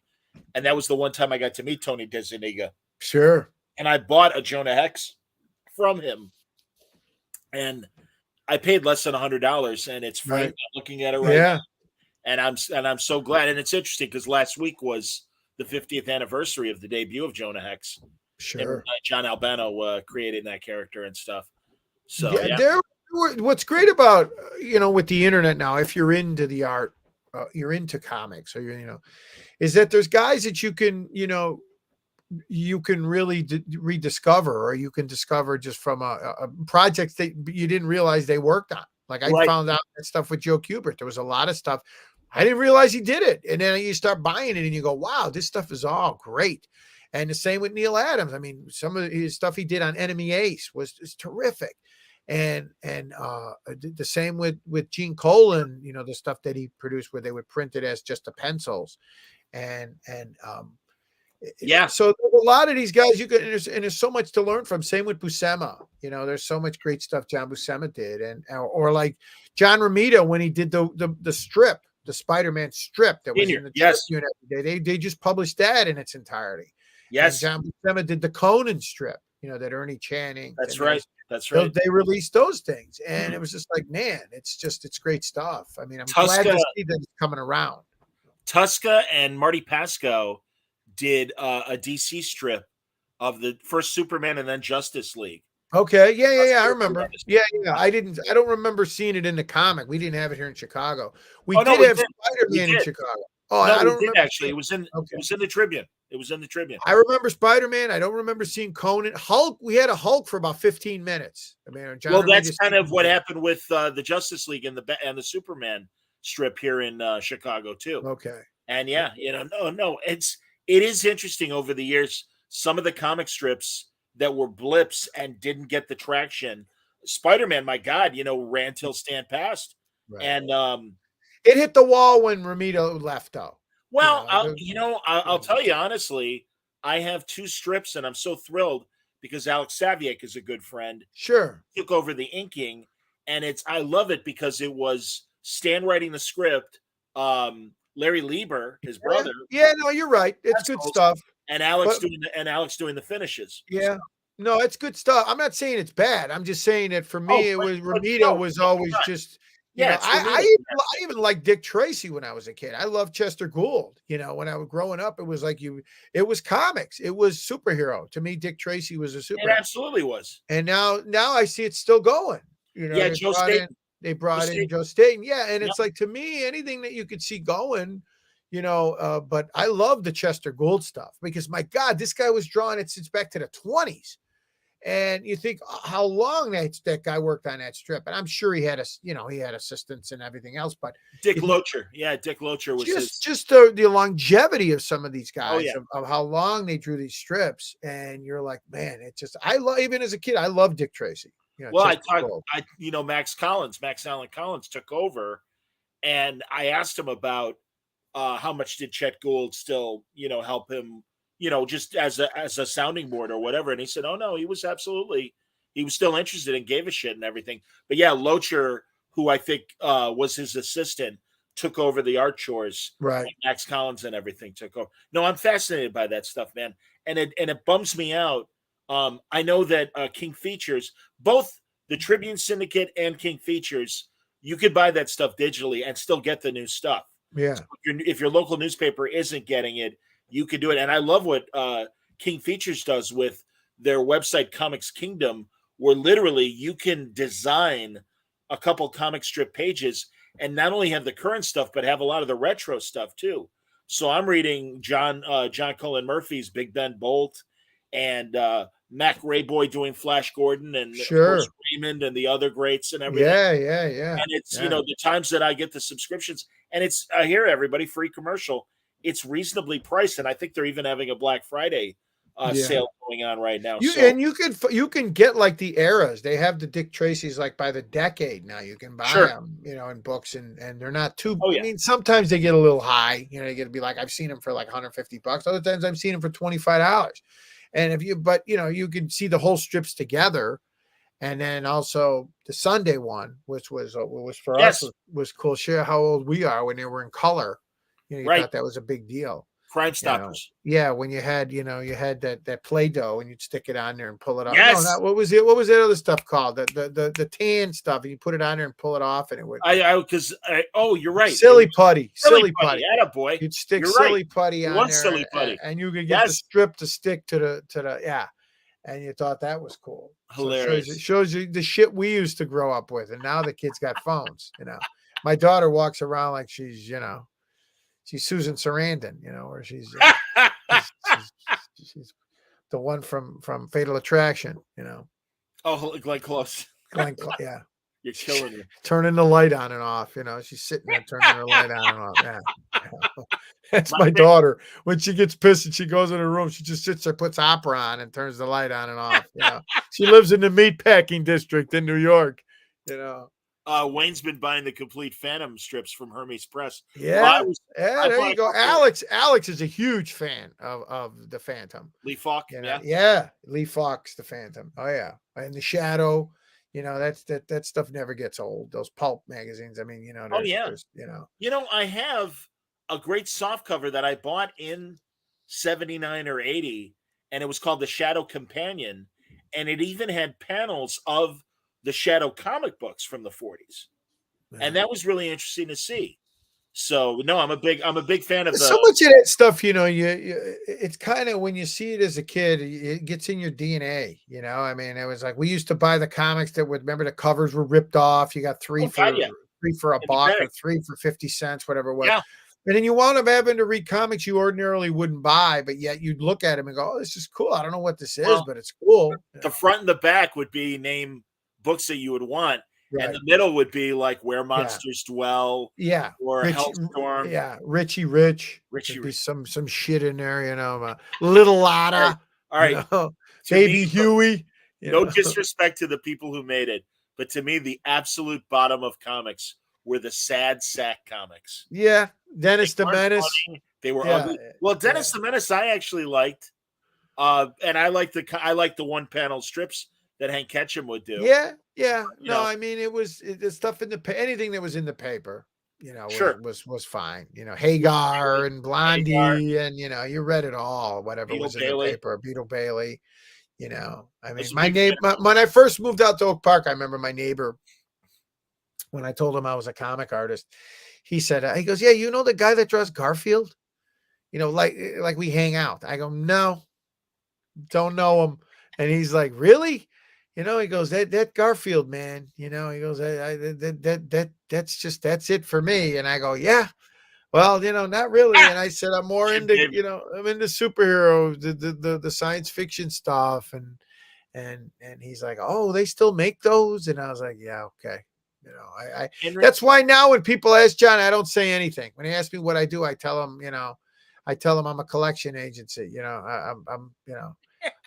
And that was the one time I got to meet Tony DeZuniga. Sure. And I bought a Jonah Hex from him. And I paid less than $100, and it's framed. Right. I'm looking at it right now. And I'm so glad. And it's interesting because last week was the 50th anniversary of the debut of Jonah Hex. Sure. And, John Albano created that character and stuff. So what's great about, you know, with the internet now, if you're into the art, you're into comics, or you know, is that there's guys that you can, you know, you can really rediscover, or you can discover just from a project that you didn't realize they worked on. Like I found out that stuff with Joe Kubert. There was a lot of stuff I didn't realize he did it. And then you start buying it and you go, wow, this stuff is all great. And the same with Neil Adams. I mean, some of his stuff he did on Enemy Ace was terrific. And the same with Gene Colan, the stuff that he produced where they would print it as just the pencils. And Yeah. so there's a lot of these guys and there's so much to learn from. Same with Buscema. There's so much great stuff John Buscema did, or like John Romita when he did the strip, the Spider-Man strip that was in the Tribune every day. They just published that in its entirety. Yes. And John Buscema did the Conan strip, that Ernie Channing. That's right. That's right. They released those things, and it was just like, man, it's great stuff. I mean, I'm glad to see that it's coming around. Tuska and Marty Pasco did a DC strip of the first Superman and then Justice League. Okay, yeah, I remember. Yeah. I don't remember seeing it in the comic. We didn't have it here in Chicago. We did have Spider-Man in Chicago. Oh, no, I don't remember. Actually, it was in the Tribune. It was in the Tribune. I remember Spider-Man. I don't remember seeing Conan. Hulk. We had a Hulk for about 15 minutes. I mean, that's kind of what happened with the Justice League and the Superman strip here in Chicago too. Okay. And it is interesting over the years. Some of the comic strips that were blips and didn't get the traction. Spider-Man, my God, ran till Stan passed, right. And it hit the wall when Romita left, though. Well, I'll tell you honestly, I have 2 strips, and I'm so thrilled because Alex Saviek is a good friend. Sure, took over the inking, and I love it because it was Stan writing the script, Larry Lieber, his brother. Yeah, no, you're right. It's good stuff. And Alex doing the finishes. Yeah. So. No, it's good stuff. I'm not saying it's bad. I'm just saying that for me, Romita was always just. I even liked Dick Tracy when I was a kid. I loved Chester Gould. When I was growing up, it was like it was comics. It was superhero. To me, Dick Tracy was a superhero. It absolutely was. And now I see it's still going. Joe Staten. They brought in Joe Staten. Yeah. And it's like, to me, anything that you could see going, but I love the Chester Gould stuff because, my God, this guy was drawing it since back to the 20s. And you think how long that guy worked on that strip. And I'm sure he had assistants and everything else, but Dick Locher. Yeah. Dick Locher was just the longevity of some of these guys, of how long they drew these strips. And you're like, man, even as a kid, I love Dick Tracy. Max Allen Collins took over, and I asked him about how much did Chet Gould still, help him, just as a sounding board or whatever. And he said, oh no, he was still interested and gave a shit and everything. But yeah, Locher, who I think was his assistant, took over the art chores. Right. Max Collins and everything took over. No, I'm fascinated by that stuff, man. And it bums me out. I know that King Features, both the Tribune Syndicate and King Features, you could buy that stuff digitally and still get the new stuff. Yeah. So if your local newspaper isn't getting it, you could do it. And I love what King Features does with their website, Comics Kingdom, where literally you can design a couple comic strip pages and not only have the current stuff, but have a lot of the retro stuff too. So I'm reading John Cullen Murphy's Big Ben Bolt and Mac Rayboy doing Flash Gordon and Sure. Raymond and the other greats and everything. Yeah. And it's, the times that I get the subscriptions, and it's here, everybody, free commercial. It's reasonably priced, and I think they're even having a Black Friday sale going on right now. And you can get like the eras. They have the Dick Tracy's like by the decade now. You can buy them, in books, and they're not too. I mean, sometimes they get a little high. They get to be like, I've seen them for like $150. Other times I've seen them for $25. And you can see the whole strips together, and then also the Sunday one, which was for us was cool. Share how old we are when they were in color. You thought that was a big deal. Crime Stoppers. Yeah, when you had that Play-Doh and you'd stick it on there and pull it off. Yes. No, what was that other stuff called? The tan stuff, and you put it on there and pull it off, and it would. You're right. Silly putty. Boy. You'd stick silly putty on there. Silly putty. And you could get the strip to stick to the. And you thought that was cool. Hilarious. So it shows you the shit we used to grow up with, and now the kids got phones. My daughter walks around like she's she's Susan Sarandon, or she's the one from Fatal Attraction, Oh, Glenn Close. Yeah. You're killing me. Turning the light on and off. She's sitting there turning her light on and off. Yeah. That's My my big- daughter. When she gets pissed and she goes in her room, she just sits there, puts opera on, and turns the light on and off. She lives in the meatpacking district in New York. Wayne's been buying the complete Phantom strips from Hermes Press. Yeah. I There bought you a go. couple- Alex is a huge fan of the Phantom. Lee Falk. Yeah. Lee Fox, the Phantom. Oh yeah. And the Shadow. That stuff never gets old. Those pulp magazines. I mean, Oh yeah. there's I have a great soft cover that I bought in 79 or 80, and it was called The Shadow Companion, and it even had panels of the Shadow comic books from the 40s. And that was really interesting to see. So no, I'm a big fan of so much of that stuff. It's kind of, when you see it as a kid, it gets in your DNA. I mean, it was like we used to buy the comics that would, remember, the covers were ripped off. You got three for a buck or 3 for 50 cents, whatever it was. Yeah. And then you wound up having to read comics you ordinarily wouldn't buy, but yet you'd look at them and go, "Oh, this is cool. I don't know what this is, but it's cool." The front and the back would be name books that you would want. Right. And the middle would be like Where Monsters Dwell. Yeah. Or Hellstorm. Yeah. Richie Rich. Richie Rich. Some shit in there, Little Lotta. All right. Baby Huey. No disrespect to the people who made it, but to me, the absolute bottom of comics were the sad sack comics. Yeah. Dennis the Menace. Funny. They were ugly. Well, Dennis the Menace I actually liked. And I liked the one panel strips that Hank Ketchum would do. Yeah. No, I mean, it was the stuff in anything that was in the paper, was fine. Hagar and Blondie, and you read it all, whatever Beetle was in the paper. Beetle Bailey. I mean, my neighbor, when I first moved out to Oak Park, I remember my neighbor, when I told him I was a comic artist, he said, he goes, "Yeah, you know the guy that draws Garfield? Like we hang out." I go, "No, don't know him." And he's like, "Really?" He goes, that Garfield, man, he goes, that's it for me. And I go, "Yeah, well, not really." And I said, "I'm more into, I'm into superheroes, the science fiction stuff." And he's like, "Oh, they still make those?" And I was like, "Yeah, okay." That's why now when people ask John, I don't say anything. When they ask me what I do, I tell them, I'm a collection agency.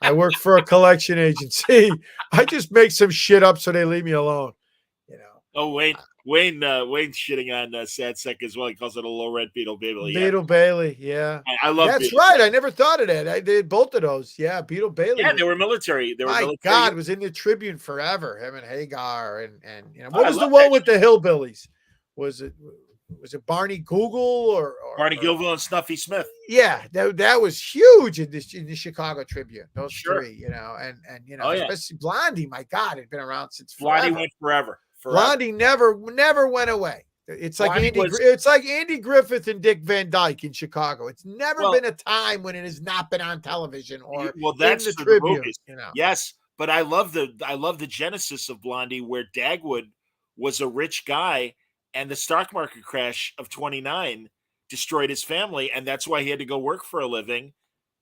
I work for a collection agency. I just make some shit up so they leave me alone. Oh, Wayne's shitting on Sad Sack as well. He calls it a low red Beetle Bailey. Beetle Bailey, yeah. I love that's Beetle right. Bailey. I never thought of that. I did both of those. Yeah, Beetle Bailey. Yeah, they were military. God, was in the Tribune forever. Him and Hagar and what was the one with the hillbillies? Was it Barney Google or Barney Gilville and Snuffy Smith? Yeah, that was huge in the Chicago Tribune. Those three, especially Blondie. My God, had been around since forever. Blondie went forever. Blondie never went away. It's like it's like Andy Griffith and Dick Van Dyke in Chicago. It's never been a time when it has not been on television or that's in the Tribune. Yes, but I love the genesis of Blondie, where Dagwood was a rich guy, and the stock market crash of 29 destroyed his family, and that's why he had to go work for a living.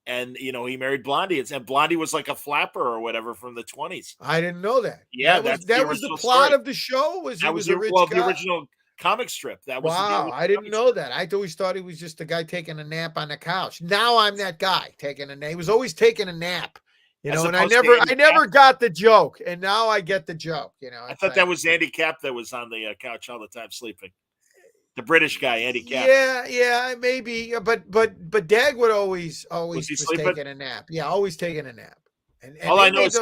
And he married Blondie, and Blondie was like a flapper or whatever from the 20s. I didn't know that. Yeah, that was the plot of the show. That was the original comic strip. That was I didn't know that. I always thought he was just a guy taking a nap on the couch. Now I'm that guy taking a nap. He was always taking a nap. And I never got the joke, and now I get the joke. I thought that was Andy Capp that was on the couch all the time sleeping. The British guy, Andy Capp. Yeah, maybe. But Dagwood always was taking a nap. Yeah, always taking a nap. And all I know is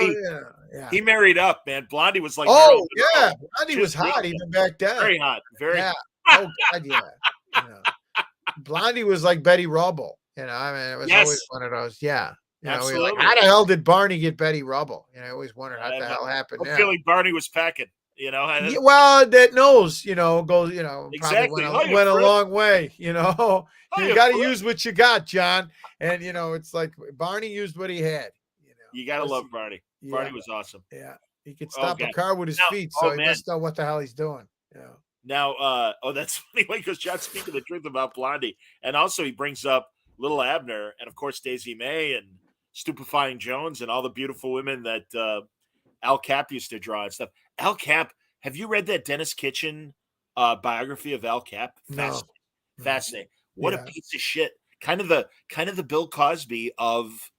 he married up, man. Blondie was like, Blondie was hot even back then. Very hot. Very. Yeah. Oh God, yeah. Blondie was like Betty Rubble. I mean, it was always one of those. Yeah. Absolutely. How the hell did Barney get Betty Rubble? I always wondered how the hell happened. I'm feeling Barney was packing. Well, that nose, goes, exactly. Probably went a long way. You got to use what you got, John. And it's like Barney used what he had. You gotta love Barney. Barney was awesome. Yeah, he could stop a car with his feet, so he must know what the hell he's doing. Yeah. Now, that's funny because John's speaking the truth about Blondie, and also he brings up Little Abner, and of course Daisy May and Stupefying Jones, and all the beautiful women that Al Cap used to draw and stuff. Al Cap Have you read that Dennis Kitchen biography of Al Cap? No. Fascinating. What a Yeah. piece of shit. Kind of the Bill Cosby of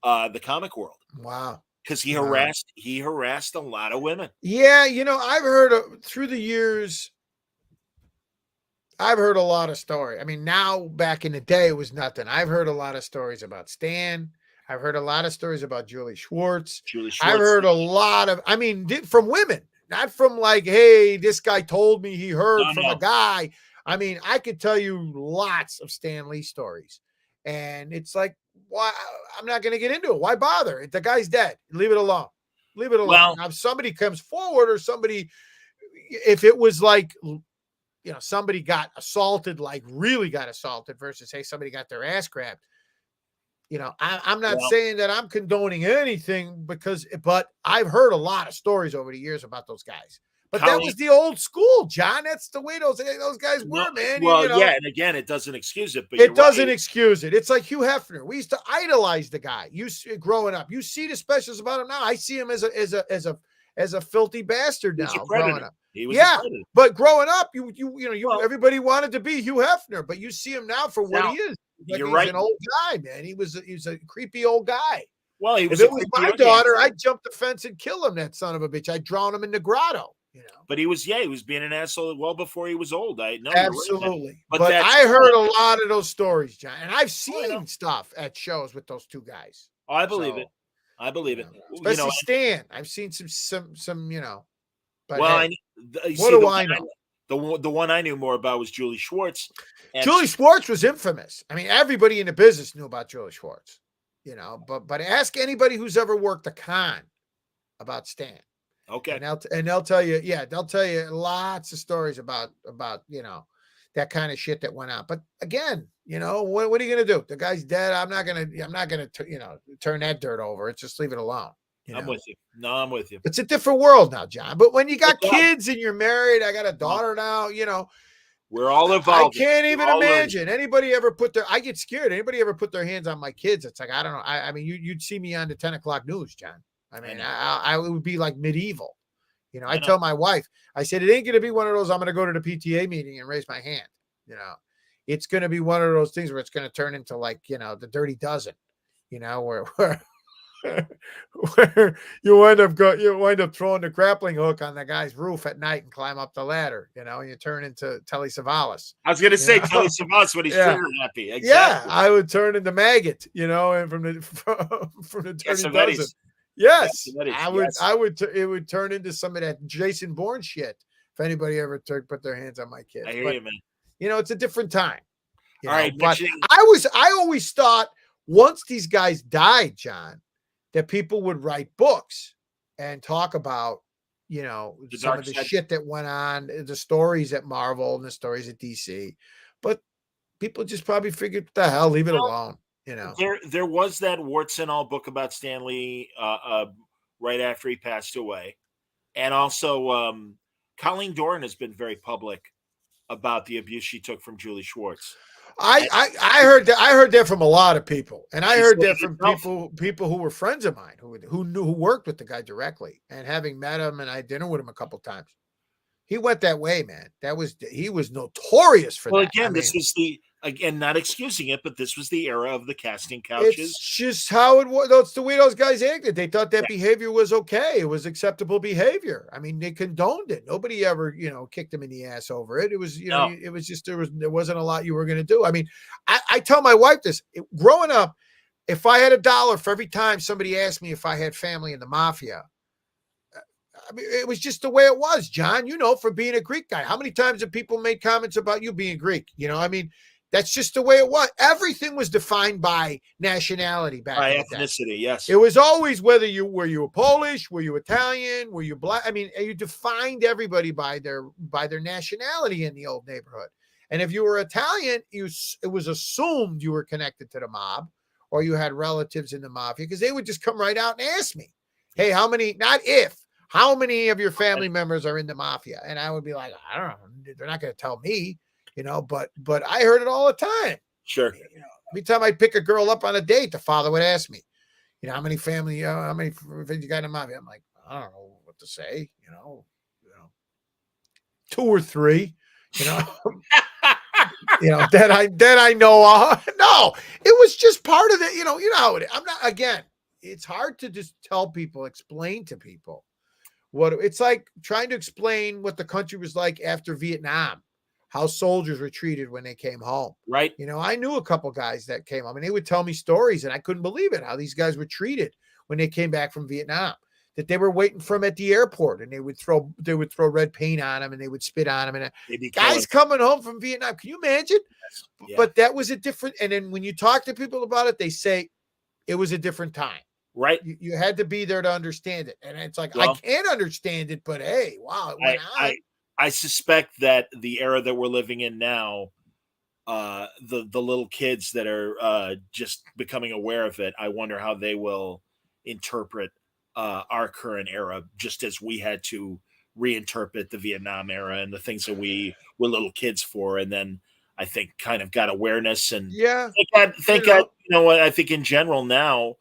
the comic world. Wow. Because he Wow. harassed a lot of women. Yeah, I've heard through the years, I've heard a lot of stories. I mean, now back in the day, it was nothing. I've heard a lot of stories about Stan. I've heard a lot of stories about Julie Schwartz. Julie I've Schwartz. heard a lot of, from women, not from like, hey, this guy told me he heard from a guy. I mean, I could tell you lots of Stan Lee stories. And it's like, why? I'm not going to get into it. Why bother? If the guy's dead, leave it alone. Leave it alone. Well, now, if somebody comes forward or somebody, if it was like, somebody got assaulted, like really got assaulted versus, hey, somebody got their ass grabbed. I'm not saying that I'm condoning anything but I've heard a lot of stories over the years about those guys. But that was the old school, John. That's the way those guys were, man. Well, yeah, and again, it doesn't excuse it, but it doesn't excuse it. It's like Hugh Hefner. We used to idolize the guy. Growing up, you see the specials about him now. I see him as a filthy bastard now. Growing up, but growing up, everybody wanted to be Hugh Hefner, but you see him now for what he is. Like he's an old guy, man. He's a creepy old guy. Well, if it was my daughter, I'd jump the fence and kill him. That son of a bitch. I'd drown him in the grotto. But he was being an asshole well before he was old. I know. Absolutely. Right, but I heard a lot of those stories, John, and I've seen stuff at shows with those two guys. Oh, I believe it. I believe it. Especially Stan. I've seen some. But well, hey, what do I know? The one I knew more about was Julie Schwartz. Julie Schwartz was infamous. I mean, everybody in the business knew about Julie Schwartz. But ask anybody who's ever worked a con about Stan. Okay. And they'll tell you, they'll tell you lots of stories about that kind of shit that went on. But again, what are you gonna do? The guy's dead. I'm not gonna turn that dirt over. It's just leave it alone. I'm with you. No, I'm with you. It's a different world now, John. But when you got kids and you're married, I got a daughter now, we're all involved. I can't even imagine anybody ever I get scared. Anybody ever put their hands on my kids? It's like, I don't know. I mean, you'd see me on the 10 o'clock news, John. I mean, I would be like medieval. I tell my wife, I said, it ain't going to be one of those, I'm going to go to the PTA meeting and raise my hand. It's going to be one of those things where it's going to turn into like, the Dirty Dozen, where you wind up throwing the grappling hook on the guy's roof at night and climb up the ladder, and you turn into Telly Savalas. I was going to say Telly Savalas when he's trigger happy. Exactly. Yeah, I would turn into Maggot, and from the Dirty Dozen. Yes, I would. It would turn into some of that Jason Bourne shit if anybody ever put their hands on my kids. I hear you, man. It's a different time. All right, but I always thought once these guys died, John, that people would write books and talk about, some of the shit that went on, the stories at Marvel and the stories at DC. But people just probably figured, what the hell, leave it alone. There was that warts and all book about Stan Lee right after he passed away. And also Colleen Doran has been very public about the abuse she took from Julie Schwartz. I heard that from a lot of people, and I heard that from people who were friends of mine who worked with the guy directly, and having met him and I had dinner with him a couple times. He went that way, man. He was notorious for that. Well, again, this was not excusing it, but this was the era of the casting couches. It's just how it was. That's the way those guys acted. They thought that behavior was okay. It was acceptable behavior. I mean, they condoned it. Nobody ever, kicked them in the ass over it. It was, it was just, there wasn't a lot you were going to do. I mean, I tell my wife this. Growing up, if I had $1 for every time somebody asked me if I had family in the mafia, I mean, it was just the way it was, John, for being a Greek guy. How many times have people made comments about you being Greek? I mean, that's just the way it was. Everything was defined by nationality back by then. ethnicity, yes. It was always were you Polish, were you Italian, were you black? I mean, you defined everybody by their nationality in the old neighborhood. And if you were Italian, it was assumed you were connected to the mob or you had relatives in the mafia, because they would just come right out and ask me, hey, how many of your family members are in the mafia? And I would be like, I don't know. They're not going to tell me, but I heard it all the time. Sure. Every time I pick a girl up on a date, the father would ask me, how many friends you got in the mafia? I'm like, I don't know what to say, 2 or 3, you know, that I know of. No, it was just part of it. I'm not, again, it's hard to just tell people, explain to people what it's like trying to explain what the country was like after Vietnam, how soldiers were treated when they came home. Right. I knew a couple guys that came home and they would tell me stories and I couldn't believe it, how these guys were treated when they came back from Vietnam, that they were waiting for them at the airport and they would throw red paint on them and they would spit on them. And guys coming home from Vietnam, can you imagine? Yeah. But that was a different, and then when you talk to people about it, they say it was a different time. Right. You had to be there to understand it. And it's like, well, I can't understand it, but hey, wow. It went on. I suspect that the era that we're living in now, the little kids that are just becoming aware of it, I wonder how they will interpret our current era, just as we had to reinterpret the Vietnam era and the things that we were little kids for. And then I think kind of got awareness. And thank God, what I think in general now,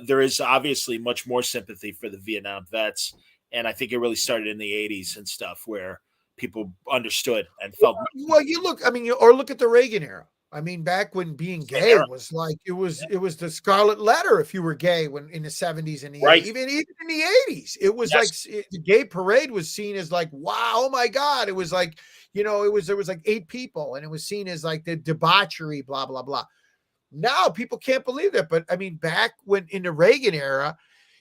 there is obviously much more sympathy for the Vietnam vets. And I think it really started in the 80s and stuff where people understood and felt. Well, look at the Reagan era. I mean, back when being gay was like, it was the scarlet letter if you were gay when in the 70s and the 80s, even in the 80s, it was like the gay parade was seen as like, wow, oh my God. It was like, there was like 8 people and it was seen as like the debauchery, blah, blah, blah. Now people can't believe that. But I mean, back when in the Reagan era,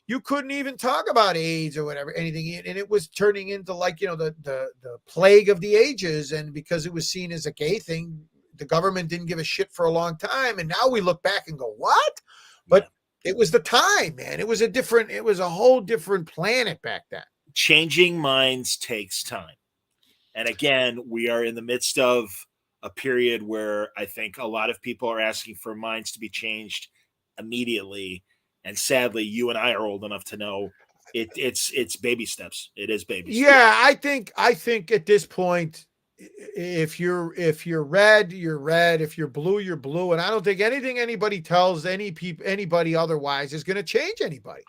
you couldn't even talk about AIDS or whatever, anything. And it was turning into like, the plague of the ages. And because it was seen as a gay thing, the government didn't give a shit for a long time. And now we look back and go, what? But it was the time, man. It was a whole different planet back then. Changing minds takes time. And again, we are in the midst of a period where I think a lot of people are asking for minds to be changed immediately. And sadly, you and I are old enough to know it's baby steps. It is baby steps. Yeah, I think at this point, if you're red, you're red. If you're blue, you're blue. And I don't think anything anybody tells anybody otherwise is going to change anybody.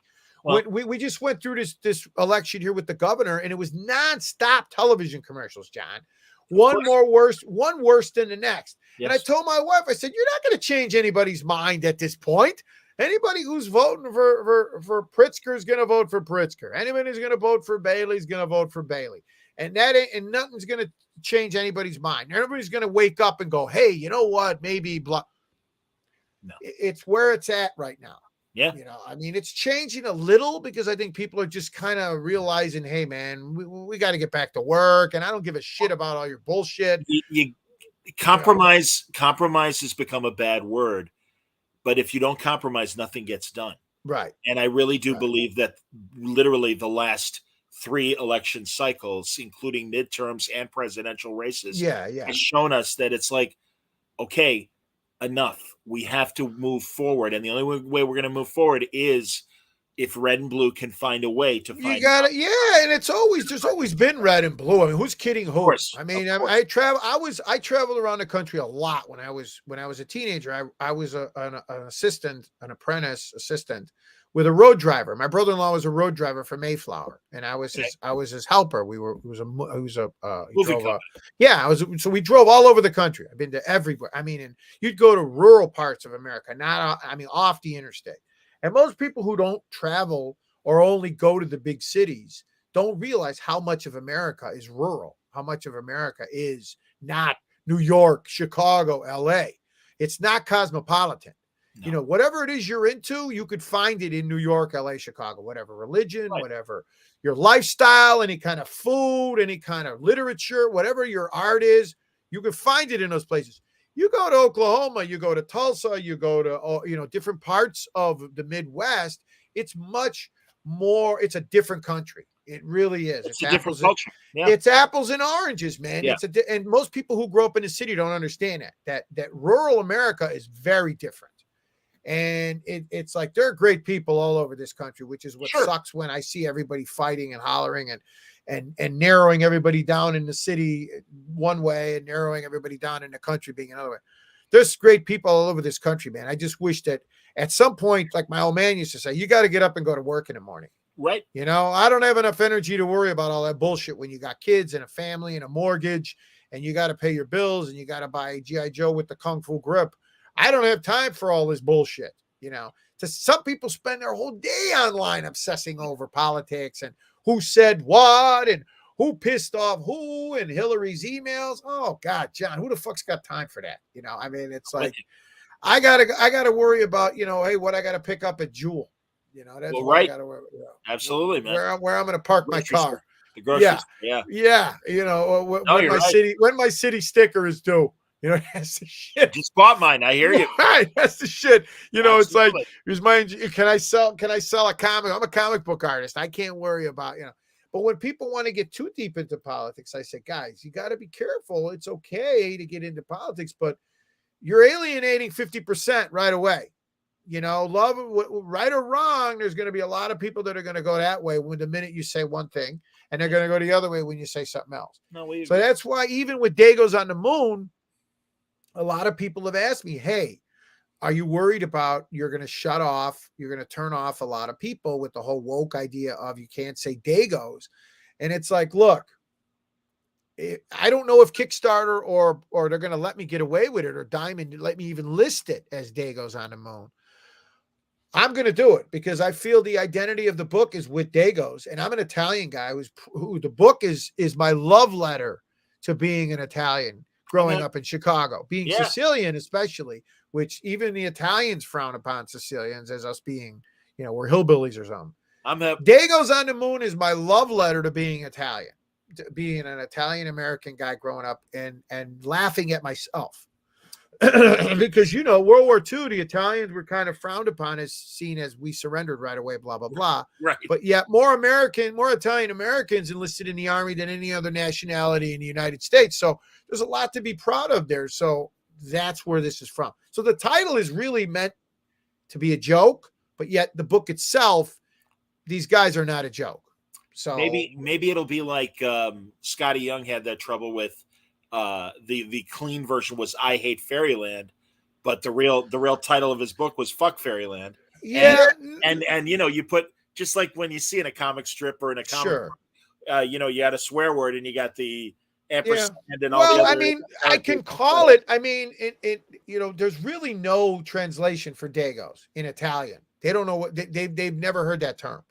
Well, we just went through this election here with the governor, and it was nonstop television commercials, John. One worse than the next. Yes. And I told my wife, I said, you're not going to change anybody's mind at this point. Anybody who's voting for Pritzker is going to vote for Pritzker. Anybody who's going to vote for Bailey is going to vote for Bailey. And nothing's going to change anybody's mind. Everybody's going to wake up and go, hey, you know what? Maybe blah. No. It's where it's at right now. Yeah. I mean, it's changing a little because I think people are just kind of realizing, hey, man, we got to get back to work. And I don't give a shit about all your bullshit. Compromise has become a bad word. But if you don't compromise, nothing gets done. Right. And I really do believe that literally the last 3 election cycles, including midterms and presidential races, has shown us that it's like, okay, enough. We have to move forward. And the only way we're going to move forward is if red and blue can find a way to find. You got it. Yeah. And there's always been red and blue. I mean, who's kidding who? I mean, I traveled around the country a lot when I was a teenager. I was an apprentice assistant with a road driver. My brother-in-law was a road driver for Mayflower, and I was his helper. So we drove all over the country. I've been to everywhere. I mean, and you'd go to rural parts of America, off the interstate. And most people who don't travel or only go to the big cities don't realize how much of America is rural, how much of America is not New York, Chicago, LA. It's not cosmopolitan. No. Whatever it is you're into, you could find it in New York, LA, Chicago, whatever religion, whatever your lifestyle, any kind of food, any kind of literature, whatever your art is, you can find it in those places. You go to Oklahoma, you go to Tulsa, you go to, different parts of the Midwest. It's much more, it's a different country. It really is. It's a different culture. Yeah. It's apples and oranges, man. Yeah. And most people who grow up in the city don't understand that rural America is very different. And it's like, there are great people all over this country, which is what sucks when I see everybody fighting and hollering and narrowing everybody down in the city one way and narrowing everybody down in the country being another way. There's great people all over this country, man. I just wish that at some point, like my old man used to say, you got to get up and go to work in the morning. Right. You know, I don't have enough energy to worry about all that bullshit when you got kids and a family and a mortgage and you got to pay your bills and you got to buy G.I. Joe with the Kung Fu grip. I don't have time for all this bullshit. You know, some people spend their whole day online obsessing over politics and who said what and who pissed off who and Hillary's emails. Oh God, John, who the fuck's got time for that? You know, I mean, it's like, I gotta worry about, you know, hey, what I gotta pick up at Jewel. You know, that's what I gotta worry about. Absolutely, man. Where I'm gonna park my car. Store. The grocery store. Yeah. Yeah. You know, when my city sticker is due. You know, that's the shit. Just bought mine. I hear you. Right. That's the shit. You know, Absolutely. It's like, can I sell a comic? I'm a comic book artist. I can't worry about, you know. But when people want to get too deep into politics, I say, guys, you got to be careful. It's okay to get into politics, but you're alienating 50% right away. You know, love, right or wrong, there's going to be a lot of people that are going to go that way when the minute you say one thing, and they're going to go the other way when you say something else. So that's why even with Dago's on the Moon, a lot of people have asked me, hey, are you worried about you're going to turn off a lot of people with the whole woke idea of you can't say Dago's? And it's like, look, I don't know if Kickstarter or they're going to let me get away with it, or Diamond let me even list it as Dago's on the Moon. I'm going to do it because I feel the identity of the book is with Dago's, and I'm an Italian guy who the book is my love letter to being an Italian growing up in Chicago, being Sicilian, especially, which even the Italians frown upon Sicilians as us being, you know, we're hillbillies or something. Dago's on the Moon is my love letter to being Italian, to being an Italian American guy growing up and laughing at myself. Because, you know, World War II, the Italians were kind of frowned upon as seen as we surrendered right away, blah, blah, blah. Right. But yet more Italian Americans enlisted in the army than any other nationality in the United States. So there's a lot to be proud of there. So that's where this is from. So the title is really meant to be a joke, but yet the book itself, these guys are not a joke. So maybe it'll be like Scotty Young had that trouble with the clean version was I Hate Fairyland, but the real title of his book was Fuck Fairyland. Yeah. And you know, you put, just like when you see in a comic strip or in a comic, sure. You know, you had a swear word and you got the ampersand and all well, the other. I mean, I can call it. I mean, it. You know, there's really no translation for Dago's in Italian. They don't know what they've never heard that term.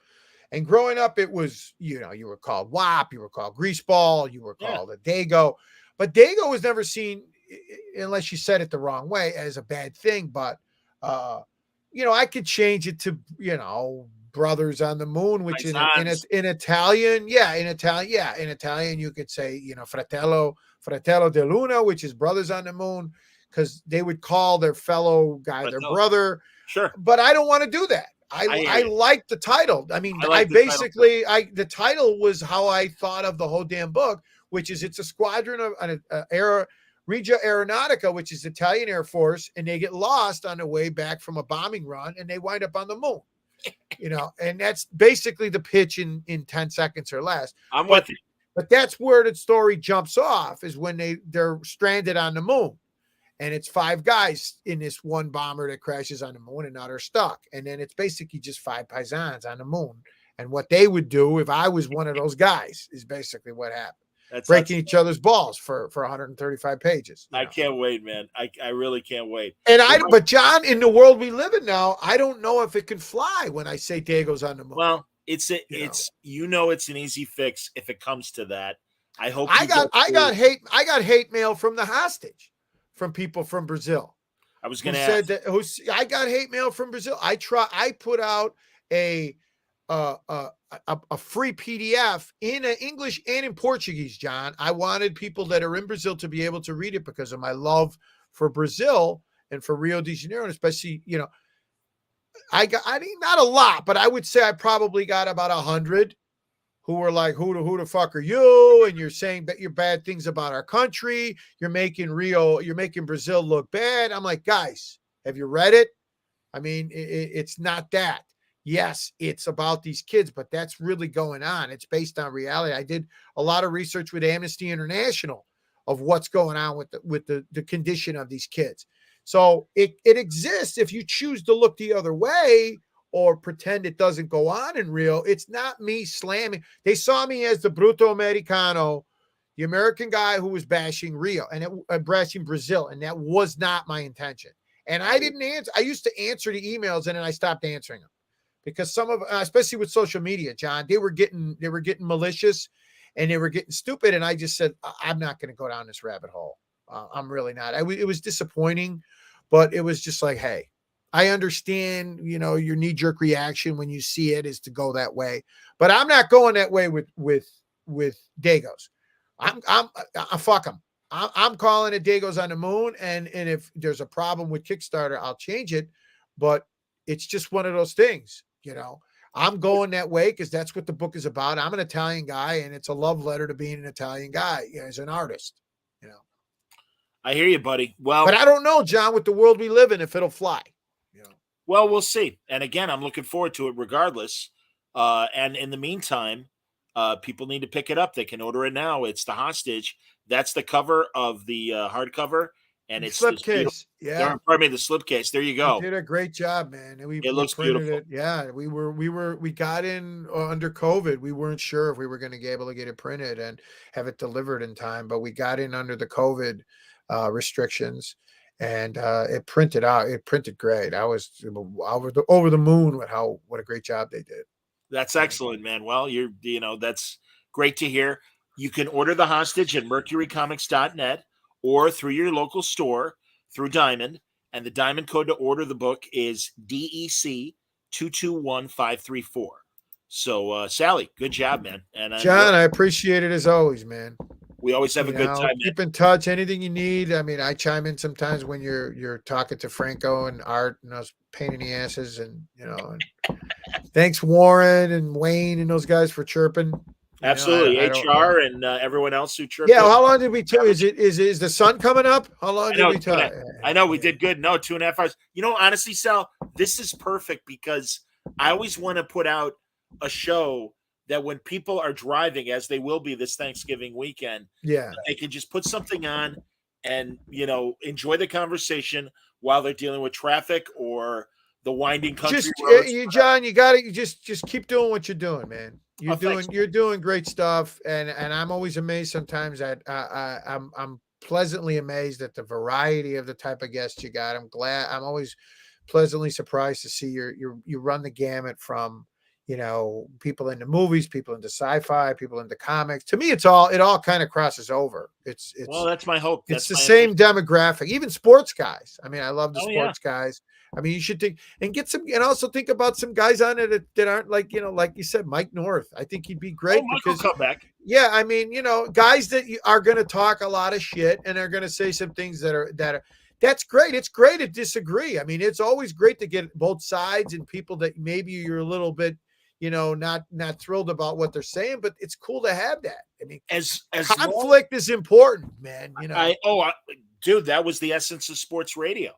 And growing up, it was, you know, you were called WAP, you were called Greaseball, you were called a Dago, but Dago was never seen, unless you said it the wrong way, as a bad thing. But you know, I could change it to, you know, Brothers on the Moon, which in Italian, in Italian you could say, you know, Fratello de Luna, which is Brothers on the Moon, because they would call their fellow guy their brother. Sure. But I don't want to do that. I like the title. I mean, the title was how I thought of the whole damn book, which is it's a squadron of Regia Aeronautica, which is Italian Air Force, and they get lost on the way back from a bombing run, and they wind up on the moon. You know, and that's basically the pitch in 10 seconds or less. I'm with you. But that's where the story jumps off, is when they're stranded on the moon. And it's 5 guys in this one bomber that crashes on the moon, and now they're stuck. And then it's basically just 5 paisans on the moon. And what they would do if I was one of those guys is basically what happened. Breaking each other's balls for 135 pages. I can't wait, man. I really can't wait. And but John, in the world we live in now, I don't know if it can fly when I say Dago's on the moon. Well, it's an easy fix if it comes to that. I hope I got hate mail from the hostage, from people from Brazil. I was going to ask. I got hate mail from Brazil. I put out a free PDF in English and in Portuguese, John. I wanted people that are in Brazil to be able to read it because of my love for Brazil and for Rio de Janeiro, and especially, you know, I mean, not a lot, but I would say I probably got about 100 who were like, who the fuck are you? And you're saying that you're bad things about our country. You're making Brazil look bad. I'm like, guys, have you read it? I mean, it's not that. Yes, it's about these kids, but that's really going on. It's based on reality. I did a lot of research with Amnesty International of what's going on with the condition of these kids. So it exists if you choose to look the other way, or pretend it doesn't go on in Rio. It's not me slamming. They saw me as the Bruto Americano, the American guy who was bashing Rio and bashing Brazil. And that was not my intention. And I didn't answer. I used to answer the emails and then I stopped answering them because some of, especially with social media, John, they were getting malicious and they were getting stupid. And I just said, I'm not going to go down this rabbit hole. I'm really not. It was disappointing, but it was just like, hey, I understand, your knee-jerk reaction when you see it is to go that way, but I'm not going that way with Dagos. I'm fuck them. I'm calling it Dagos on the moon, and if there's a problem with Kickstarter, I'll change it. But it's just one of those things, I'm going that way because that's what the book is about. I'm an Italian guy, and it's a love letter to being an Italian guy as an artist. I hear you, buddy. Well, but I don't know, John, with the world we live in, if it'll fly. Well, we'll see. And again, I'm looking forward to it regardless. And in the meantime, people need to pick it up. They can order it now. It's The Hostage. That's the cover of the hardcover. And it's slipcase. Yeah. Pardon me, the slipcase. There you go. You did a great job, man. It looks beautiful. It. Yeah. We got in under COVID. We weren't sure if we were going to be able to get it printed and have it delivered in time, but we got in under the COVID restrictions. And it printed out. It printed great. I was over the moon with what a great job they did. That's excellent, man. Well, that's great to hear. You can order The Hostage at mercurycomics.net or through your local store through Diamond. And the Diamond code to order the book is DEC 221534. So, Sally, good job, man. And John, I appreciate it as always, man. We always have a good time. Keep in touch. Anything you need. I mean, I chime in sometimes when you're talking to Franco and Art and those pain in the asses, and and thanks Warren and Wayne and those guys for chirping. Absolutely, HR and everyone else who chirped. Yeah, how long did we talk? Is the sun coming up? How long did we talk? I know we did good. No, 2.5 hours. Honestly, Sal, this is perfect because I always want to put out a show that when people are driving, as they will be this Thanksgiving weekend, they can just put something on and, enjoy the conversation while they're dealing with traffic or the winding country roads. John, you got to just keep doing what you're doing, man. You're doing great stuff. And I'm always amazed sometimes that I'm pleasantly amazed at the variety of the type of guests you got. I'm always pleasantly surprised to see you run the gamut from, people into movies, people into sci-fi, people into comics. To me, it all kind of crosses over. It's well, that's my hope. It's the same demographic, even sports guys. I mean, I love the sports guys. I mean, you should think and get some, and also think about some guys on it that aren't like you said, Mike North. I think he'd be great because come back. Yeah, I mean, guys that are going to talk a lot of shit and are going to say some things that are. That's great. It's great to disagree. I mean, it's always great to get both sides and people that maybe you're a little bit, not thrilled about what they're saying, but it's cool to have that. I mean, as conflict is important, man. Dude, that was the essence of sports radio,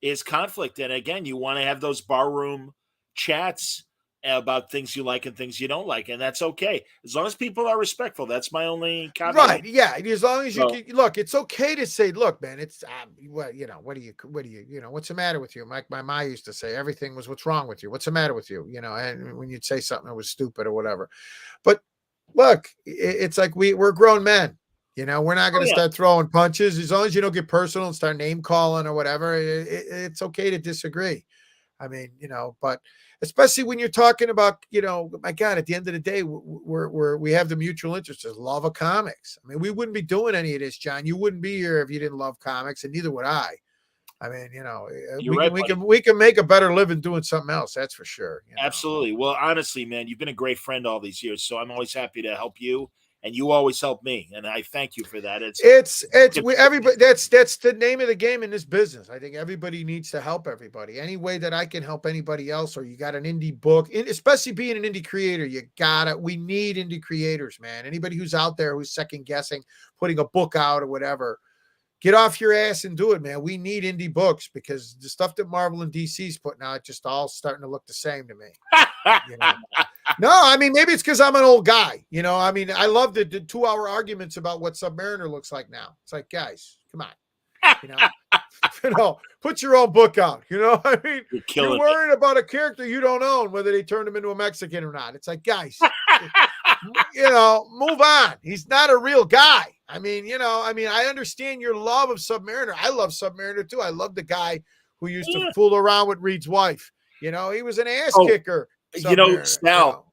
is conflict. And again, you want to have those barroom chats about things you like and things you don't like, and that's okay as long as people are respectful. That's my only comment. Right? Yeah. As long as look, it's okay to say, "Look, man, it's what do you, what's the matter with you?" Like my mom used to say, "Everything was what's wrong with you? What's the matter with you?" And when you'd say something that was stupid or whatever. But look, it's like we're grown men. We're not going to start throwing punches as long as you don't get personal and start name calling or whatever. It's okay to disagree. I mean, but especially when you're talking about, my God, at the end of the day, we have the mutual interest of love of comics. I mean, we wouldn't be doing any of this, John. You wouldn't be here if you didn't love comics, and neither would I. I mean, we can make a better living doing something else. That's for sure. Absolutely. Well, honestly, man, you've been a great friend all these years, so I'm always happy to help you. And you always help me, and I thank you for that. Everybody. That's the name of the game in this business. I think everybody needs to help everybody. Any way that I can help anybody else, or you got an indie book, especially being an indie creator, we need indie creators, man. Anybody who's out there who's second guessing putting a book out or whatever, get off your ass and do it, man. We need indie books because the stuff that Marvel and DC's putting out just all starting to look the same to me. No, I mean, maybe it's because I'm an old guy. I mean, I love the 2-hour arguments about what Submariner looks like now. It's like, guys, come on. Put your own book out. I mean, You're killing you're worried about a character you don't own, whether they turn him into a Mexican or not. It's like, guys, move on. He's not a real guy. I mean, I understand your love of Submariner. I love Submariner too. I love the guy who used to fool around with Reed's wife. He was an ass kicker. Sal,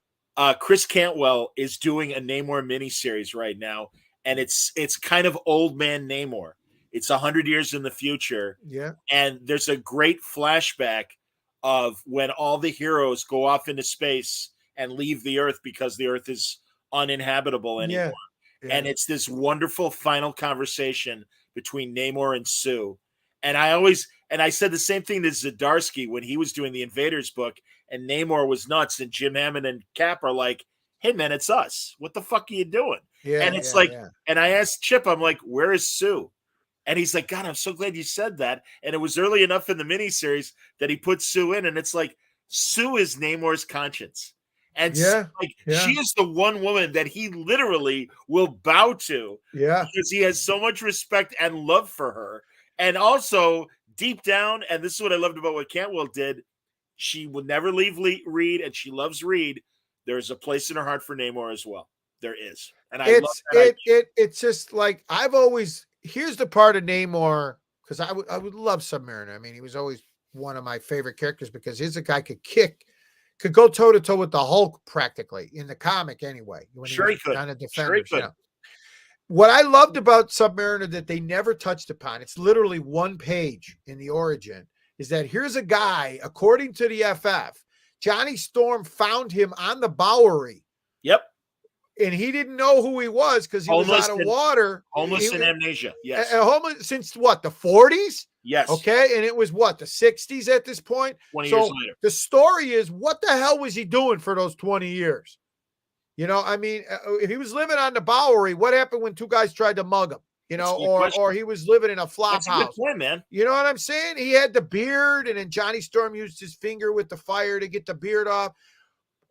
Chris Cantwell is doing a Namor miniseries right now, and it's kind of old man Namor. It's 100 years in the future. Yeah. And there's a great flashback of when all the heroes go off into space and leave the Earth because the Earth is uninhabitable anymore. Yeah. And it's this wonderful final conversation between Namor and Sue. And I said the same thing to Zdarsky when he was doing the Invaders book, and Namor was nuts, and Jim Hammond and Cap are like, hey man, it's us. What the fuck are you doing? Yeah, and it's and I asked Chip, I'm like, where is Sue? And he's like, God, I'm so glad you said that. And it was early enough in the miniseries that he put Sue in, and it's like, Sue is Namor's conscience. And she is the one woman that he literally will bow to. Yeah. Because he has so much respect and love for her. And also, deep down, and this is what I loved about what Cantwell did, she would never leave Reed, and she loves Reed. There's a place in her heart for Namor as well. There is. And I love that. It's just like, here's the part of Namor, because I would love Submariner. I mean, he was always one of my favorite characters because he's a guy could go toe to toe with the Hulk practically in the comic anyway. Sure he could. On a Defenders, What I loved about Submariner that they never touched upon, it's literally one page in the origin, is that here's a guy, according to the FF, Johnny Storm found him on the Bowery. Yep. And he didn't know who he was because he was out of water. Homeless and amnesia. Yes. Homeless since what, the 40s? Yes. Okay. And it was what, the 60s at this point? 20 years later. The story is, what the hell was he doing for those 20 years? I mean, if he was living on the Bowery, what happened when two guys tried to mug him? Or he was living in a flop That's house. A good point, man. You know what I'm saying? He had the beard, and then Johnny Storm used his finger with the fire to get the beard off.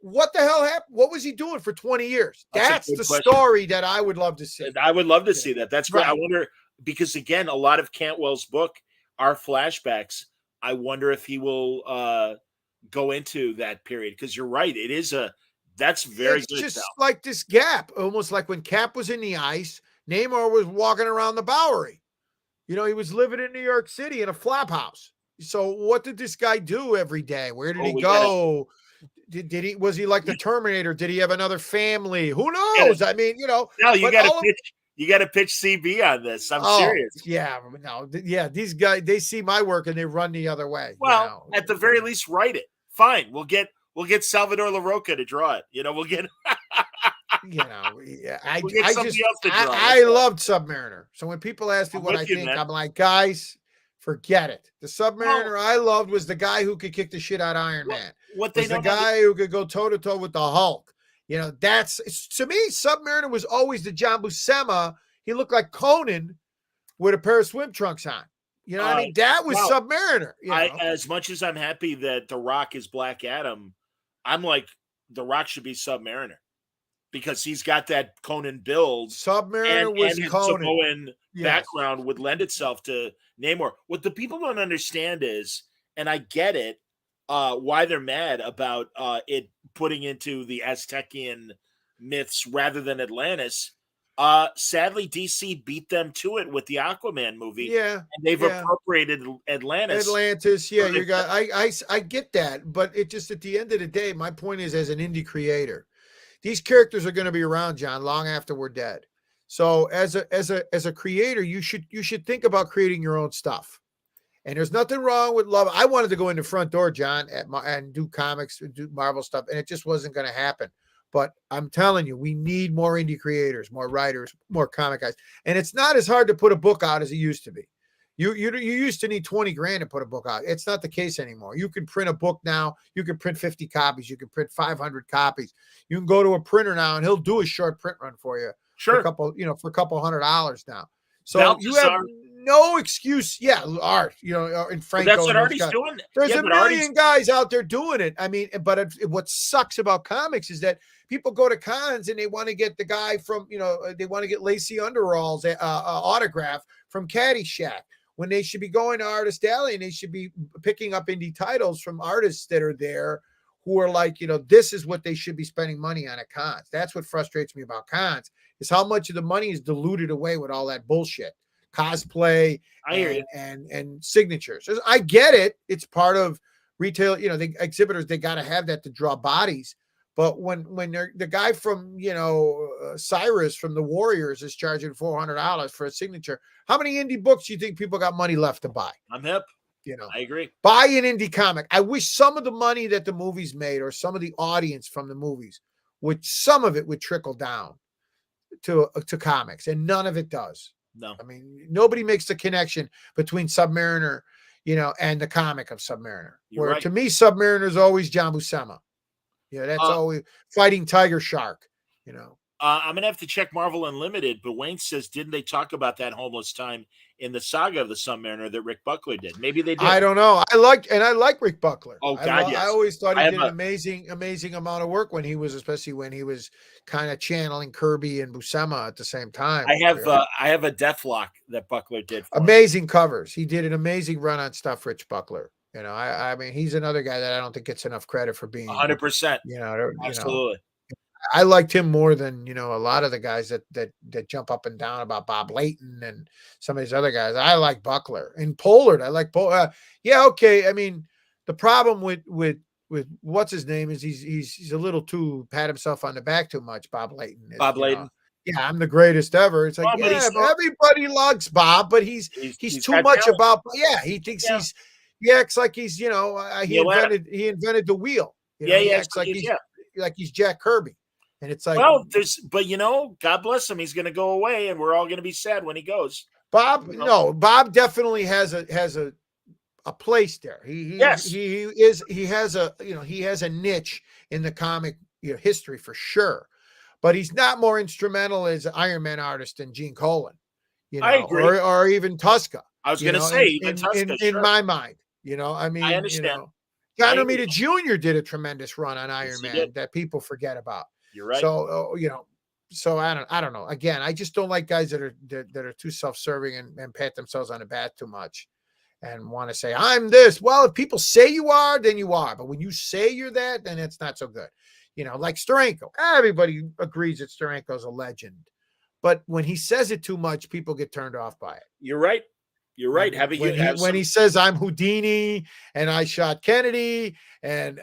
What the hell happened? What was he doing for 20 years? That's the story that I would love to see. I would love to see that. That's great. Right. I wonder, because again, a lot of Cantwell's book are flashbacks. I wonder if he will go into that period, because you're right. That's very good. It's just like this gap, almost like when Cap was in the ice, Namor was walking around the Bowery. He was living in New York City in a flop house. So what did this guy do every day? Where did he go? Was he like the Terminator? Did he have another family? Who knows? I mean, No, you got to pitch CB on this. I'm serious. Yeah, no, yeah. These guys, they see my work and they run the other way. Well, at the very least, write it. Fine, we'll get Salvador LaRocca to draw it. We'll get. I loved Submariner. So when people ask me what I think, I'm like, guys, forget it. The Submariner I loved was the guy who could kick the shit out of Iron Man. The guy who could go toe to toe with the Hulk. That's, to me, Submariner was always the John Buscema. He looked like Conan with a pair of swim trunks on. What I mean? That was Submariner. As much as I'm happy that The Rock is Black Adam, I'm like, The Rock should be Submariner, because he's got that Conan build. Submariner was his Conan. Samoan background would lend itself to Namor. What the people don't understand is, and I get it, why they're mad about it putting into the Aztecian myths rather than Atlantis. Sadly, DC beat them to it with the Aquaman movie. Yeah, and they've appropriated Atlantis. Yeah, you got. I get that, but it just, at the end of the day, my point is, as an indie creator, these characters are going to be around, John, long after we're dead. So as a creator, you should think about creating your own stuff. And there's nothing wrong with love. I wanted to go in the front door, John, and do comics, do Marvel stuff, and it just wasn't going to happen. But I'm telling you, we need more indie creators, more writers, more comic guys. And it's not as hard to put a book out as it used to be. You used to need 20 grand to put a book out. It's not the case anymore. You can print a book now. You can print 50 copies. You can print 500 copies. You can go to a printer now and he'll do a short print run for you. Sure. For a couple $100 now. So you have no excuse. Yeah, Art, and Franco. That's what Artie's doing. There's a million guys out there doing it. I mean, but what sucks about comics is that people go to cons and they want to get the guy from, they want to get Lacey Underall's autograph from Caddyshack. when they should be going to Artist Alley and they should be picking up indie titles from artists that are there who are like, this is what they should be spending money on at cons. That's what frustrates me about cons, is how much of the money is diluted away with all that bullshit, cosplay and signatures. I get it. It's part of retail, the exhibitors, they got to have that to draw bodies. But when they're, the guy from, Cyrus from the Warriors is charging $400 for a signature, how many indie books do you think people got money left to buy? I'm hip. I agree. Buy an indie comic. I wish some of the money that the movies made, or some of the audience from the movies, some of it would trickle down to comics, and none of it does. No. I mean, nobody makes the connection between Submariner, and the comic of Submariner. Where to me, Submariner is always John Buscema. That's always fighting Tiger Shark, I'm going to have to check Marvel Unlimited, but Wayne says, didn't they talk about that homeless time in the saga of the Submariner that Rick Buckler did? Maybe they did. I don't know. I like Rick Buckler. Oh, God, yes. I always thought he did an amazing amount of work especially when he was kind of channeling Kirby and Buscema at the same time. I have a Deathlock that Buckler did. Amazing covers. He did an amazing run on stuff, Rich Buckler. I mean, he's another guy that I don't think gets enough credit for being 100%. Absolutely. I liked him more than, a lot of the guys that jump up and down about Bob Layton and some of these other guys. I like Buckler and Pollard. I like okay. I mean, the problem with what's his name is he's a little too pat himself on the back too much. Bob Layton. Layton. Yeah, I'm the greatest ever. It's like, everybody loves Bob, but he's too much talent. About. Yeah, he thinks he acts like he's he invented the wheel. He acts like he's Jack Kirby. And it's like, but God bless him. He's going to go away, and we're all going to be sad when he goes. Bob definitely has a place there. He has a niche in the comic history for sure, but he's not more instrumental as an Iron Man artist than Gene Colan, I agree. or even Tuska. I was going to say even Tuska in my mind, I mean, I understand. John Romita Jr. did a tremendous run on Iron Man that people forget about. You're right. So, so I don't know. Again, I just don't like guys that are too self-serving and pat themselves on the back too much and want to say, I'm this. Well, if people say you are, then you are. But when you say you're that, then it's not so good. Like Steranko. Everybody agrees that Steranko's a legend. But when he says it too much, people get turned off by it. You're right. You're right. When he says I'm Houdini and I shot Kennedy and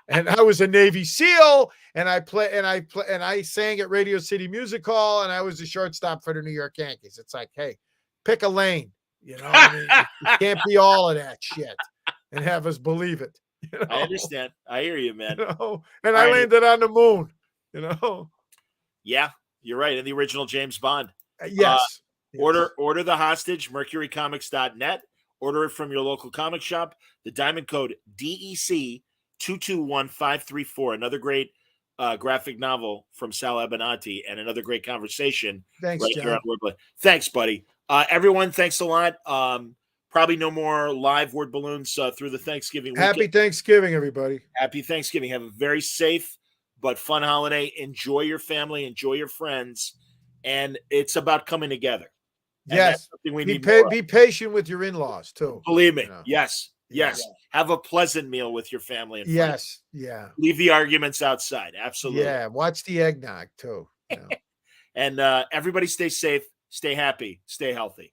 and I was a Navy SEAL and I sang at Radio City Music Hall and I was the shortstop for the New York Yankees. It's like, hey, pick a lane. I mean, you can't be all of that shit and have us believe it. I understand. I hear you, man. And I landed on the moon. Yeah, you're right. In the original James Bond. Yes. Order The Hostage, mercurycomics.net. Order it from your local comic shop. The diamond code DEC 221534. Another great graphic novel from Sal Abbinanti and another great conversation. Thanks, right John. here on Wordplay. Thanks, buddy. Everyone, thanks a lot. Probably no more live word balloons through the Thanksgiving weekend. Happy Thanksgiving, everybody. Happy Thanksgiving. Have a very safe but fun holiday. Enjoy your family. Enjoy your friends. And it's about coming together. And yes. Be patient with your in-laws, too. Believe me. Yes. Yes. Yeah. Have a pleasant meal with your family and friends. Yes. Yeah. Leave the arguments outside. Absolutely. Yeah. Watch the eggnog, too. And everybody stay safe, stay happy, stay healthy.